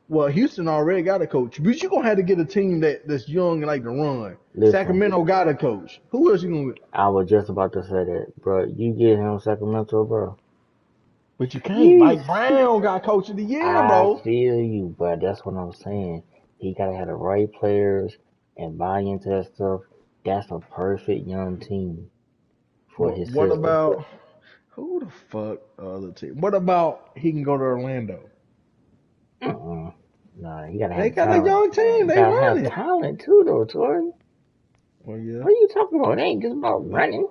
well, Houston already got a coach, but you gonna have to get a team that's young and like to run. Listen. Sacramento got a coach. Who else you gonna get? I was just about to say that, bro. You get him Sacramento, bro. But you can't. He's. Mike Brown got coach of the year, I bro. feel you, but that's what I'm saying. He gotta have the right players and buy into that stuff. That's a perfect young team for But his what system. about who the fuck other team? What about he can go to Orlando? Uh-uh. Nah, he gotta They have got a talent. young team. You They gotta run have it. talent too, though, Tori. Well, yeah. What are you talking about? It ain't just about running.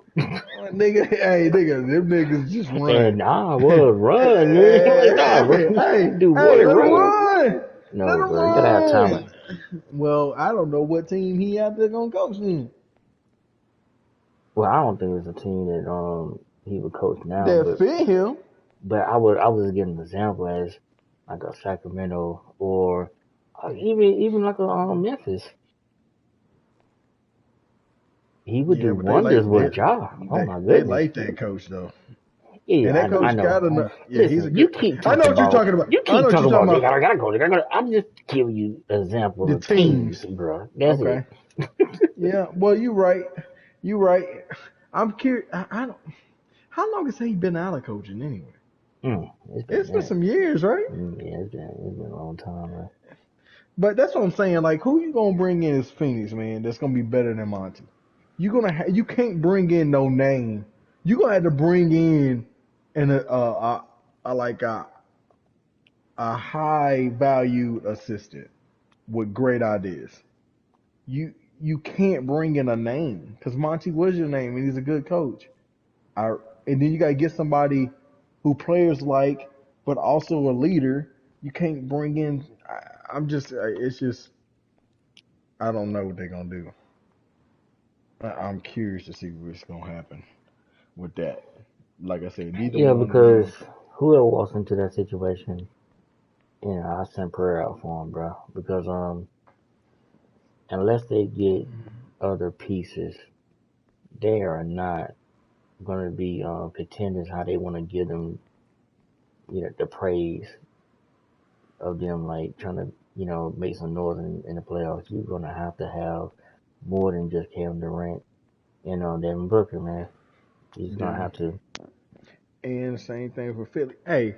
Nigga, hey, nigga, them niggas just run. And I was run, man. Like, nah, bro. Hey, Do more hey, than let him run. run. Let No, him bro. You gotta have run. talent. Well, I don't know what team he out there gonna coach in. Well, I don't think it's a team that he would coach now, That fit him. but I was giving an example as like a Sacramento or even like a Memphis. He would Yeah, do but they wonders like with Ja. Oh my they goodness. like that coach though. Yeah, And that I coach know. got enough. Yeah, he's a Listen, you good. keep I know talking what you're about talking about. I know what you're they talking about. gotta go. They gotta go. I'm just giving you examples The of teams, teams. bro. That's it. Okay. Yeah. Well, you right. You right. I'm curious. I don't. How long has he been out of coaching anyway? It's been It's been that. some years, right? Yeah, it's been a long time, man. But that's what I'm saying. Like, who you gonna bring in as Phoenix, man? That's gonna be better than Monty. You can't bring in no name. You gonna have to bring in a like a high valued assistant with great ideas. You can't bring in a name because Monty was your name and he's a good coach. I, and then you gotta get somebody who players like, but also a leader. You can't bring in. I'm just. It's just. I don't know what they're gonna do. I'm curious to see what's gonna happen with that. Like I said, neither Yeah, one of them because young. whoever walks into that situation, I send prayer out for him, bro. Because unless they get other pieces, they are not going to be contenders. How they want to give them, the praise of them, like trying to, make some noise in the playoffs. You're going to have more than just Kevin Durant and Devin Booker, man. You're just going to Yeah. have to. And same thing for Philly. Hey,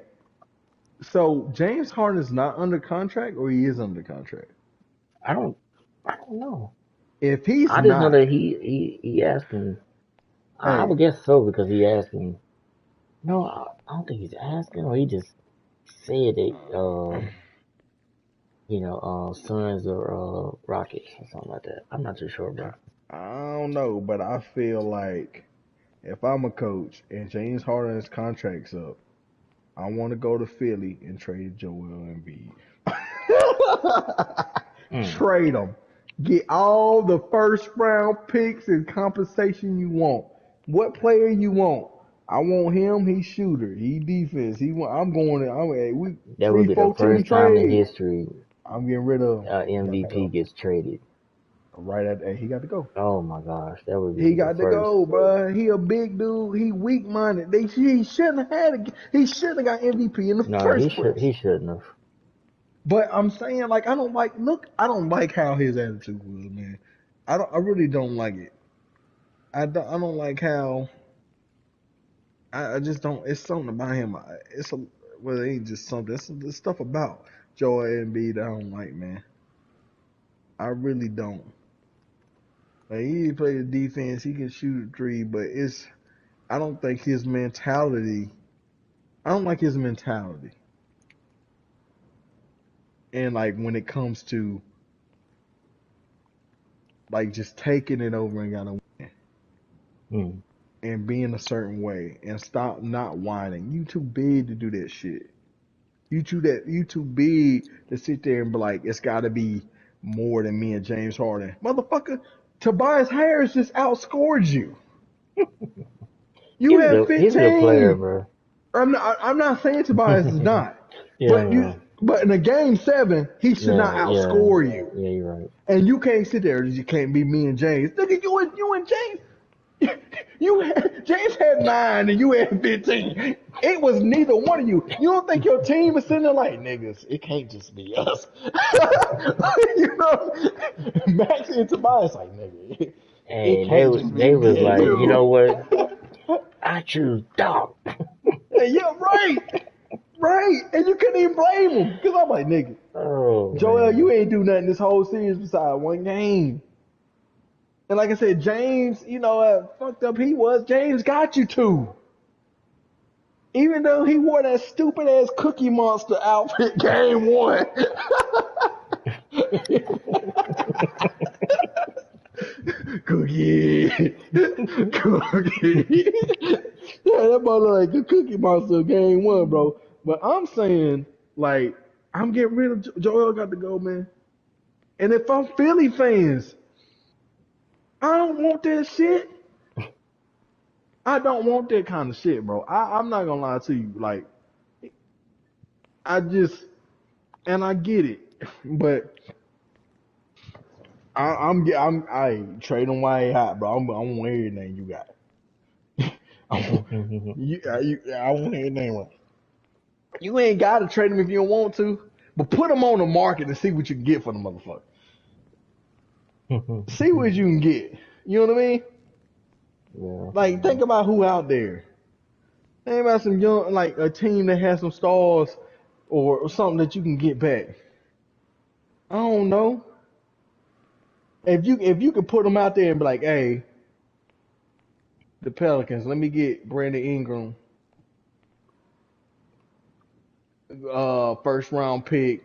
so James Harden is not under contract, or he is under contract. I don't, I don't know. If he's I just know not, that he asking. I hey, would guess so because he asking. No, I don't think he's asking, or he just. said it. Uh, Suns or Rockets or something like that. I'm not too sure, bro. I don't know, but I feel like if I'm a coach and James Harden's contract's up, I want to go to Philly and trade Joel Embiid. Mm. Trade him. Get all the first round picks and compensation you want. What player you want? I want him. He shooter. He defense. He. I'm going. We That would three be the four team first time in trade. history I'm getting rid of him. Got to MVP go. gets traded. Right at hey, he got to go. Oh my gosh, that would He be the got to first. go, bro. He a big dude. He weak minded. He shouldn't have had. He shouldn't have got MVP in the No, he first should. place. He shouldn't have. But I'm saying like I don't like. Look, I don't like how his attitude was, man. I don't. I really don't like it. I don't like how. I just don't. It's something about him. It's a. Well, it ain't just something. It's stuff about Joel Embiid that I don't like, man. I really don't. Like he play the defense. He can shoot a three, but it's. I don't think his mentality. I don't like his mentality. And like when it comes to like just taking it over and gotta win Mm. and being a certain way and stop not whining. You too big to do that shit. You too big to sit there and be like, it's gotta be more than me and James Harden. Motherfucker, Tobias Harris just outscored you. You He's a had good. He's a good player, 15. bro. I'm not saying Tobias is not. But Yeah, but in a game 7, he should not yeah, yeah, outscore you. yeah. You're right. And you can't sit there. You can't be me and James. Nigga, you and James. James had 9 and you had 15. It was neither one of you. You don't think your team is sitting there like niggas? It can't just be us. You know, Max and Tobias like nigga. It And can't just be they was me and like, you know you. what? I choose dog. Yeah, right, right. And you couldn't even blame him because I'm like nigga, Oh Joel, you man. ain't do nothing this whole series besides one game. And like I said, James, fucked up he was. James got you too. Even though he wore that stupid ass Cookie Monster outfit game 1. Cookie. Cookie. Yeah, that boy look like the Cookie Monster game 1, bro. But I'm saying, like, I'm getting rid of Joel got to go, man. And if I'm Philly fans, I don't want that shit. I don't want that kind of shit, bro. I'm not gonna lie to you. Like, I just, and I get it, but I trade them while they hot, bro. I want everything you got. I want everything. You ain't gotta trade them if you don't want to, but put them on the market and see what you can get for the motherfucker. See what you can get. You know what I mean? Yeah. Like, think about who out there. Think about some young, like a team that has some stars or something that you can get back. I don't know. If you could put them out there and be like, hey, the Pelicans, let me get Brandon Ingram, first round pick,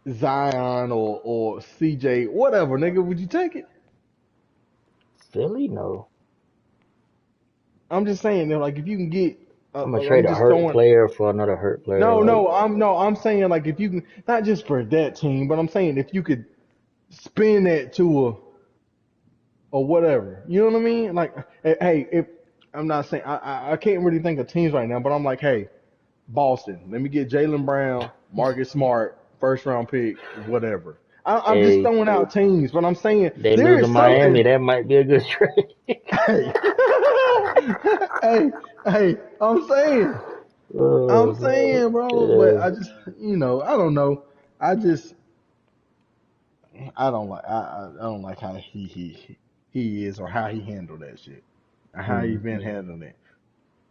Zion or CJ, whatever, nigga, would you take it? Philly, no. I'm just saying, like if you can get, I'm gonna trade I'm a just hurt throwing. player for another hurt player. Like, I'm saying like if you can, not just for that team, but I'm saying if you could spin that to a or whatever, you know what I mean? Like, hey, if I'm not saying I can't really think of teams right now, but I'm like, hey, Boston. Let me get Jaylen Brown, Marcus Smart, first round pick, whatever. I'm just hey, throwing out teams, but I'm saying they there lose to is something. Miami. That might be a good trade. Hey, hey, hey, I'm Oh, saying, bro. But yeah. I just, I don't know. I just, I don't like, I don't like how he is or how he handled that shit, or how he Mm. been handling it.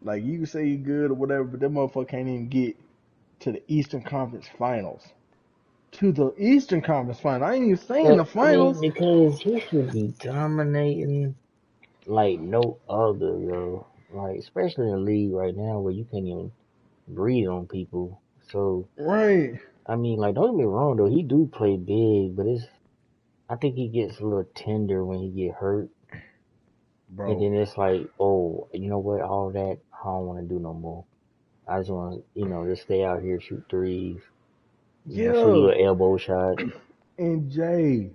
Like you can say he good or whatever, but that motherfucker can't even get to the Eastern Conference Finals. To the Eastern Conference Final. I ain't even saying Well, the I mean, finals. because he should be dominating like no other, yo. Like, especially in the league right now where you can't even breathe on people. So Right, I mean, like, don't get me wrong though, he do play big, but I think he gets a little tender when he get hurt, and bro. then it's like, oh, you know what? All that I don't want to do no more. I just want to, just stay out here, shoot threes, shoot a Yeah. little elbow shot. And Jay,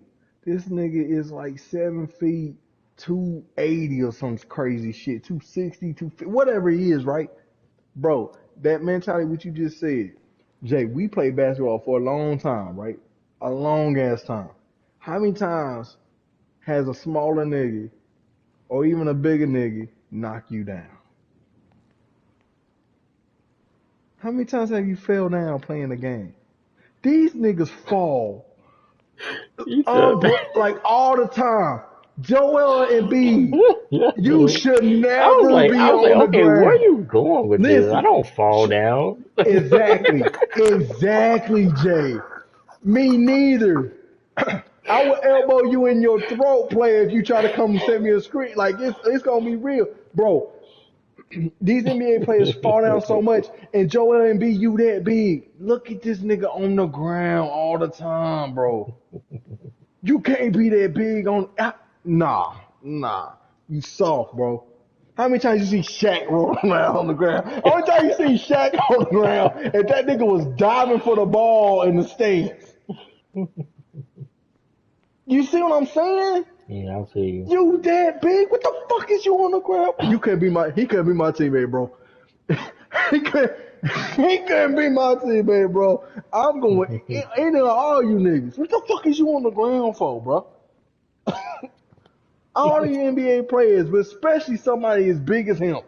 this nigga is like 7 feet, 280 or some crazy shit, 260, 250, whatever he is, right? Bro, that mentality, what you just said, Jay, we played basketball for a long time, right? A long ass time. How many times has a smaller nigga or even a bigger nigga knock you down? How many times have you fell down playing the game? These niggas fall He said, like all the time. Joel and B, yeah. you should I was never like, be on the okay, where ground. you going with this? I Listen, don't fall down. exactly, Jay. Me neither. I will elbow you in your throat, player, if you try to come set me a screen. Like it's gonna be real, bro. These NBA players fall down so much, and Joel Embiid, you that big. Look at this nigga on the ground all the time, bro. You can't be that big on. Nah. You soft, bro. How many times you see Shaq rolling around on the ground? Only time you see Shaq on the ground, if that nigga was diving for the ball in the stands. You see what I'm saying? Yeah, I see you. You that big? What the fuck is you on the ground? He couldn't be my teammate, bro. he could he couldn't be my teammate, bro. I'm going in all you niggas. What the fuck is you on the ground for, bro? All the NBA players, but especially somebody as big as him.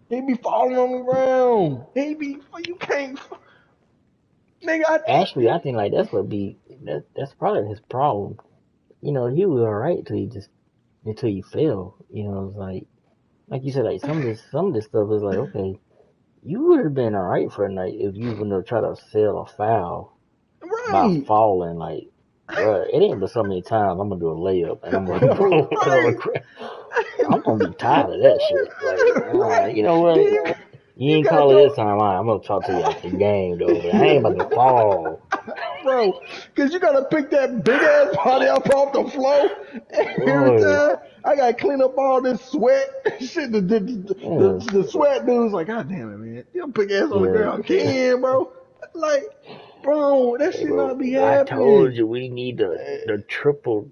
He be falling on the ground. You can't, nigga. Actually, I think like that's probably his problem. He was alright until you fail. It's like you said, like some of this stuff is like, okay, you would have been alright for a night if you wouldn't have tried to sell a foul by Right, falling. Like, bruh, it ain't but so many times I'm gonna do a layup and I'm gonna roll on the right, ground. I'm gonna be tired of that shit. Like, right. you know what? Then You you ain't got call it your this time. All right, I'm gonna talk to you after the game though, but I ain't about to fall. bro, cause you gotta pick that big ass body up off the floor every Boy, time. I gotta clean up all this sweat. Shit, yeah, the sweat dude's like, God damn it, man. You big ass on the yeah. ground again, bro. Like, bro, that Hey, should bro, not be I told happening. you we need the triple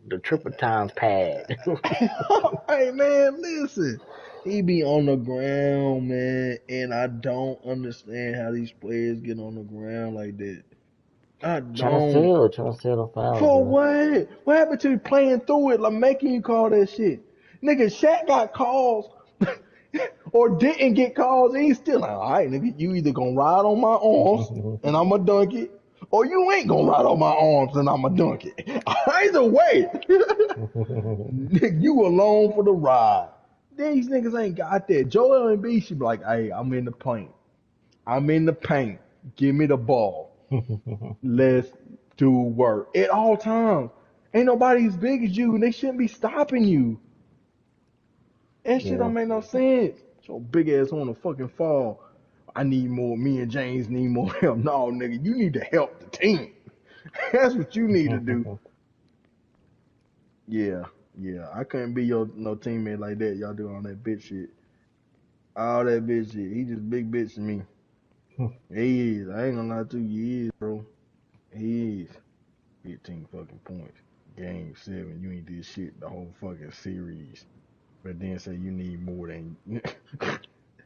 times pad. Hey man, listen. He be on the ground, man, and I don't understand how these players get on the ground like that. I don't. Trying to sell the fouls, For bro. what? What happened to playing through it, like making you call that shit? Nigga, Shaq got calls or didn't get calls, and he's still like, all right, nigga, you either gonna ride on my arms and I'ma dunk it, or you ain't gonna ride on my arms and I'ma dunk it. Either way, nigga, you alone for the ride. These niggas ain't got that. Joel Embiid should be like, hey, I'm in the paint. I'm in the paint. Give me the ball. Let's do work at all times. Ain't nobody as big as you, and they shouldn't be stopping you. That shit Yeah. don't make no sense. So big ass on the fucking fall. I need more. Me and James need more help. No, nigga, you need to help the team. That's what you need to do. Yeah, yeah. I couldn't be your no teammate like that. Y'all do all that bitch shit. All that bitch shit. He just big bitch to me. He is. I ain't gonna lie to you. He is, bro. He is. 15 fucking points. Game 7. You ain't did shit the whole fucking series. But then say you need more than.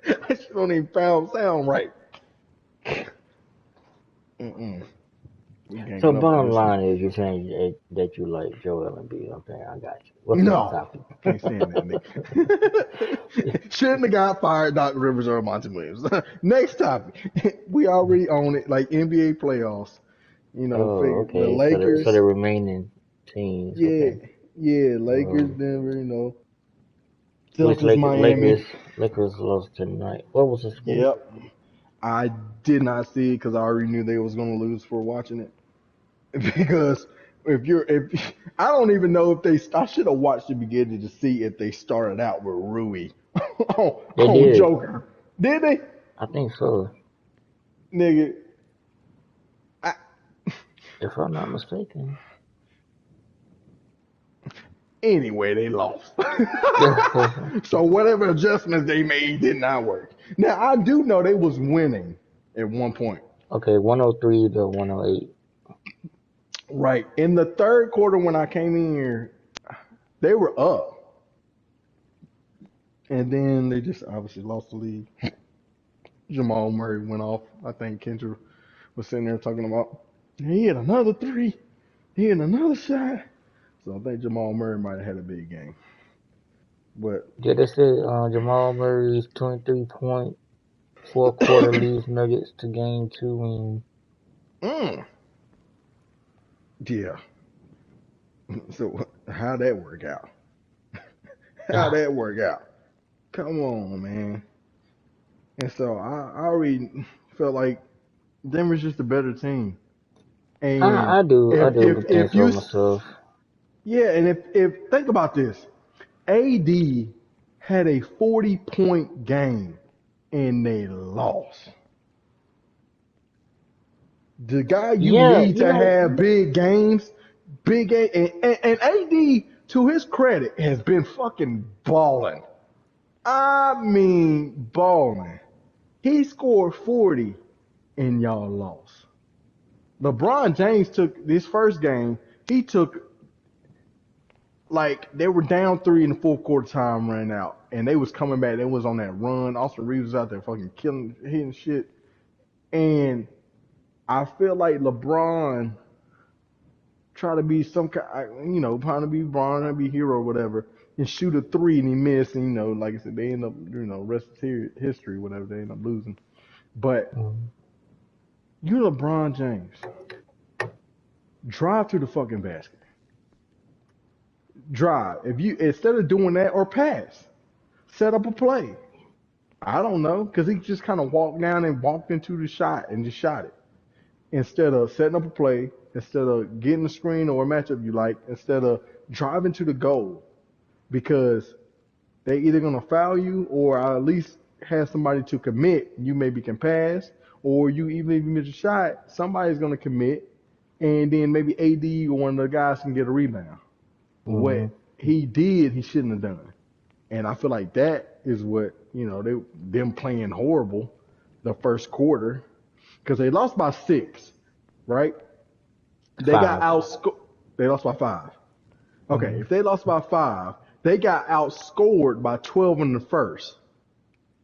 That shit don't even sound right. Mm-mm. We So ganging up on bottom this one. line is you're saying that you like Joel Embiid. Okay, I got you. What's next No. topic? Can't stand that nigga. Shouldn't have got fired, Doc Rivers or Monty Williams. Next topic. We already own it, like NBA playoffs. Oh, Figure the okay. So the Lakers. remaining teams. Yeah, Okay. yeah, Lakers, Um, Denver, which Celtics, Miami. Lakers lost tonight. What was the score? Yep. I did not see it because I already knew they was gonna lose for watching it. Because if I don't even know if I should have watched the beginning to see if they started out with Rui They on did. Joker. Did they? I think so. nigga. I, If I'm not mistaken. anyway, they lost. Yeah. So whatever adjustments they made did not work. Now I do know they was winning at one point. Okay, 103 to 108. Right. In the third quarter when I came in here, they were up. And then they just obviously lost the lead. Jamal Murray went off. I think Kendra was sitting there talking about he had another three. He had another shot. So I think Jamal Murray might have had a big game. But Yeah, they said Jamal Murray's 23-point, four-quarter leads Nuggets to game 2 win. mm, yeah. So how that work out? How that work out? Come on, man. And so I already felt like Denver's just a better team. And I do think if so you myself. yeah, and if think about this, AD had a 40-point game and they lost. The guy you Yeah, need to have big games, big game, and AD to his credit has been fucking balling. I mean balling. He scored 40 and y'all lost. LeBron James took this first game. He took like they were down 3 in the fourth quarter, time ran out, and they was coming back. They was on that run. Austin Reeves was out there fucking killing, hitting shit, and I feel like LeBron tried to be some kind, trying to be LeBron, trying to be hero or whatever, and shoot a three and he missed, and like I said, they end up, rest is history, whatever. They end up losing, but Mhm. you LeBron James, drive to the fucking basket. Drive. If you instead of doing that or pass, set up a play. I don't know, because he just kind of walked down and walked into the shot and just shot it. Instead of setting up a play, instead of getting a screen or a matchup you like, instead of driving to the goal, because they either gonna foul you or at least have somebody to commit. You maybe can pass, or you even if you miss a shot, somebody's gonna commit, and then maybe AD or one of the guys can get a rebound. What Mhm. he did, he shouldn't have done. And I feel like that is what, them playing horrible the first quarter because they lost by 6, right? They got 5. outscored. They lost by 5. Okay, Mhm. if they lost by 5, they got outscored by 12 in the first.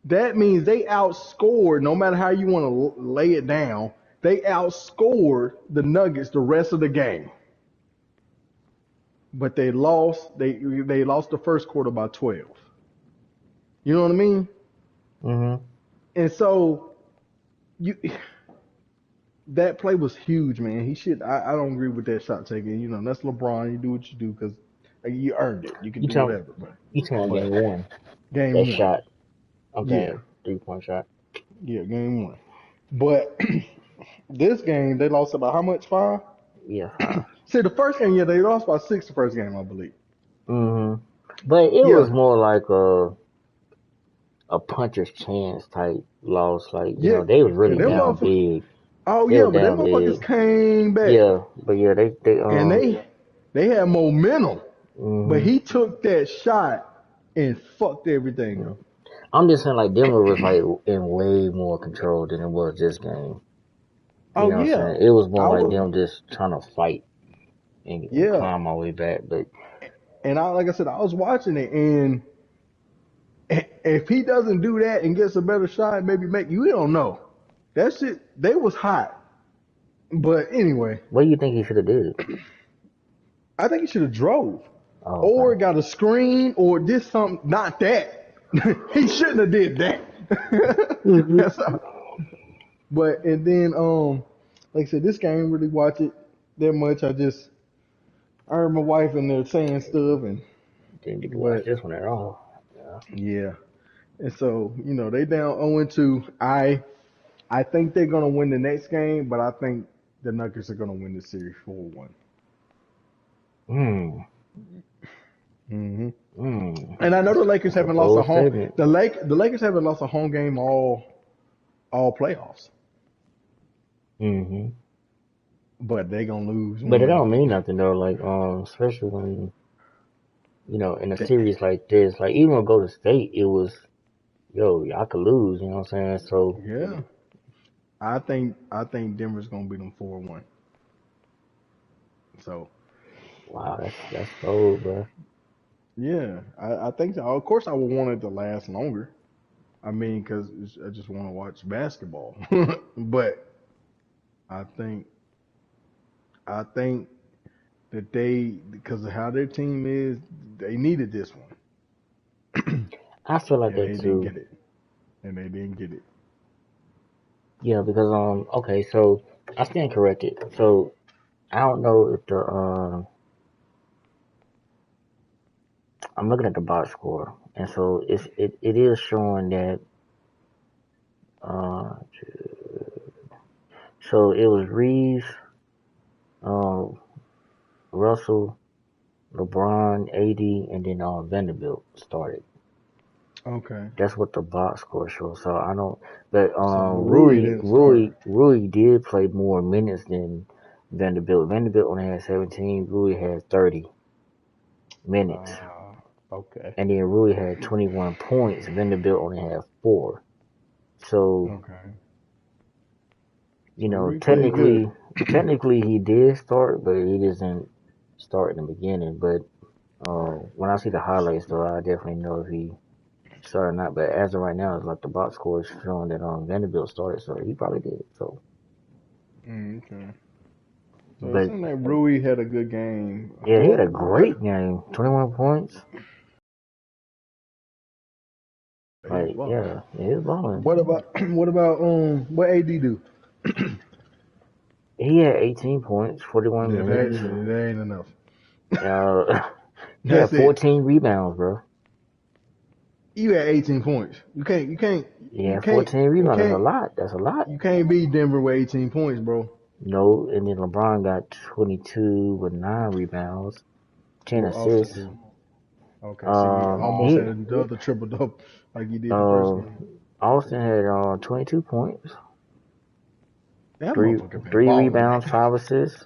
That means they outscored, no matter how you want to lay it down, they outscored the Nuggets the rest of the game. But they lost. They lost the first quarter by 12. You know what I mean? Mhm. And so you that play was huge, man. He should. I don't agree with that shot taking. That's LeBron. You do what you do because you earned it. You can You do tell whatever. you tell But game 1. That game 1, shot. yeah, Okay, 3-point shot. yeah, game 1. But this game they lost about how much? 5. Yeah, 5. See, the first game, yeah, they lost by 6. The first game, I believe. Mhm. But it Yeah, was more like a puncher's chance type loss. Like, yeah. they was Cause really them down motherfuckers. big. Oh They yeah, were but them down motherfuckers big. came back Yeah, but yeah, they and they had momentum. But mhm. he took that shot and fucked everything Yeah. up. I'm just saying like Denver was like in way more control than it was this game. You Oh know what I'm yeah, saying? It was more I like would. them just trying to fight and Yeah, climb my way back. But and like I said, I was watching it, and if he doesn't do that and gets a better shot, maybe make you don't know. That shit, they was hot. But anyway, what do you think he should have did? I think he should have drove, Oh, or okay. got a screen, or did something. Not that. He shouldn't have did that. That's all. But and then like I said, this game really watch it that much. I heard my wife in there saying stuff, and Didn't get to watch but this one at all. Yeah. yeah. And so, they down 0-2. I think they're gonna win the next game, but I think the Nuggets are gonna win the series 4-1. Hmm. Mm-hmm. Hmm. And I know the Lakers That's a haven't lost a bold home. statement. The Lakers haven't lost a home game all playoffs. Mm-hmm. but they gonna lose But it one. don't mean nothing though. Like especially when in a They, series like this, like even with Golden State, it was yo y'all could lose. You know what I'm saying? So yeah, I think Denver's gonna beat them 4-1. So wow, that's bold, bro. yeah, I think so. Of course I would want it to last longer. I mean, because I just want to watch basketball. But I think I think that because of how their team is, they needed this one, I feel like and that they didn't too. get it. And they didn't get it. Yeah, because okay, so I stand corrected. So I don't know if the I'm looking at the box score, and so it is showing that uh so it was Reeves, um Russell, LeBron, AD, and then Vanderbilt started. Okay. That's what the box score shows. So I don't, but So Rui didn't start. Rui did play more minutes than Vanderbilt. Vanderbilt only had 17. Rui had 30 minutes, Okay. and then Rui had 21 points. Vanderbilt only had 4. So Okay. you So know, Rui played good. technically he did start, but he doesn't start in the beginning. But when I see the highlights, though, I definitely know if he started or not. But as of right now, it's like the box score is showing that Vanderbilt started, so he probably did. So, Okay. So it but seemed like Rui had a good game. yeah, he had a What? great game, 21 points. He's Like, balling. yeah, he was balling. What about what AD do? He had 18 points, 41 Yeah, minutes. that ain't enough. Uh, he had That's it. 14 rebounds, bro. You had 18 points. He You had can't, 14 you rebounds. That's a can't, lot. That's a lot. you can't beat Denver with 18 points, bro. No, and then LeBron got 22 with 9 rebounds, 10 What Austin assists. do? Okay, so you almost He had another triple double like you did the first uh game. Austin had 22 points, That three motherfucker been three balling. rebounds, 5 assists.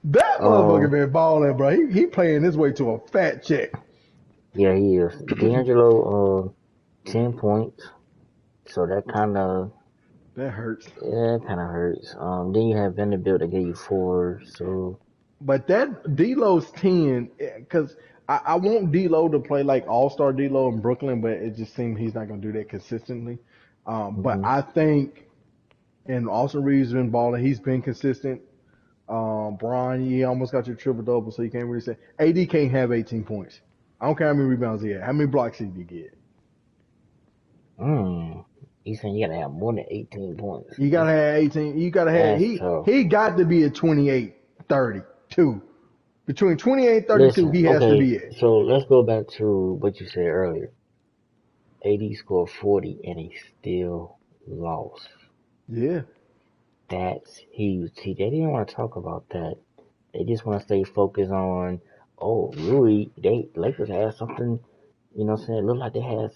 That motherfucker Um, been balling, bro. He playing his way to a fat check. yeah, he is. D'Angelo 10 points. So That hurts. kind of hurts. Then you have Vanderbilt that gave you 4. So But that D'Lo's 10, because I want D'Lo to play like All Star D'Lo in Brooklyn, but it just seems he's not gonna do that consistently. But hmm I think, and Austin Reeves been balling. He's been consistent. Brian, you almost got your triple double, so you can't really say AD can't have 18 points. I don't care how many rebounds he had. How many blocks did he get? he's saying you gotta have more than 18 points. You gotta have 18. You gotta have That's tough. he got to be at 28, 32. Between 28 and 32, Listen, he has to okay, be at. so let's go back to what you said earlier. AD scored 40 and he still lost. Yeah. That's huge. See, they didn't want to talk about that. They just want to stay focused on, oh, Rui, they Lakers had something, you know what I'm saying? It looked like they had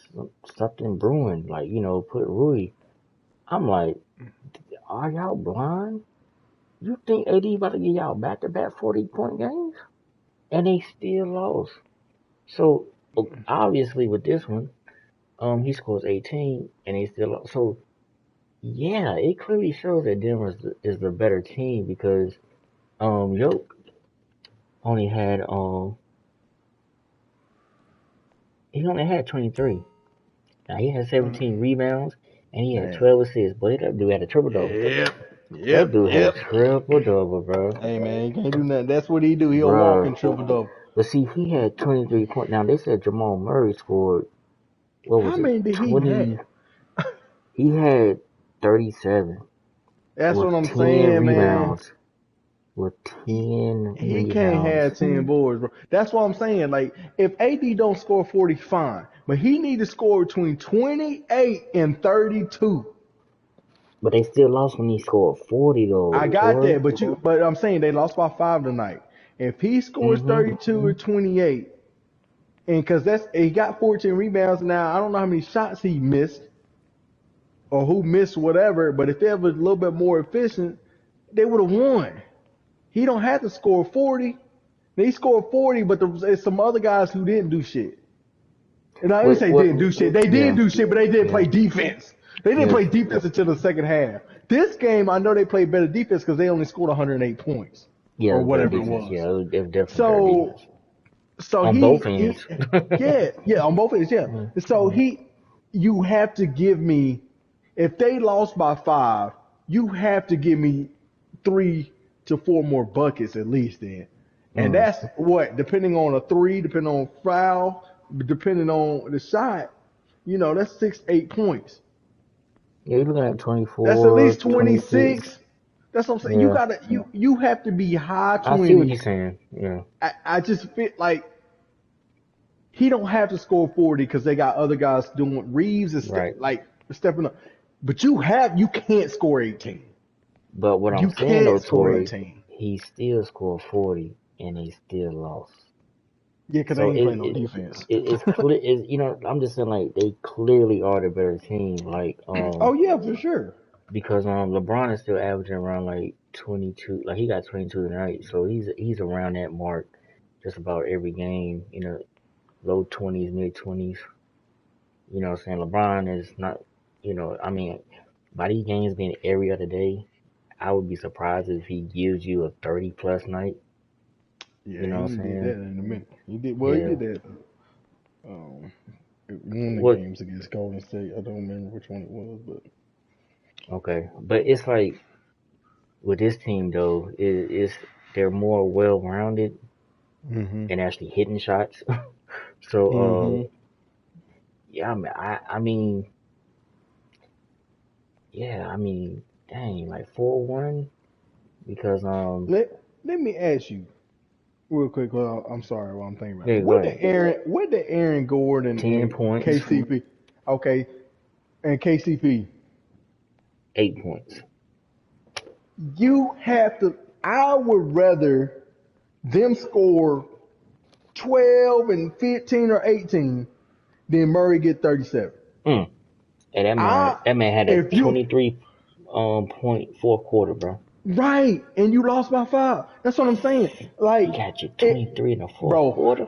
something brewing, like, put Rui. I'm like, are y'all blind? You think AD about to get y'all back-to-back 40-point games? And they still lost. So, obviously with this one, he scores 18 and they still lost. So, yeah, it clearly shows that Denver is the better team because Yoke only had 23. Now he had 17 rebounds and he had Damn. 12 assists. But that dude had a triple double. Yep. That Yep. dude had a Yep. triple double, bro. Hey man, you can't do nothing. That's what he do. He'll walk Bro. in triple double. But see, he had 23 points. Now they said Jamal Murray scored, what How was it, many did he 20? have? He had 37 That's with what I'm 10 saying, man. rebounds. With 10 He can't rebounds. have 10 boards, bro. That's what I'm saying. Like, if AD don't score 40, fine. But he need to score between 28 and 32. But they still lost when he scored 40 I though, got Tory. that, but I'm saying they lost by 5 tonight. If he scores Mm-hmm. 32 or 28, and because he got 14 rebounds now, I don't know how many shots he missed or who missed whatever. But if they were a little bit more efficient, they would have won. He don't have to score 40. They scored 40, but there's some other guys who didn't do shit. And I didn't What? say What? didn't do shit. They did Yeah. do shit, but they didn't Yeah. play defense. They didn't Yeah. play defense until the second half. This game, I know they played better defense because they only scored 108 points Yeah. It or was better whatever it defense. was. Yeah. It was definitely better So, defense so on both ends. yeah, on both ends, yeah. So Mm. you have to give me, if they lost by 5, you have to give me 3 to 4 more buckets at least then. And Mm. that's what, depending on a three, depending on foul, depending on the shot, that's 6, 8 points. Yeah, you're looking at That's at 24, least 26. 26. That's what I'm saying. You Yeah. gotta you have to be high I see what you're 20s. saying. Yeah. I just feel like he don't have to score 40 because they got other guys doing. Reeves is Right. stepping up, but you can't score 18. But what I'm You saying though, can't score Tory, 18. he still scored 40 and they still lost. Yeah, because they So ain't playing no defense. it's clear. I'm just saying like they clearly are the better team. Like Oh yeah, for sure. because LeBron is still averaging around like 22. Like he got 22 tonight, so he's around that mark just about every game. Low 20s, mid 20s. You know what I'm saying? LeBron is not. I mean, by these games being every other day, I would be surprised if he gives you a 30 plus night. You Yeah, know what he I'm did that saying? in a minute. He did well. He Yeah. did that. Um, one of the What? games against Golden State. I don't remember which one it was, but Okay. But it's like with this team though, they're more well rounded mhm, and actually hitting shots. So mhm. yeah, I mean yeah, I mean dang, like 4-1 because Let me ask you real quick. I'm sorry, while I'm thinking about it. yeah, go ahead. What did Aaron Gordon 10 and points, KCP? Okay, and KCP. 8 points. You have to. I would rather them score 12 and 15 or 18 than Murray get 37. Mm. And I that man had a if you 23 point fourth quarter, bro. right and you lost by 5. That's what I'm saying. He Like got you it, 23 in the fourth bro. quarter,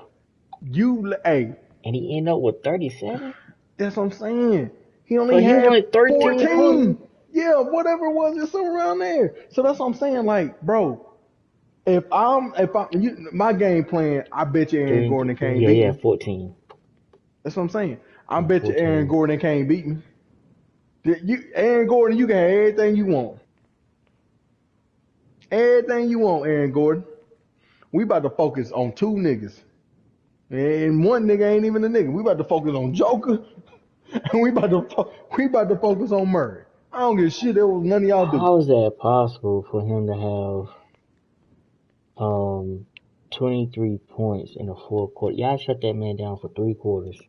Hey, and he ended up with 37. that's what I'm saying. He So only he had wanted 13 points. 14. Yeah, whatever it was, it's somewhere around there. So that's what I'm saying. Like, bro, my game plan, I bet you Aaron Gordon can't Yeah, beat yeah, me. 14. That's what I'm saying. I Yeah, bet you Aaron 14. Gordon can't beat me. Aaron Gordon, you can have everything you want. Everything you want, Aaron Gordon. We about to focus on 2 niggas. And one nigga ain't even a nigga. We about to focus on Joker, and we about to focus on Murray. I don't give a shit. That was none of y'all do. How is that possible for him to have 23 points in the fourth quarter? Y'all shut that man down for 3 quarters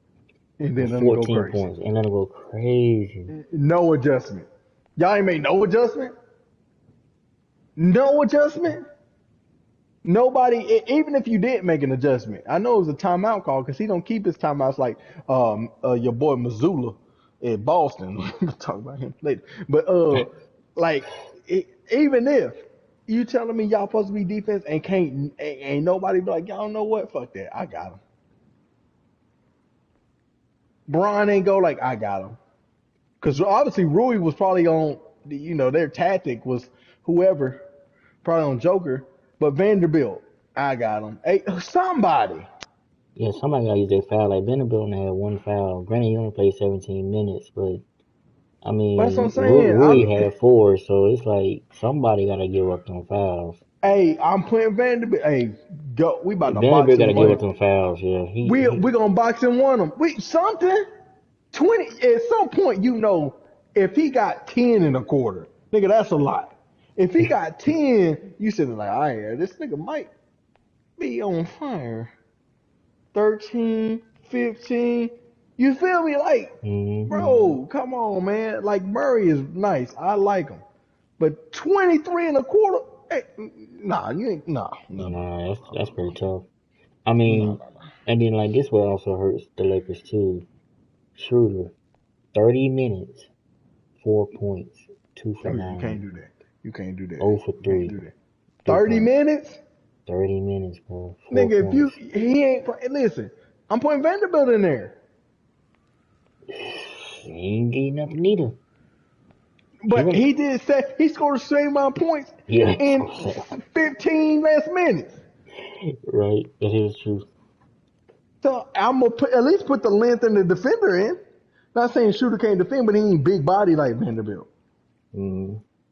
And with then let him go 14 crazy. points and let him go crazy. No adjustment. Y'all ain't made no adjustment. No adjustment. Nobody, even if you did make an adjustment, I know it was a timeout call because he don't keep his timeouts like your boy Missoula in Boston. We'll talk about him later. But like even if you telling me y'all supposed to be defense and ain't nobody be like y'all know what, fuck that, I got him. Brian ain't go like I got him because obviously Rui was probably on their tactic was whoever probably on Joker, but Vanderbilt, I got him. Hey, somebody. Yeah, somebody got to use their foul. Like Vanderbilt only had one foul. Granted, he only played 17 minutes, but I But that's what I'm mean, saying. Rui had 4, so it's like somebody got to give up them fouls. I'm playing Vanderbilt. Hey, go. We about to box Vanderbilt got him to give one. up them fouls. Yeah, We gonna box him one of them. Wait, something. 20. At some point, if he got 10 in a quarter, nigga, that's a lot. If he got 10, you said like, all right, this nigga might be on fire. 13, 15. You feel me? Like, hmm bro, come on, man. Like Murray is nice. I like him. But 23 and a quarter, hey, nah, you ain't no. Nah, that's pretty tough. I No, mean, no, no. and then like this what also hurts the Lakers too. Schroeder, 30 minutes, 4 points, two for Oh yeah, you can't nine. do that. You can't do that. 0 for You can't 3, do that. 3 30 points. minutes? 30 minutes, bro. 4 Nigga, if points. he ain't listen, I'm putting Vanderbilt in there. He ain't getting nothing either. But he did say he scored the same amount of points Yeah, in 15 less minutes. right. That is true. So I'm gonna at least put the length and the defender in. Not saying shooter can't defend, but he ain't big body like Vanderbilt.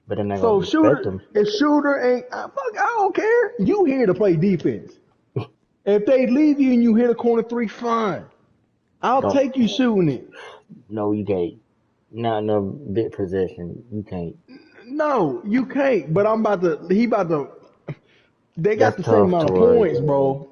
But they're not gonna So respect him. if shooter ain't, I don't care. You here to play defense. If they leave you and you hit a corner three, fine. I'll Don't. take you shooting it. No, you can't. Not in a big possession. You can't. No, you can't. But I'm about to. He about to. They got That's the same tough, amount of Tory. points, bro.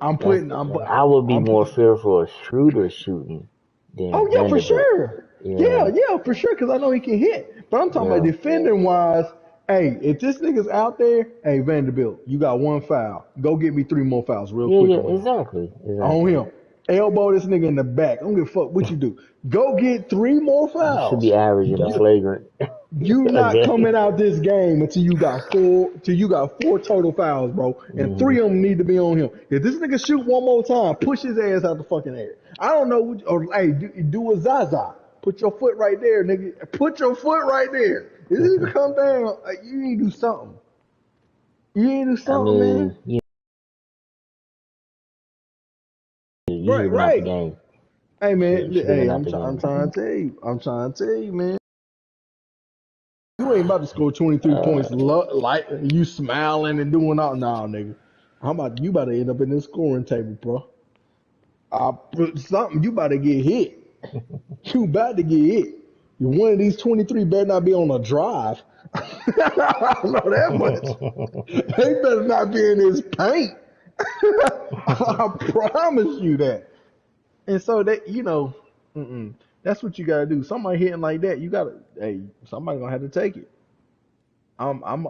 I would be I'm. more fearful of Schroeder shooting than Oh yeah, for Vanderbilt. sure. Yeah, Yeah, for sure. Because I know he can hit. But I'm talking about yeah, defending wise. Hey, if this nigga's out there, hey Vanderbilt, you got one foul. Go get me three more fouls real yeah, quick yeah. on him. Exactly, On exactly. him. Elbow this nigga in the back. I don't give a fuck what you do. Go get three more You should be fouls. averaging a flagrant You a not game. coming out this game until you got four total fouls, bro, and Hmm. three of them need to be on him. If this nigga shoot one more time, push his ass out the fucking air. I don't know, or hey, do a Zaza. Put your foot right there, nigga. Put your foot right there. If this nigga come down, you need to do something. You need to do I something, man. mean, you should Right, have been out the right. game. Hey man, Should have hey, been out the I'm game. trying to tell you. I'm trying to tell you, man. You ain't about to score 23 points like you smiling and doing all. Nah, nigga. You about to end up in this scoring table, bro. Something you about to get hit. You about to get hit. One of these 23 better not be on a drive. I don't know that much. They better not be in his paint. I promise you that. And so that that's what you gotta do. Somebody hitting like that, you gotta. Hey, somebody gonna have to take it. I'm I'm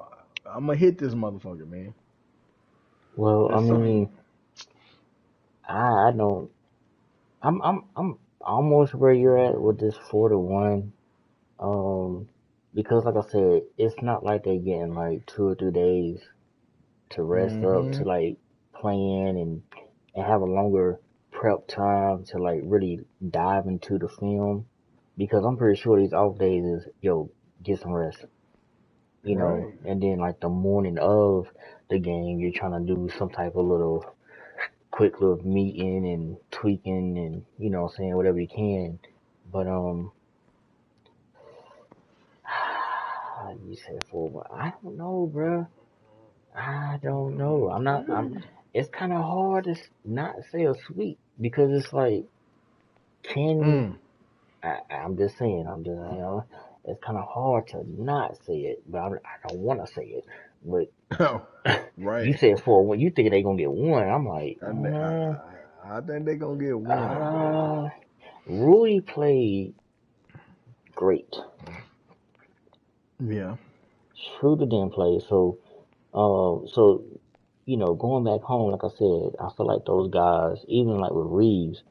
I'm gonna hit this motherfucker, man. Well, I That's something. mean, I don't. I'm almost where you're at with this 4-1. Um, because like I said, it's not like they getting like 2 or 3 days to rest up Mm-hmm. to like plan and have a longer prep time to like really dive into the film. Because I'm pretty sure these off days is get some rest, Right. and then like the morning of the game, you're trying to do some type of little quick little meeting and tweaking and what I'm saying, whatever you can. But you said 4, I don't know, bruh. I don't know. I'm not. It's kind of hard to not say a sweep because it's like, can Mm. I'm just saying. I'm just It's kind of hard to not say it, but I don't want to say it. But Oh, you right. said 4-1. You think they gonna get one? I'm like, I, I think they gonna get one. uh, Rui played great. Yeah. Schroeder didn't play, so going back home, like I said, I feel like those guys, even like with Reeves,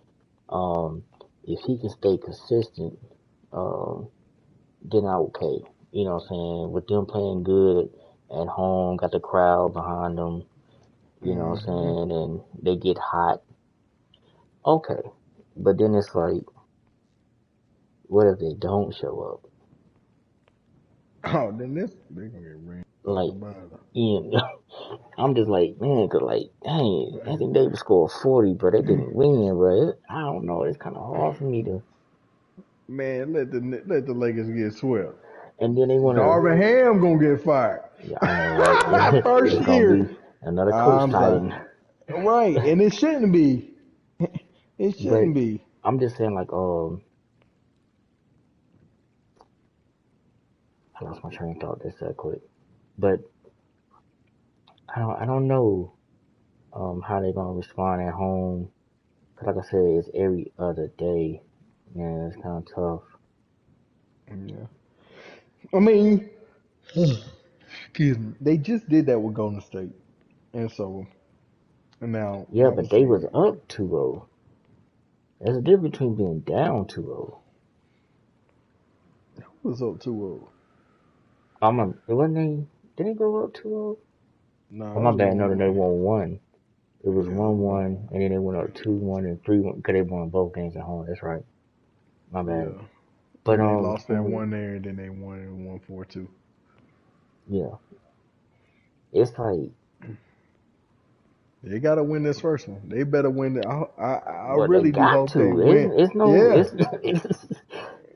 um, if he can stay consistent, um, then I okay. You know what I'm saying? With them playing good at home, got the crowd behind them, you know what I'm Mm-hmm. saying, and they get hot, okay. But then it's like, what if they don't show up? Oh, then they gonna get ran out Like, the bottom. I'm just like, man, 'cause like, dang, Anthony Davis scored 40, but they didn't win, bro. I don't know. It's kind of hard for me to. Man, let the Lakers get swept. And then they want to. Darvin Ham gonna get fired. Yeah, I know, right? First It's gonna year. be another coach I'm sorry. Titan. Right, and it shouldn't be. It But shouldn't be. I'm just saying, like, I lost my train of thought just that quick. But I don't know, how they're gonna respond at home. 'Cause like I said, it's every other day. Man, it's kind of tough. Yeah. I mean, excuse me. They just did that with Golden State, and so now Yeah, but they obviously was up 2-0. There's a difference between being down 2-0. who was up 2-0. It wasn't they. Did they go up 2-0? No, Oh, it my was bad. No, 1-1. they won 1. It was Yeah, 1-1, and then they went up 2-1 and 3-1 because they won both games at home. That's right. My bad. yeah. But And they lost for that me, one there, and then they won and won 4-2. yeah, it's like They gotta win this first one. They better win it. I well, they really do got hope they to. win. Yeah,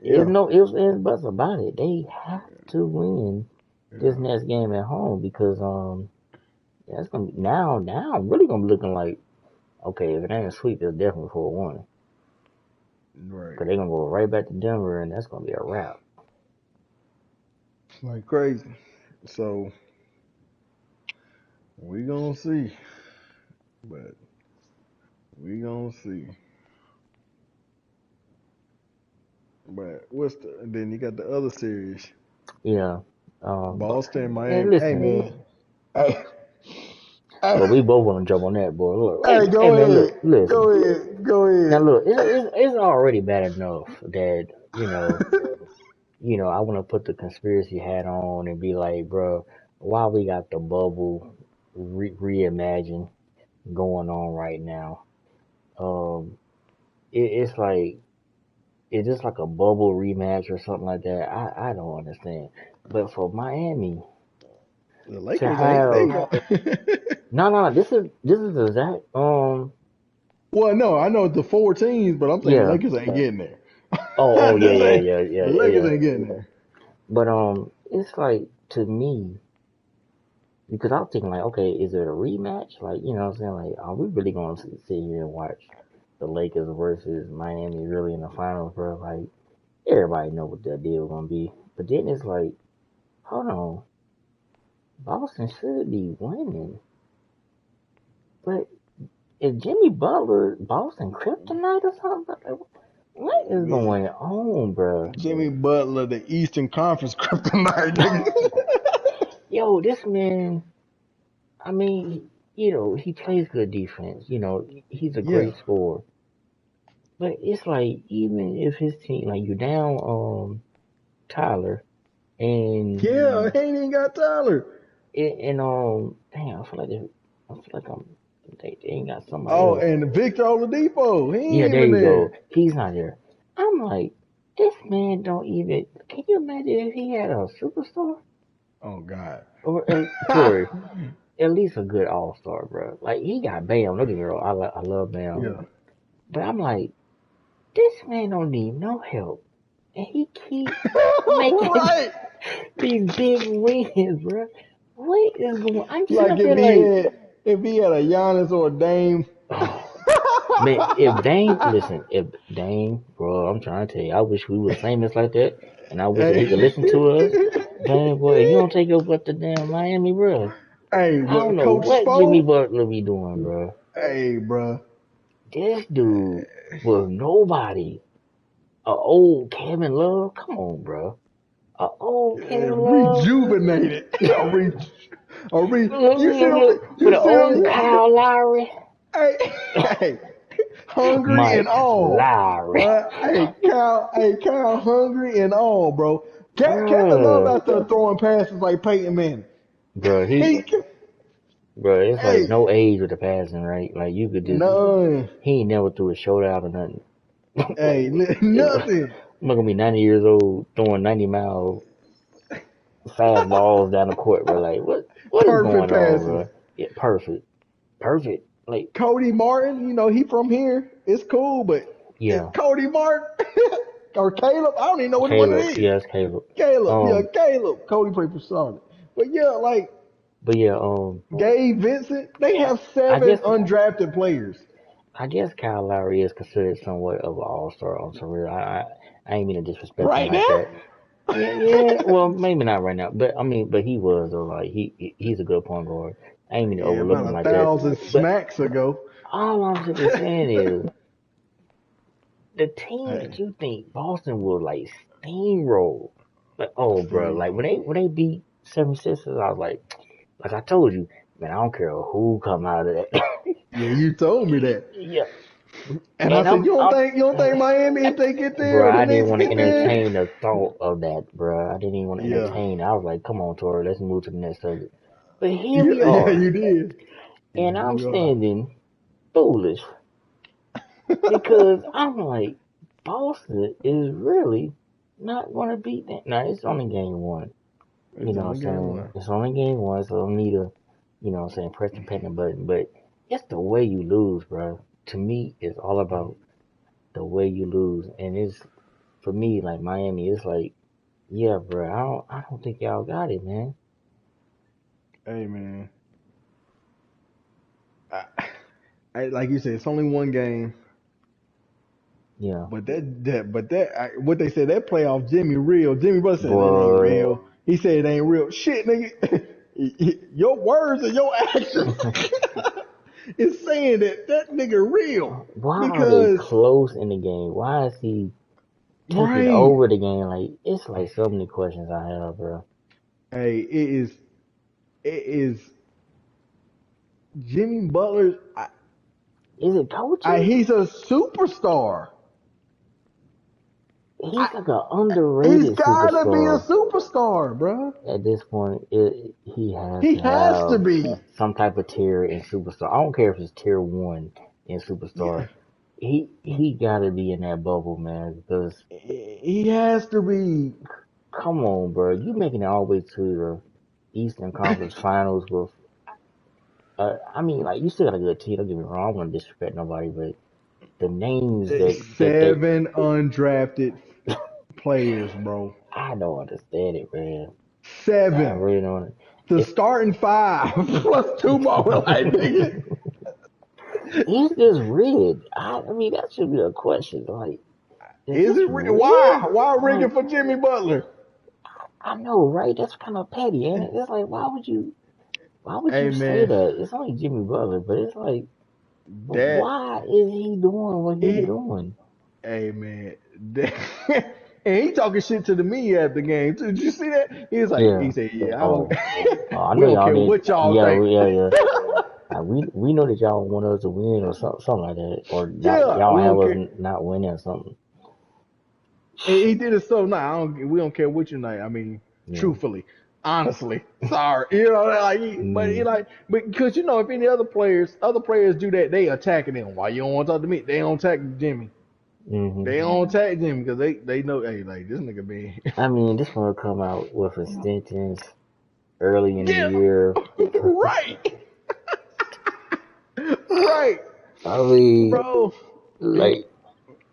It's yeah, no ifs ands buts about it. They have to win this yeah. next game at home because that's gonna be now I'm really gonna be looking like okay, if it ain't a sweep, it's definitely 4-1 Right. because they're gonna go right back to Denver and that's gonna be a wrap. Like crazy. So we gonna see, but we gonna see. But what's then you got the other series, Yeah. But Boston, and Miami. Hey listen, man, hey, well, hey, we both want to jump on that, boy. Look, hey, hey go man, look, ahead, listen. go ahead, go Now ahead. look, it's already bad enough that I want to put the conspiracy hat on and be like, bro, why we got the bubble reimagined going on right now? Um, it's like it's just like a bubble rematch or something like that. I don't understand. But for Miami The to Lakers ain't they? have no, this is exact Well, no, I know the four teams, but I'm saying the yeah. Lakers ain't getting there. Oh yeah, This yeah, ain't yeah, yeah, the Lakers yeah. ain't getting there. But it's like to me because I was thinking like, okay, is it a rematch? Like, you know what I'm saying? Like, are we really gonna sit here and watch the Lakers versus Miami really in the finals, bro? Like, everybody know what that deal gonna be. But then it's like, hold on, Boston should be winning. But is Jimmy Butler Boston kryptonite or something? Like, what is going on, bro? Jimmy Butler, the Eastern Conference kryptonite, nigga. Yo, this man. I mean, he plays good defense. He's a Yeah. great scorer. But it's like even if his team like you down Tyler and Yeah, he ain't even got Tyler. damn I feel like they ain't got somebody Oh, else. and Victor Oladipo, he Yeah, ain't there even you go. there. He's not there. I'm like, this man don't even. Can you imagine if he had a superstar Oh God. or Tory? At least a good all star, bro. Like he got Bam. Don't get me wrong. I love Bam, Yeah. but I'm like, this man don't need no help, and he keep making Right. these big wins, bro. What is going? I'm sitting Like up there like, if he had a Giannis or a Dame. oh, man. If Dame, bro, I'm trying to tell you, I wish we was famous like that, and I wish that Hey, he could listen to us. Dame, boy, if you don't take your butt to damn Miami, bro, hey, I don't but know Coach what Jimmy Spo, Butler be doing, bro. hey, bro, This dude was nobody. A old Kevin Love, come on, bro. A old Kevin Love. rejuvenated. Look, You see look, him? look. For You the see old him? Kyle Lowry. Hey, hey, hungry and Mike all. Lowry. Hey, Kyle, hungry and all, bro. Kevin Love Bruh. out there throwing passes like Peyton Manning. Bruh, He, it's like hey, no age with the passing, right? Like you could just, none. he ain't never threw a shootout or nothing. Hey, I'm nothing. not gonna be 90 years old throwing 90-mile fast balls down the court, bro. Like, what is Perfect going on, passes. bro? Yeah, perfect. Perfect. Like, Cody Martin, he from here. It's cool, but if yeah. Cody Martin or Caleb, I don't even know which one Caleb. it is. Yes, Caleb. Caleb, yeah, Um, Caleb. Cody played for Charlotte. But yeah, like but yeah, Gabe Vincent, they have I seven guess undrafted players. I guess Kyle Lowry is considered somewhat of an all-star on some real. I ain't mean to disrespect him Right like now? that. Yeah, yeah. Well, maybe not right now, but I mean, but he was though. Like he's a good point guard. I ain't mean to Yeah, overlook about him a like that. thousand But smacks ago. all I'm simply saying is the team Hey, that you think Boston will like steamroll. Like, oh, bro, like Steve. when they beat 76ers, I was like I told you, man, I don't care who come out of that. Yeah, you told me that. Yeah, And I And said, you don't think Miami, if they get there bro, or the I didn't Knicks want to get there? entertain the thought of that, bro. I didn't even want to Yeah. entertain it. I was like, come on, Tory, let's move to the next subject. But here Yeah, we yeah, are, you did. and Here I'm we are. standing foolish because I'm like, Boston is really not going to beat them. Now, it's only game one. You It's know what only I'm game saying? one. It's only game one, so I don't need to, you know what I'm saying, press the panic button. But it's the way you lose, bro. To me, it's all about the way you lose. And it's, for me, like Miami, it's like, yeah, bro, I don't think y'all got it, man. Hey man, I, like you said, it's only one game. Yeah. But what they said, that playoff Jimmy real. Jimmy Butler said that ain't Boy, real. He said it ain't real. Shit, nigga. Your words and your actions is saying that nigga real. why are they Because close in the game? Why is he taking right, over the game? Like, it's like so many questions I have, bro. hey, it is Jimmy Butler. Is it coaching? He's a superstar. I, He's like an he's underrated gotta be a superstar. superstar, bro. At this point, he has He to has to have be. some type of tier in superstar. I don't care if it's tier one in superstar. Yeah, He gotta be in that bubble, man. Because he has to be. come on, bro, you making it all the way to the Eastern Conference Finals with. I mean, like, you still got a good team. Don't get me wrong. I don't want to disrespect nobody, but the names that they, Seven undrafted players, bro. I don't understand it, man. I Seven. really don't. The It's starting five plus two more. Like, nigga. is this rigged? I mean, that should be a question. Like, is Is this it rigged? why? Why rigging Like, for Jimmy Butler? I know, right? That's kind of petty, ain't it? It's like, why would Hey you say man, that? It's only Jimmy Butler, but it's like, that why is he doing what he's it. doing? Hey man, that, and he talking shit to the media at the game too. Did you see that? He Yeah. said, yeah, I don't. Oh, I We know don't y'all care didn't. what y'all Yeah, think. yeah. We know that y'all want us to win or something like that, or not, Yeah, y'all we have don't us care. not winning or something. And he did it so nice. We don't care what you like. I mean, Yeah. truthfully, honestly, sorry, like, Mm, but because if any other players do that, they attacking him. Why you don't want to talk to me? They don't attack Jimmy. hmm They don't attack Jimmy because they know, hey, like this nigga being, I mean, this one will come out with extensions early in the yeah, year. right, right, I mean, bro. And like,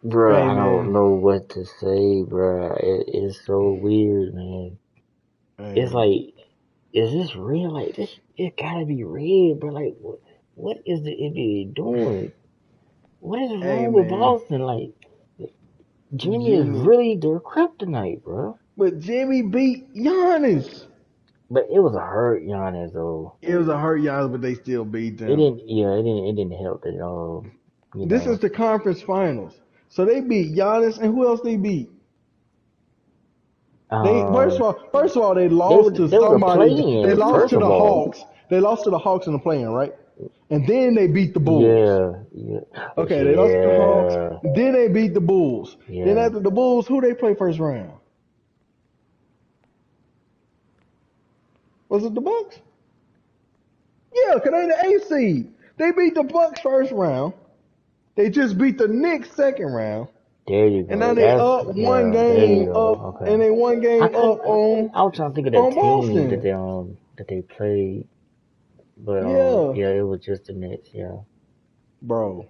bruh, hey, I don't man, know what to say, bruh. It's so weird, man. It's hey, like, is this real? Like, this, it gotta be real, bro. Like, what is the NBA doing? What is hey, wrong with man, Boston? Like, Jimmy is Jimmy, really their kryptonite, bro. but Jimmy beat Giannis. But it was a hurt Giannis, though. It was a hurt Giannis, but they still beat It them. didn't, yeah, it didn't help at all, you This is know. the conference finals. So they beat Giannis, and who else they beat? They Um, first of all they they lost were, to they was a somebody. They play-in, lost first to of the all. Hawks. They lost to the Hawks in the play-in, right? And then they beat the Bulls. Yeah, yeah, Okay, they lost to the Hawks. yeah, Then they beat the Bulls. Then yeah. after the Bulls, who they play first round? Was it the Bucks? Yeah, cause they the eighth seed. They beat the Bucks first round. They just beat the Knicks second round. There you And now go. they That's up one yeah. There you game go. up, and Okay. they one I game couldn't. up I was trying to think of that on team Boston. that they played, but Yeah, yeah, it was just the Nets. Yeah. bro.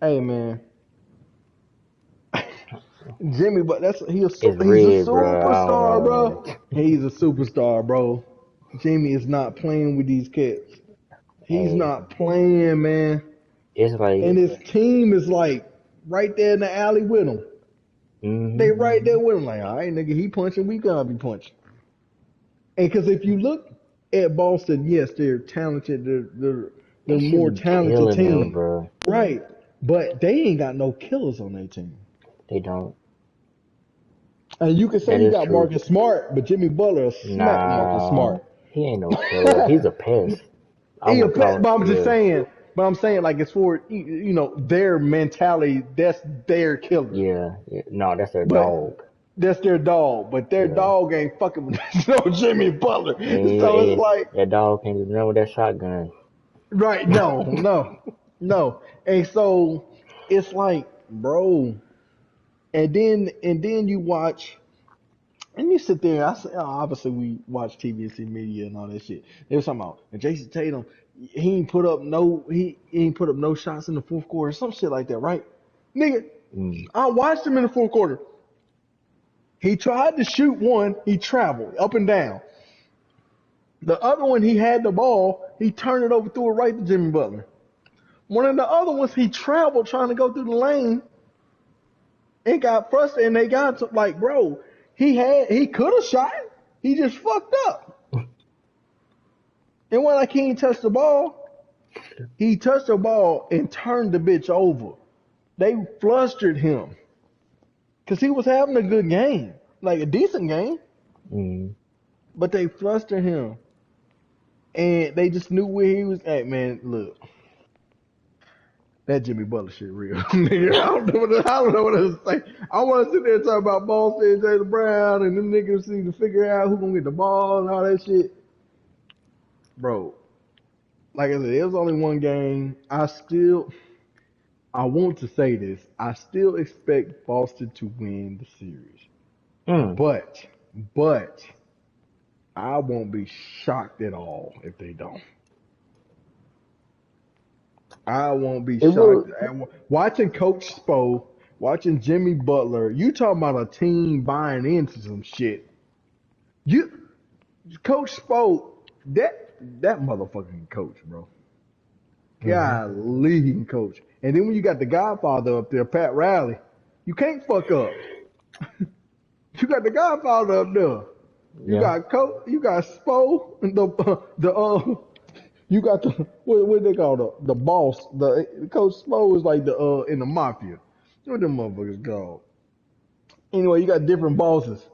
Hey man, Jimmy, but It's he's a red, bro. I don't superstar, know, bro. man. He's a superstar, bro. Jimmy is not playing with these kids. He's Hey, not playing, man. it's And like, his team is like right there in the alley with him. They hmm right there with him. Like, all right, nigga, he punching, we gotta be punching. And because if you look at Boston, yes, they're talented. They're they should more be talented killing them, team, bro. right? But they ain't got no killers on their team. They don't. And you can say That you is got true. Marcus Smart, but Jimmy Butler smacked Marcus Nah, Smart. he ain't no killer. He's a pest. I He a would pet, call. but I'm just Yeah, saying But I'm saying like it's for their mentality. That's their killer. Yeah. No, that's their But dog. that's their dog. But their Yeah. dog ain't fucking with no Jimmy Butler. So it's And like, that dog can't even remember that shotgun. right? No, no, no. And so it's like, bro. And then you watch. And you sit there. Obviously we watch TV and see media and all that shit. They was talking about and Jason Tatum. He ain't put up no shots in the fourth quarter. Some shit like that, right? Nigga, Mm. I watched him in the fourth quarter. He tried to shoot one. He traveled up and down. The other one, he had the ball. He turned it over, threw it right to Jimmy Butler. One of the other ones, he traveled trying to go through the lane and got frustrated. And they got to like, bro, he could have shot. He just fucked up. And when like he ain't touched the ball, he touched the ball and turned the bitch over. They flustered him because he was having a good game, like a decent game, Mm. but they flustered him. And they just knew where he was at, man. Look, that Jimmy Butler shit real. Nigga, I don't know what else to say. I want to sit there and talk about Boston and Jaylen Brown and them niggas need to figure out who gonna get the ball and all that shit. Bro, like I said, it was only one game. I want to say this. I still expect Boston to win the series. Mm. But, but, I won't be shocked at all if they don't. I won't be It shocked. will. Watching Coach Spo, watching Jimmy Butler, you talking about a team buying into some shit. You, Coach Spo, that motherfucking coach, bro. Mm-hmm. Golly, he can coach. And then when you got the Godfather up there, Pat Riley, you can't fuck up. You got the Godfather up there. You Yeah. got Coach, you got Spo, you got the what they call the boss. The Coach Spo is like the in the mafia. What them motherfuckers called? Anyway, you got different bosses,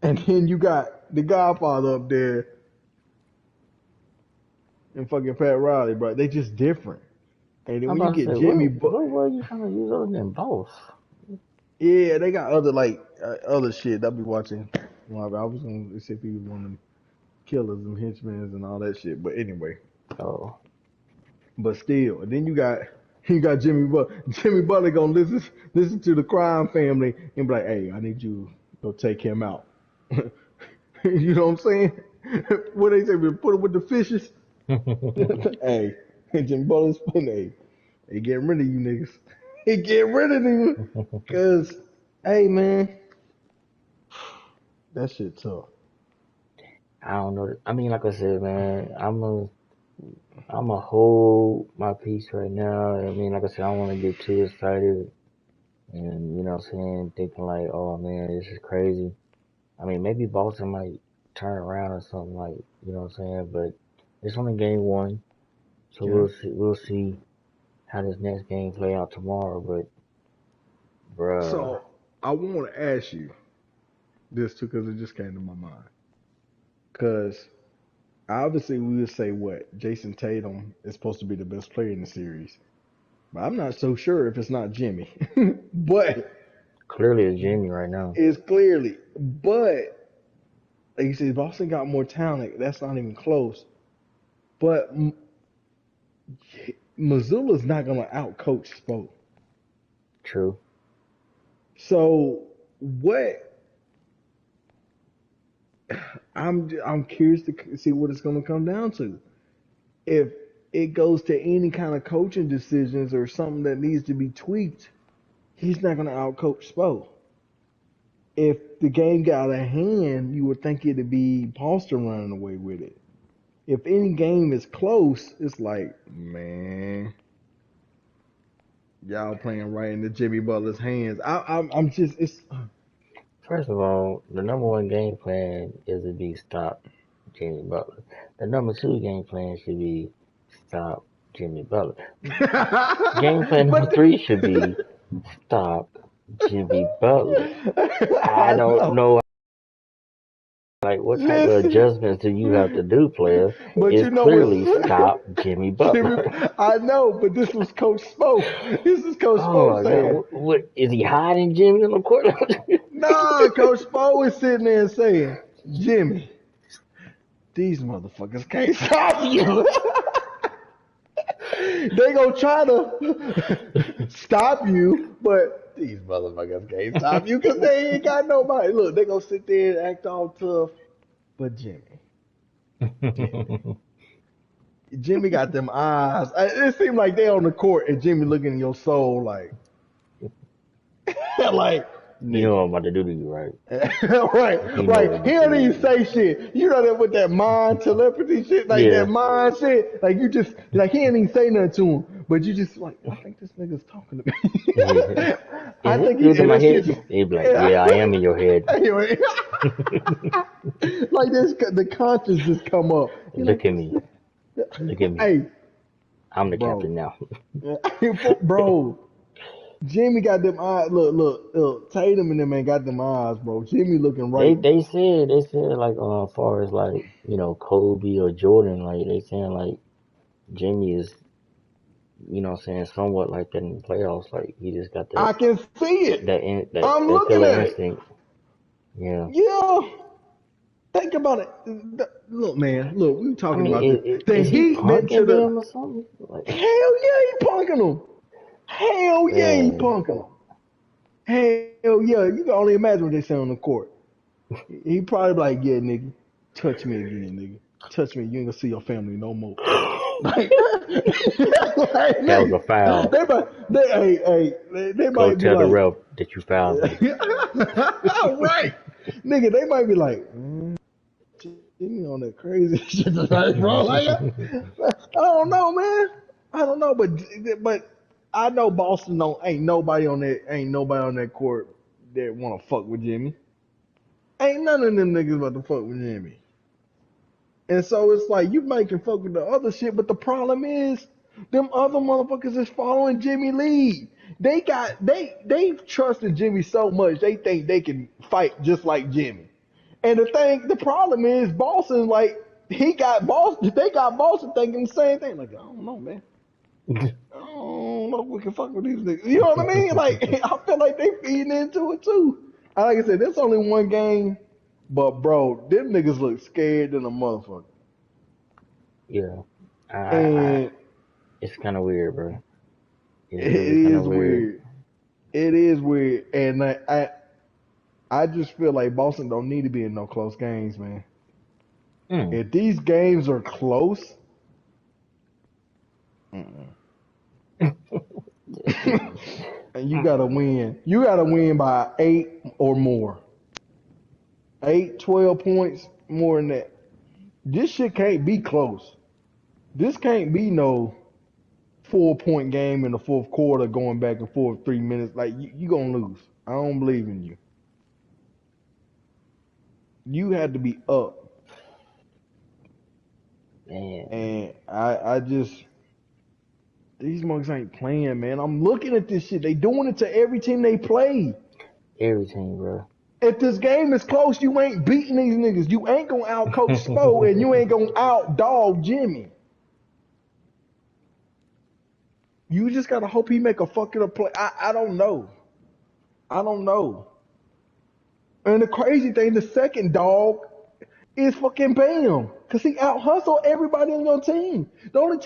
and then you got the Godfather up there and fucking Pat Riley, bro. They just different. And then I'm when you about to get say, Jimmy, what were you trying to use other than both? yeah, they got other other shit. I'll be watching. Well, I was gonna see if he was one of them killers and henchmen and all that shit. But anyway, Oh, but still, and then you got Jimmy Butler. Jimmy Butler gonna listen to the crime family and be like, "Hey, I need you to go take him out." You know what I'm saying? What they say, we put him with the fishes. Hey, Jimmy Butler's putting, hey, they getting rid of you niggas. He getting rid of you, cause, hey man, that shit tough. I don't know. I mean, like I said, man, I'm a hold my peace right now. I mean, like I said, I don't want to get too excited, and what I'm saying, thinking like, oh man, this is crazy. I mean, maybe Boston might turn around or something like, what I'm saying, but it's only game one, so Okay. we'll see how this next game play out tomorrow. But bruh, So I want to ask you this too, cause it just came to my mind. Cause obviously we would say what Jason Tatum is supposed to be the best player in the series, but I'm not so sure if it's not Jimmy. But clearly it's Jimmy right now. it's clearly, but like you said, Boston got more talent. That's not even close. But Missoula's not gonna outcoach Spo. True. So what? I'm curious to see what it's gonna come down to. If it goes to any kind of coaching decisions or something that needs to be tweaked, he's not gonna outcoach Spo. If the game got out of hand, you would think it'd be Boston running away with it. If any game is close, it's like, man, y'all playing right into Jimmy Butler's hands. I'm just, it's First of all, the number one game plan is to be stop Jimmy Butler. The number two game plan should be stop Jimmy Butler. Game plan number but three should be stop Jimmy Butler. I I don't know. know like, what type of Listen, adjustments do you have to do, player? but Is you know what's clearly stop Jimmy Jimmy? Butler. I know, but this was Coach Spo. This is Coach Oh Spo my God, saying, what is he hiding Jimmy on the court? "Nah." Coach Spo is sitting there saying, "Jimmy, these motherfuckers can't stop you. They gonna try to stop you, but these motherfuckers can't stop you because they ain't got nobody. Look, they gonna sit there and act all tough, but Jimmy, Jimmy got them eyes. It seemed like they on the court and Jimmy looking in your soul like, like, You know what nigga. I'm about to do to you, right? Right, You know right. what I'm He about to don't do even to say shit. You know that with that mind telepathy shit, like you. that mind shit. Like you just like he ain't even say nothing to him, but you just like, I think this nigga's talking to Yeah. me. Is I this think he dude in and my that head? shit. They'd be like, Yeah. yeah, I am in your head. Anyway, like this, the conscience just come up. You're like Look at this, me. Look at me. hey, I'm the bro, captain now. bro. Jimmy got them eyes. Look. Tatum and them ain't got them eyes, bro. Jimmy looking They right. they said they said like as far as like Kobe or Jordan, like they saying like Jimmy is saying somewhat like that in the playoffs, like he just got I can see it. I'm that looking killer at it. instinct. Yeah. Yeah. Think about it. Look, man. Look, we were I talking mean, about this. The is he Heat been to punking the. them or something? Like, Hell yeah, he punking them. Hell yeah, he man, punking them. Hell yeah. You can only imagine what they say on the court. He probably be like, yeah, nigga, touch me again, nigga. Touch me. You ain't gonna see your family no more. Like, like that was nigga, a foul. they Go might be tell the like, ref that you fouled me. right, nigga, they might be like, Jimmy on that crazy shit tonight, bro. Like, I don't know, man. I don't know, but I know Boston don't ain't nobody on that court that wanna fuck with Jimmy. Ain't none of them niggas about to fuck with Jimmy. And so it's like you making fuck with the other shit, but the problem is them other motherfuckers is following Jimmy Lee. They trusted Jimmy so much they think they can fight just like Jimmy. And the problem is Boston like they got Boston thinking the same thing. Like I don't know, man. I don't know if we can fuck with these niggas. You know what I mean? Like I feel like they feeding into it too. And like I said, there's only one game, but bro, them niggas look scared than a motherfucker. Yeah, I And it's kind of weird, bro. It's it really kind of is weird. weird. It is weird. And I just feel like Boston don't need to be in no close games, man. Mm. If these games are close, mm-mm. And you gotta win. You gotta win by 8 or more. 8, 12 points more than that. This shit can't be close. This can't be no 4 point game in the fourth quarter going back and forth 3 minutes. Like you gonna lose. I don't believe in you. You had to be up. Man, And I just these mugs ain't playing, man. I'm looking at this shit. They doing it to every team they play. everything, bro. If this game is close, you ain't beating these niggas. You ain't gonna out coach Spo and you ain't gonna out dog Jimmy. You just gotta hope he make a fucking up play. I don't know. I don't know. And the crazy thing, the second dog is fucking Bam. Cause he out hustled everybody on your team. The only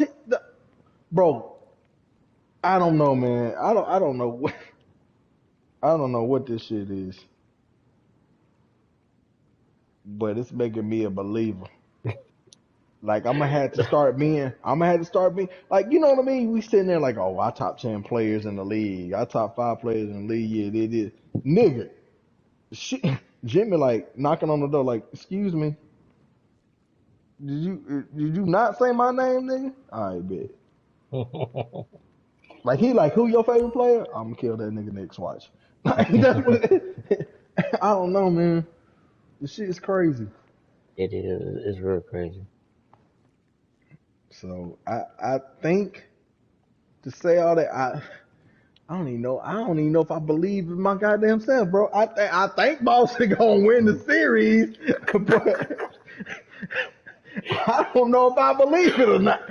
bro, I don't know, man. I don't know what I don't know what this shit is. But it's making me a believer. Like I'm gonna have to start being like you know what I mean? We sitting there like, oh, I top 10 players in the league. I top 5 players in the league. Yeah, they did. Nigga. Shit Jimmy like knocking on the door, like, excuse me. Did you not say my name, nigga? Alright, bet. Like he like who your favorite player? I'm gonna kill that nigga next watch. Like that's what I don't know, man. This shit is crazy. It is. It's real crazy. So I think to say all that, I don't even know. I don't even know if I believe in my goddamn self, bro. I think Boston gonna win the series, but I don't know if I believe it or not.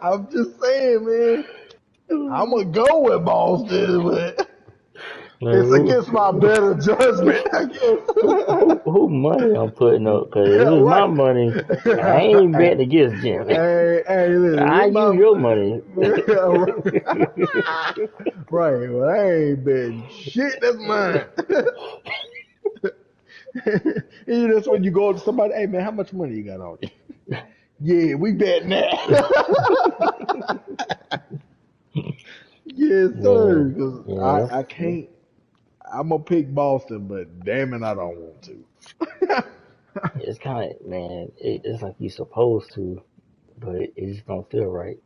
I'm just saying, man. I'm gonna go with Boston, but Like, it's against my better judgment, I guess. who money I'm putting up? Cause if it's my Right. money, I ain't Hey, betting against Jimmy. hey, listen, I it's use my your money. right. Well, I ain't betting shit. That's mine. That's when you go to somebody. Hey, man, how much money you got on you? Yeah, we betting that. Yes, Yeah, sir. Because yeah, I can't. I'm gonna pick Boston, but damn it, I don't want to. it's kind of man. It's like you supposed to, but it just don't feel right.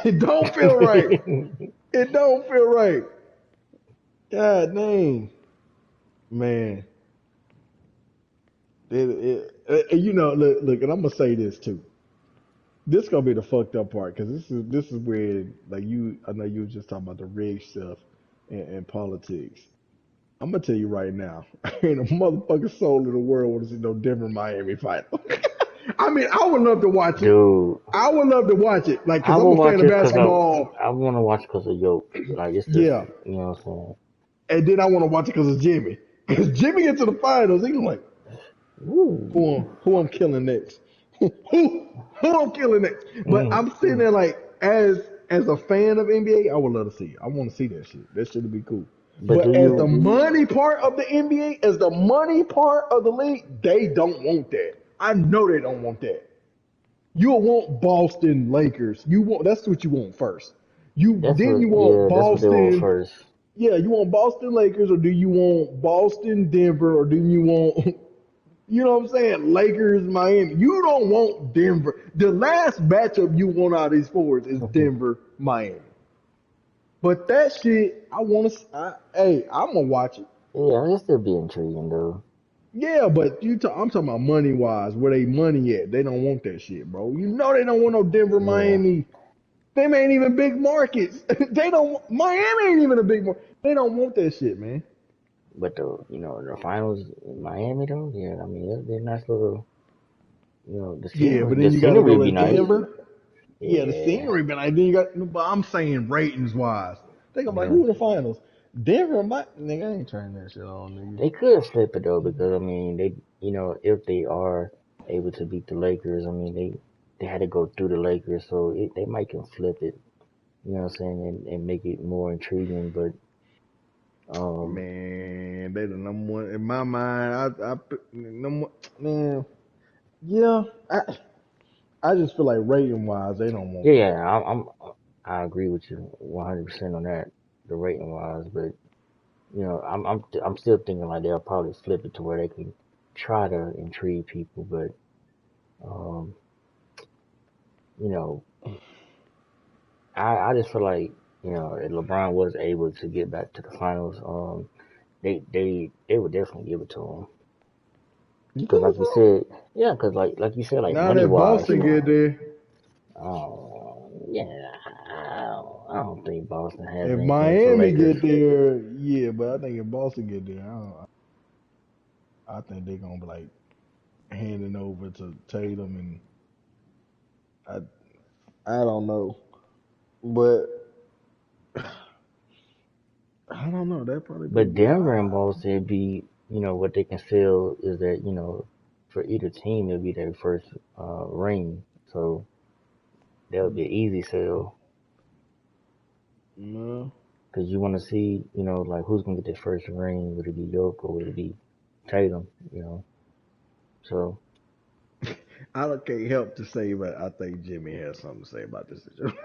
It don't feel right. It don't feel right. God dang, man. Look, and I'm gonna say this too. This gonna be the fucked up part because this is where like you. I know you was just talking about the rig stuff and politics. I'm gonna tell you right now, ain't a motherfucking soul in the world want to see no Denver Miami final. I mean, I would love to watch it. Dude, I would love to watch it, like, cause I I'm will a fan watch of it because basketball. I want to watch because of Yoke. Like it's just Yeah, you know what and then I want to watch it because of Jimmy. Because Jimmy gets to the finals, he's like, I'm saying. who I'm killing next? Who I'm killing next? But Ooh. I'm sitting there like, as a fan of NBA, I would love to see it. I want to see that shit. That shit would be cool. But do But as the you? money part of the NBA, as the money part of the league, they don't want that. I know they don't want that. You'll want Boston Lakers. You want That's what you want first. You want That's what they want Boston. first. Yeah, you want Boston Lakers, or do you want Boston Denver, or do you want you know what I'm saying? Lakers, Miami. You don't want Denver. The last matchup you want out of these fours is Denver, Miami. But that shit, I want to. Hey, I'm gonna watch it. Yeah, it'll still be intriguing though. Yeah, but I'm talking about money wise. Where they money at? They don't want that shit, bro. You know they don't want no Denver, Yeah, Miami. Them ain't even big markets. They don't. Miami ain't even a big market. They don't want that shit, man. but the finals in Miami though. Yeah, I mean they're nice little. The Yeah, scenery but then the you got to scenery go would to be nice. Denver. Yeah, the Yeah, scenery, but then you got. But I'm saying ratings wise, think I'm like, yeah. who in the finals? Denver, my nigga, I ain't turning that shit on, nigga. They could flip it though because I mean they if they are able to beat the Lakers, I mean they had to go through the Lakers, so they might can flip it. You know what I'm saying, and make it more intriguing. But um, Man, they the number one in my mind. I put number man. Yeah, I just feel like rating wise, they don't yeah, want that. yeah, I agree with you 100% on that, the rating wise. But I'm still thinking like they'll probably flip it to where they can try to intrigue people. But um, you know, I just feel like if LeBron was able to get back to the finals, they would definitely give it to him. You Cause think like you so? said, yeah, cause like you said, like Now money that wise, Boston get there, yeah, I don't think Boston has if anything for Miami Lakers. get there, yeah, but I think if Boston get there, I think they're gonna be like handing over to Tatum, and I don't know, but I don't know. That'd probably be But good. Denver and Boston be, what they can sell is that, for either team it'll be their first ring. So that would be an easy sell. No, Cause you want to see, like who's gonna get their first ring? Would it be Yoke or would it be Tatum? So I can't help to say, but I think Jimmy has something to say about this situation.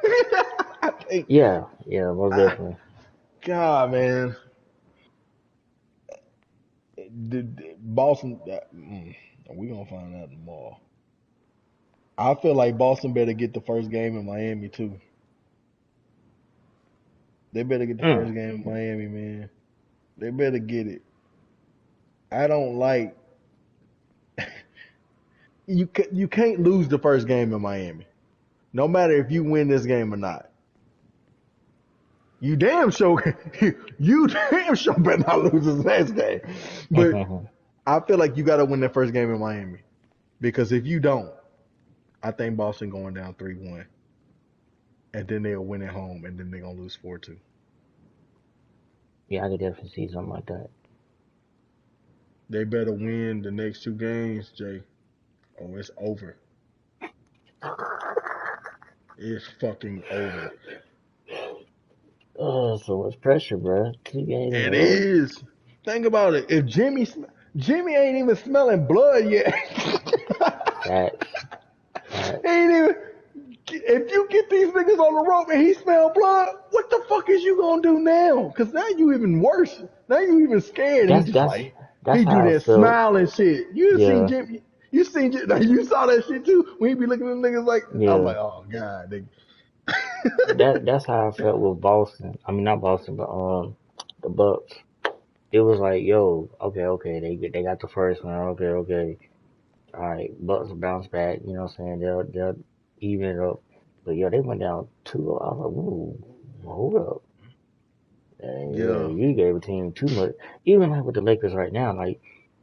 I think, yeah, yeah, most I, definitely. God, man, Boston. We gonna find out tomorrow. I feel like Boston better get the first game in Miami too. They better get the Mm. first game in Miami, man. They better get it. I don't like you. You can't lose the first game in Miami, no matter if you win this game or not. You damn sure, you damn sure better not lose this next game. But I feel like you got to win that first game in Miami because if you don't, I think Boston going down 3-1, and then they'll win at home, and then they're gonna lose 4-2. Yeah, I could definitely see something like that. They better win the next two games, Jay. Oh, it's over. It's fucking over. Oh, so much pressure, bro. 2 games in a It row. is. Think about it. If Jimmy ain't even smelling blood yet. Facts. Facts. Ain't even. If you get these niggas on the rope and he smell blood, what the fuck is you gonna do now? Cause now you even worse. Now you even scared. He That's just that's like that's he do how I that felt. smile and shit. You seen Yeah, Jimmy? You seen Jimmy? You saw that shit too when he be looking at them niggas like I'm yeah. like, oh god, nigga. That's how I felt with Boston. I mean, not Boston, but the Bucks. It was like, yo, okay, they got the first one. Okay. All right, Bucks will bounce back. You know what I'm saying? They'll even it up. But yeah, they went down 2. I was like, whoa, hold up. Yeah, Yeah, you gave a team too much. Even like with the Lakers right now, like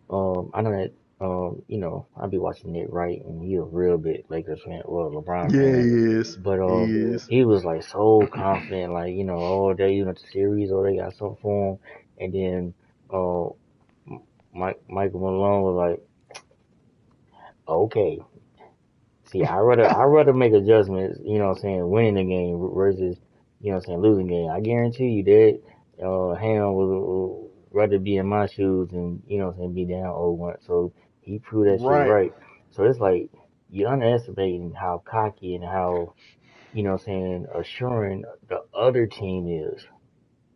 I know that I'll be watching Nick Wright and he a real big Lakers fan, well LeBron yeah, fan. he is. But He is. he was like so confident, like, oh they even at the series or they got something for him. And then uh Michael Malone was like, okay. See, I rather make adjustments, what I'm saying, winning the game versus, what I'm saying, losing the game. I guarantee you that Ham would rather be in my shoes than, what I'm saying, be down 0-1. So he proved that shit Right. right. So it's like you're underestimating how cocky and how, what I'm saying, assuring the other team is.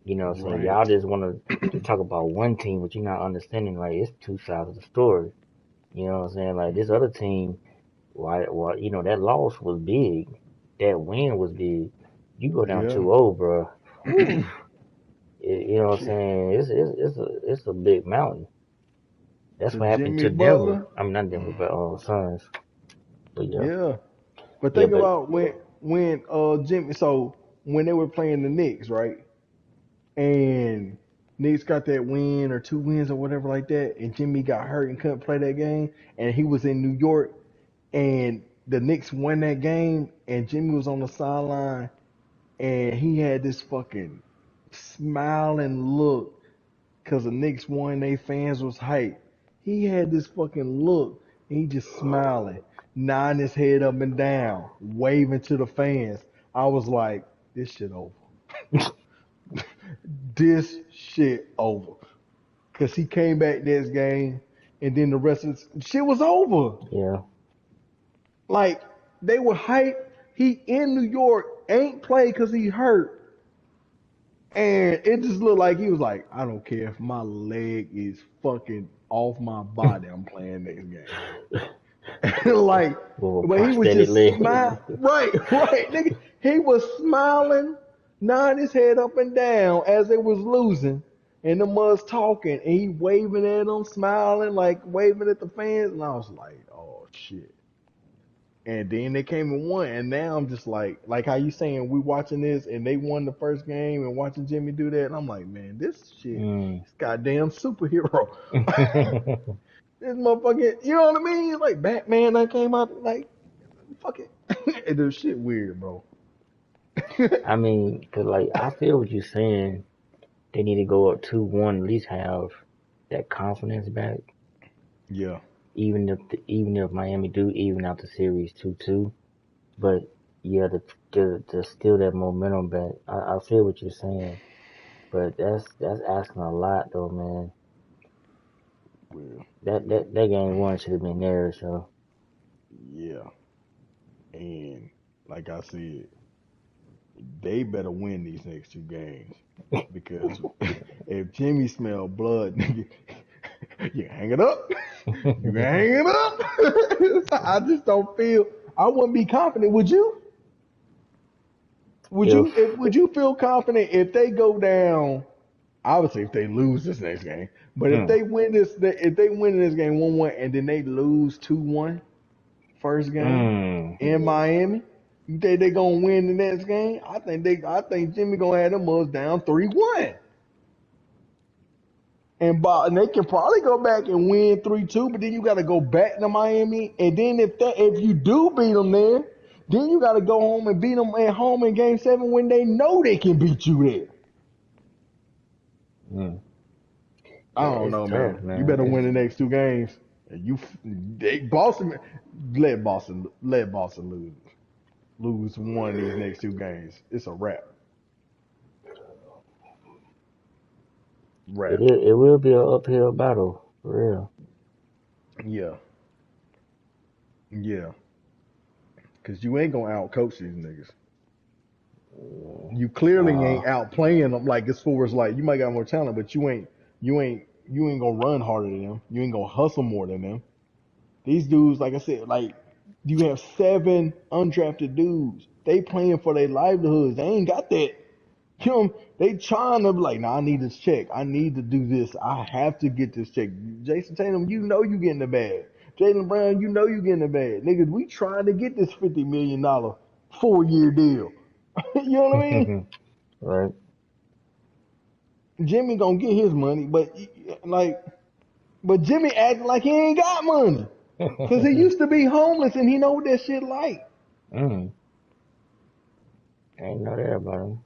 You know what I'm saying? Y'all Right. just want to talk about one team, but you're not understanding, like, it's two sides of the story. You know what I'm saying? Like, this other team, why, that loss was big. That win was big. You go down Yeah. 2-0, bro. Whew, you know what I'm saying? It's a big mountain. That's To what happened Jimmy to Denver. Butler. I mean, not Denver, but Suns. But yeah, Yeah. But yeah, think but about when Jimmy so when they were playing the Knicks, right? And Knicks got that win or 2 wins or whatever like that, and Jimmy got hurt and couldn't play that game, and he was in New York, and the Knicks won that game, and Jimmy was on the sideline, and he had this fucking smiling look because the Knicks won, they fans was hyped. He had this fucking look, and he just smiling, nodding his head up and down, waving to the fans. I was like, this shit over. This shit over. Cause he came back this game, and then the rest of the shit was over. yeah, Like they were hyped. He in New York ain't played because he hurt, and it just looked like he was like, I don't care if my leg is fucking off my body. I'm playing next game. Like, with a but he was prosthetic just leg. smile. Right, right, nigga. He was smiling, nodding his head up and down as they was losing. And them was talking, and he waving at them, smiling, like waving at the fans. And I was like, oh shit. And then they came and won. And now I'm just like how you saying we watching this and they won the first game and watching Jimmy do that. And I'm like, man, this shit, mm. this goddamn superhero. This motherfucking, you know what I mean? Like Batman that came out, like, fuck it. And this shit weird, bro. I mean, 'cause like I feel what you're saying. They need to go up 2-1, at least have that confidence back. Yeah. Even if Miami do even out the series 2-2, but yeah, to steal that momentum back. I feel what you're saying, but that's asking a lot though, man. Well, That game one should have been there. So yeah. And like I said, they better win these next two games because if Jimmy smell blood, nigga, you hang it up. You can hang it up. I just don't feel. I wouldn't be confident. Would you? Would if you? Would you feel confident if they go down? Obviously, if they lose this next game, but if mm, they win this, if they win this game 1-1 and then they lose 2-1 first game mm, in Miami, You think they gonna win the next game? I think Jimmy gonna have them mugs down 3-1. And they can probably go back and win 3-2, but then you got to go back to Miami, and then if you do beat them there, then you got to go home and beat them at home in Game 7 when they know they can beat you there. Mm. I Yeah, don't it's know, tough, man. You man. better win the next two games. And Boston, let Boston lose one of these next two games. It's a wrap. Wrap. It will be an uphill battle for real. Yeah, yeah. Cause you ain't gonna outcoach these niggas. You clearly Nah. ain't outplaying them. Like as far as like you might got more talent, but you ain't gonna run harder than them. You ain't gonna hustle more than them. These dudes, like I said, like you have 7 undrafted dudes. They playing for their livelihoods. They ain't got that. You know, they trying to be like, nah, I need this check. I need to do this. I have to get this check. Jason Tatum, you know you getting the bag. Jaylen Brown, you know you getting the bag. Niggas, we trying to get this $50 million 4-year deal. You know what I mean? Right. Jimmy gonna get his money, like, but Jimmy acting like he ain't got money, cause he used to be homeless and he know what that shit like. Mm. I ain't know that about him.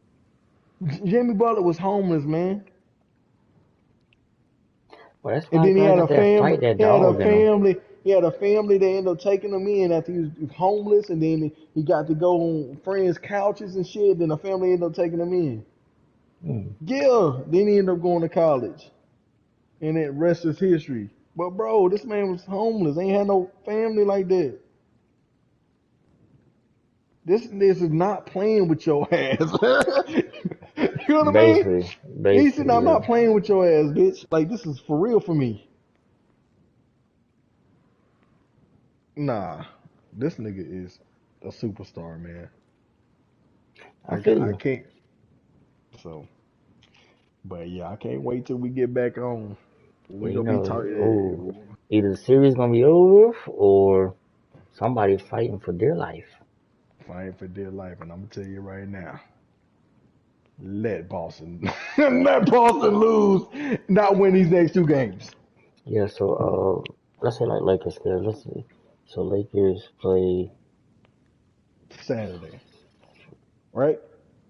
Jimmy Butler was homeless, man, Well, that's and why then he guys had got a that family. fight, that He had a dog in them. family. He had a family that ended up taking him in after he was homeless, and then he got to go on friends' couches and shit. Then the family ended up taking him in. Mm. Yeah, then he ended up going to college, and the rest is history. But bro, this man was homeless. Ain't had no family like that. This is not playing with your ass. You know what I mean? Basically, He said, basically, I'm yeah. not playing with your ass, bitch. Like this is for real for me. Nah, this nigga is a superstar, man. I feel I you. can't. So, but yeah, I can't wait till we get back on. We Yeah, you gonna be know, oh, talking. either the series gonna be over or somebody fighting for their life. Fighting for dear life, and I'm gonna tell you right now. Let Boston, let Boston lose, not win these next two games. Yeah, so let's say like Lakers, cause let's see. So Lakers play. Saturday, right?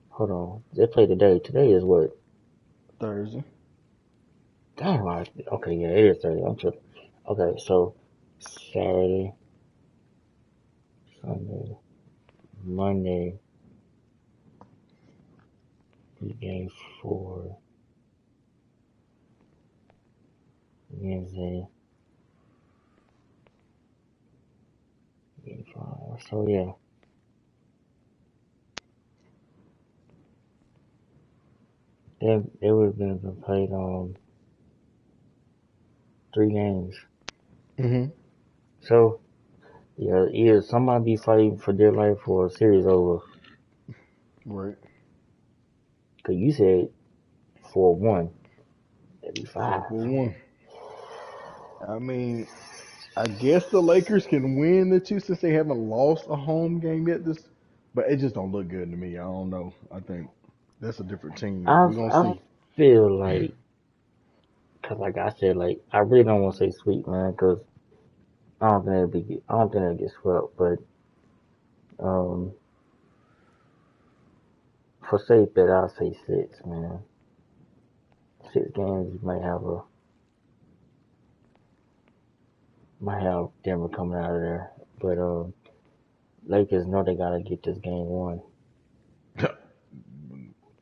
Hold on, they play today. Today is what? Thursday. Damn, okay, yeah, it is Thursday. I'm tripping. Okay, so Saturday, Sunday, Monday, game 4, Wednesday, game 5. So yeah, they would have been played 3 games. Mm-hmm. So yeah, either somebody be fighting for their life or a series over. Right. Cause you said 4-1, that'd be Four 5. four one. I mean, I guess the Lakers can win the two since they haven't lost a home game yet. But it just don't look good to me. I don't know. I think that's a different team, but we're gonna I see. feel like, cause like I said, like I really don't want to say sweet, man, cause I don't think it'll get swept, but um, for safe bet, I'll say 6, man. 6 games, you might have Denver coming out of there, but Lakers know they gotta get this game won.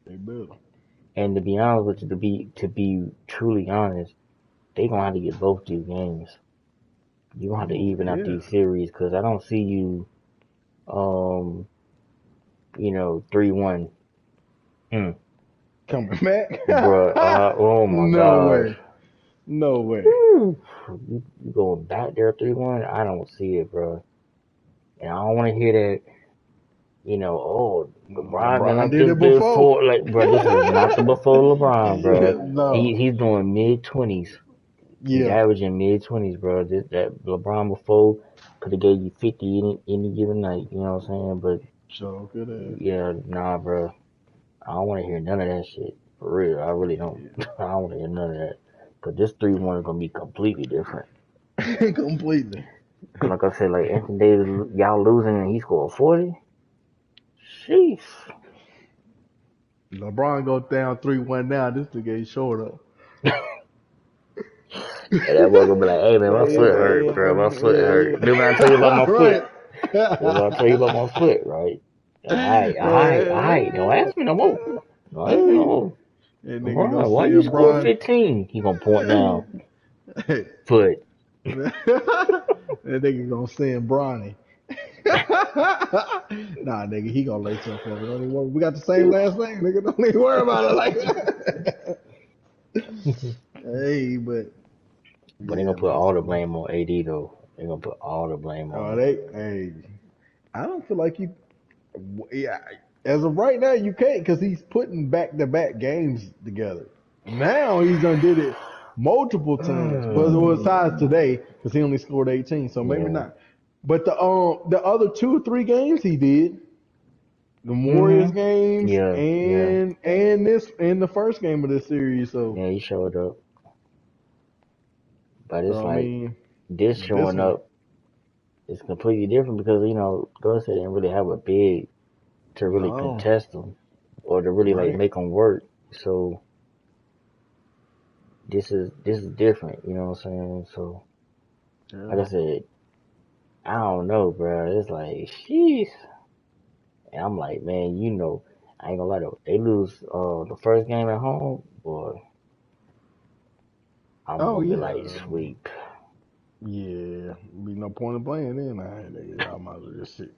They better. And to be honest with you, to be truly honest, they gonna have to get both these games. You gonna have to even out Yeah. these series, cause I don't see you, um, 3-1. Mm, Coming back? bruh, oh my No gosh. way. No way. Woo. You going back there 3-1? I don't see it, bro. And I don't want to hear that, oh, LeBron LeBron done did this it before. before. Like, bro, this is not the before LeBron, bro. No. He's doing mid-20s. He's Yeah. averaging mid-20s, bro. That LeBron before could have gave you 50 any given night. You know what I'm saying? But Sure could have. Yeah, nah, bro. I don't want to hear none of that shit. For real, I really don't. Yeah. I don't want to hear none of that. Cause this 3-1 is gonna be completely different. Completely. Cause like I said, like Anthony Davis, y'all losing and he scored 40. Sheesh. LeBron goes down 3-1 now. This nigga ain't short up. And that boy gonna be like, hey man, my foot hurt, bro. My foot hurt. Remember when I told you about my foot? Right. Remember I told you about my foot, right? Alright. Don't ask me no more. Don't ask me no more. That nigga gonna LeBron, why you send score Bron. 15? He gonna point down. Hey, Foot. that nigga gonna send Bronny. Nah, nigga, he gonna lace up for me. Don't even worry. We got the same last name, nigga. Don't even worry about it like that. Hey, but But they yeah, gonna put man. all the So, blame on AD though. They gonna put all the blame on him. hey, I don't feel like you. Yeah, as of right now, you can't because he's putting back-to-back games together. Now he's done did it multiple times, but it was size today because he only scored 18, so maybe Yeah. not. But the other 2 or 3 games he did, the Warriors games Yeah. and this and the first game of this series. So Yeah, he showed up. But it's so I like mean, this but this showing one, up is completely different because, Golden State didn't really have a big to really no, contest them or to really like right, make them work. So this is different, you know what I'm saying? So like yeah. I said, I don't know, bro. It's like, sheesh. And I'm like, man, I ain't gonna lie though. They lose the first game at home, boy. I'm Oh gonna be yeah, like, sweep. yeah. Be no point in playing then. I might as well just sit.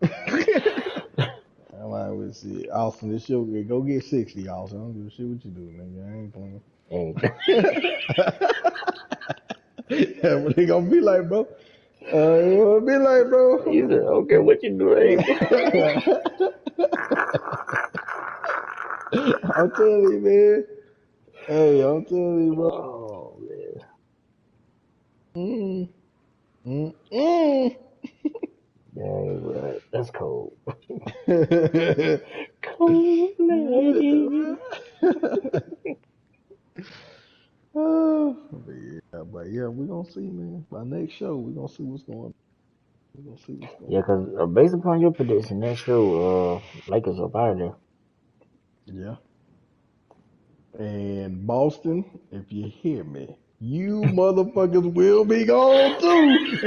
I might as well sit. Austin, this shit go get 60, Austin. I don't give a shit what you do, nigga. I ain't playing. And Yeah, what they gonna be like, bro? They gonna be like, he bro. said, okay, what you do, hey? I'm telling you, man. Hey, I'm telling you, bro. Oh man, Mm, mm, mm. dang, bro, that's cold. Cold blooded. But yeah, we gonna see, man. By next show, we gonna see what's going on. We gonna see what's Yeah, going on. cause based upon your prediction, that's true. Lakers up out of there. Yeah. And Boston, if you hear me, you motherfuckers will be gone too.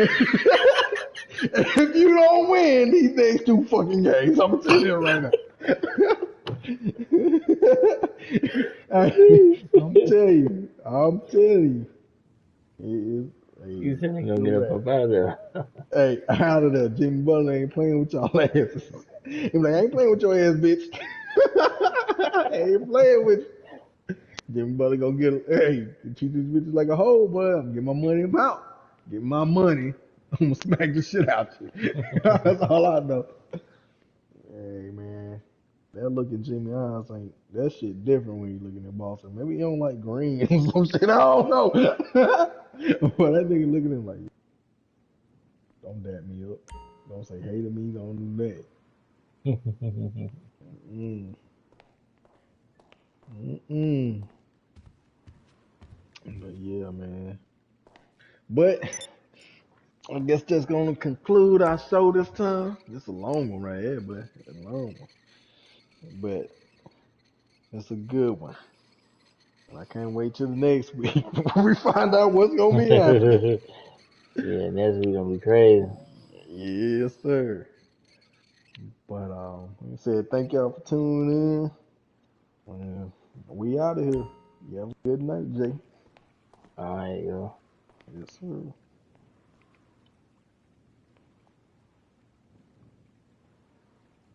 If you don't win these next 2 fucking games, I'm gonna tell you right now. I'm telling you, it is. You Hey, said they gonna feel get up bad. out of there. Hey, out of there, Jimmy Butler ain't playing with y'all asses. He be like, I ain't playing with your ass, bitch. I ain't playing with you. Jimmy Butler gonna get, hey, treat these bitches like a hoe, boy. I'm gonna get my money out. Get my money. I'm gonna smack the shit out you. That's all I know. Hey, man. That look at Jimmy eyes ain't, that shit different when you looking at Boston. Maybe he don't like green or some shit. I don't know. But that nigga looking at him like, don't dap me up. Don't say hey to me. Don't do that. Mm, mm. But yeah, man. But I guess that's gonna conclude our show this time. It's a long one right here, but a long one. But it's a good one. And I can't wait till the next week before we find out what's gonna be happening. Yeah, next week gonna be crazy. Yes, sir. But like I said, thank y'all for tuning in. We out of here. You have a good night, Jay. All right, yo. Yes, sir.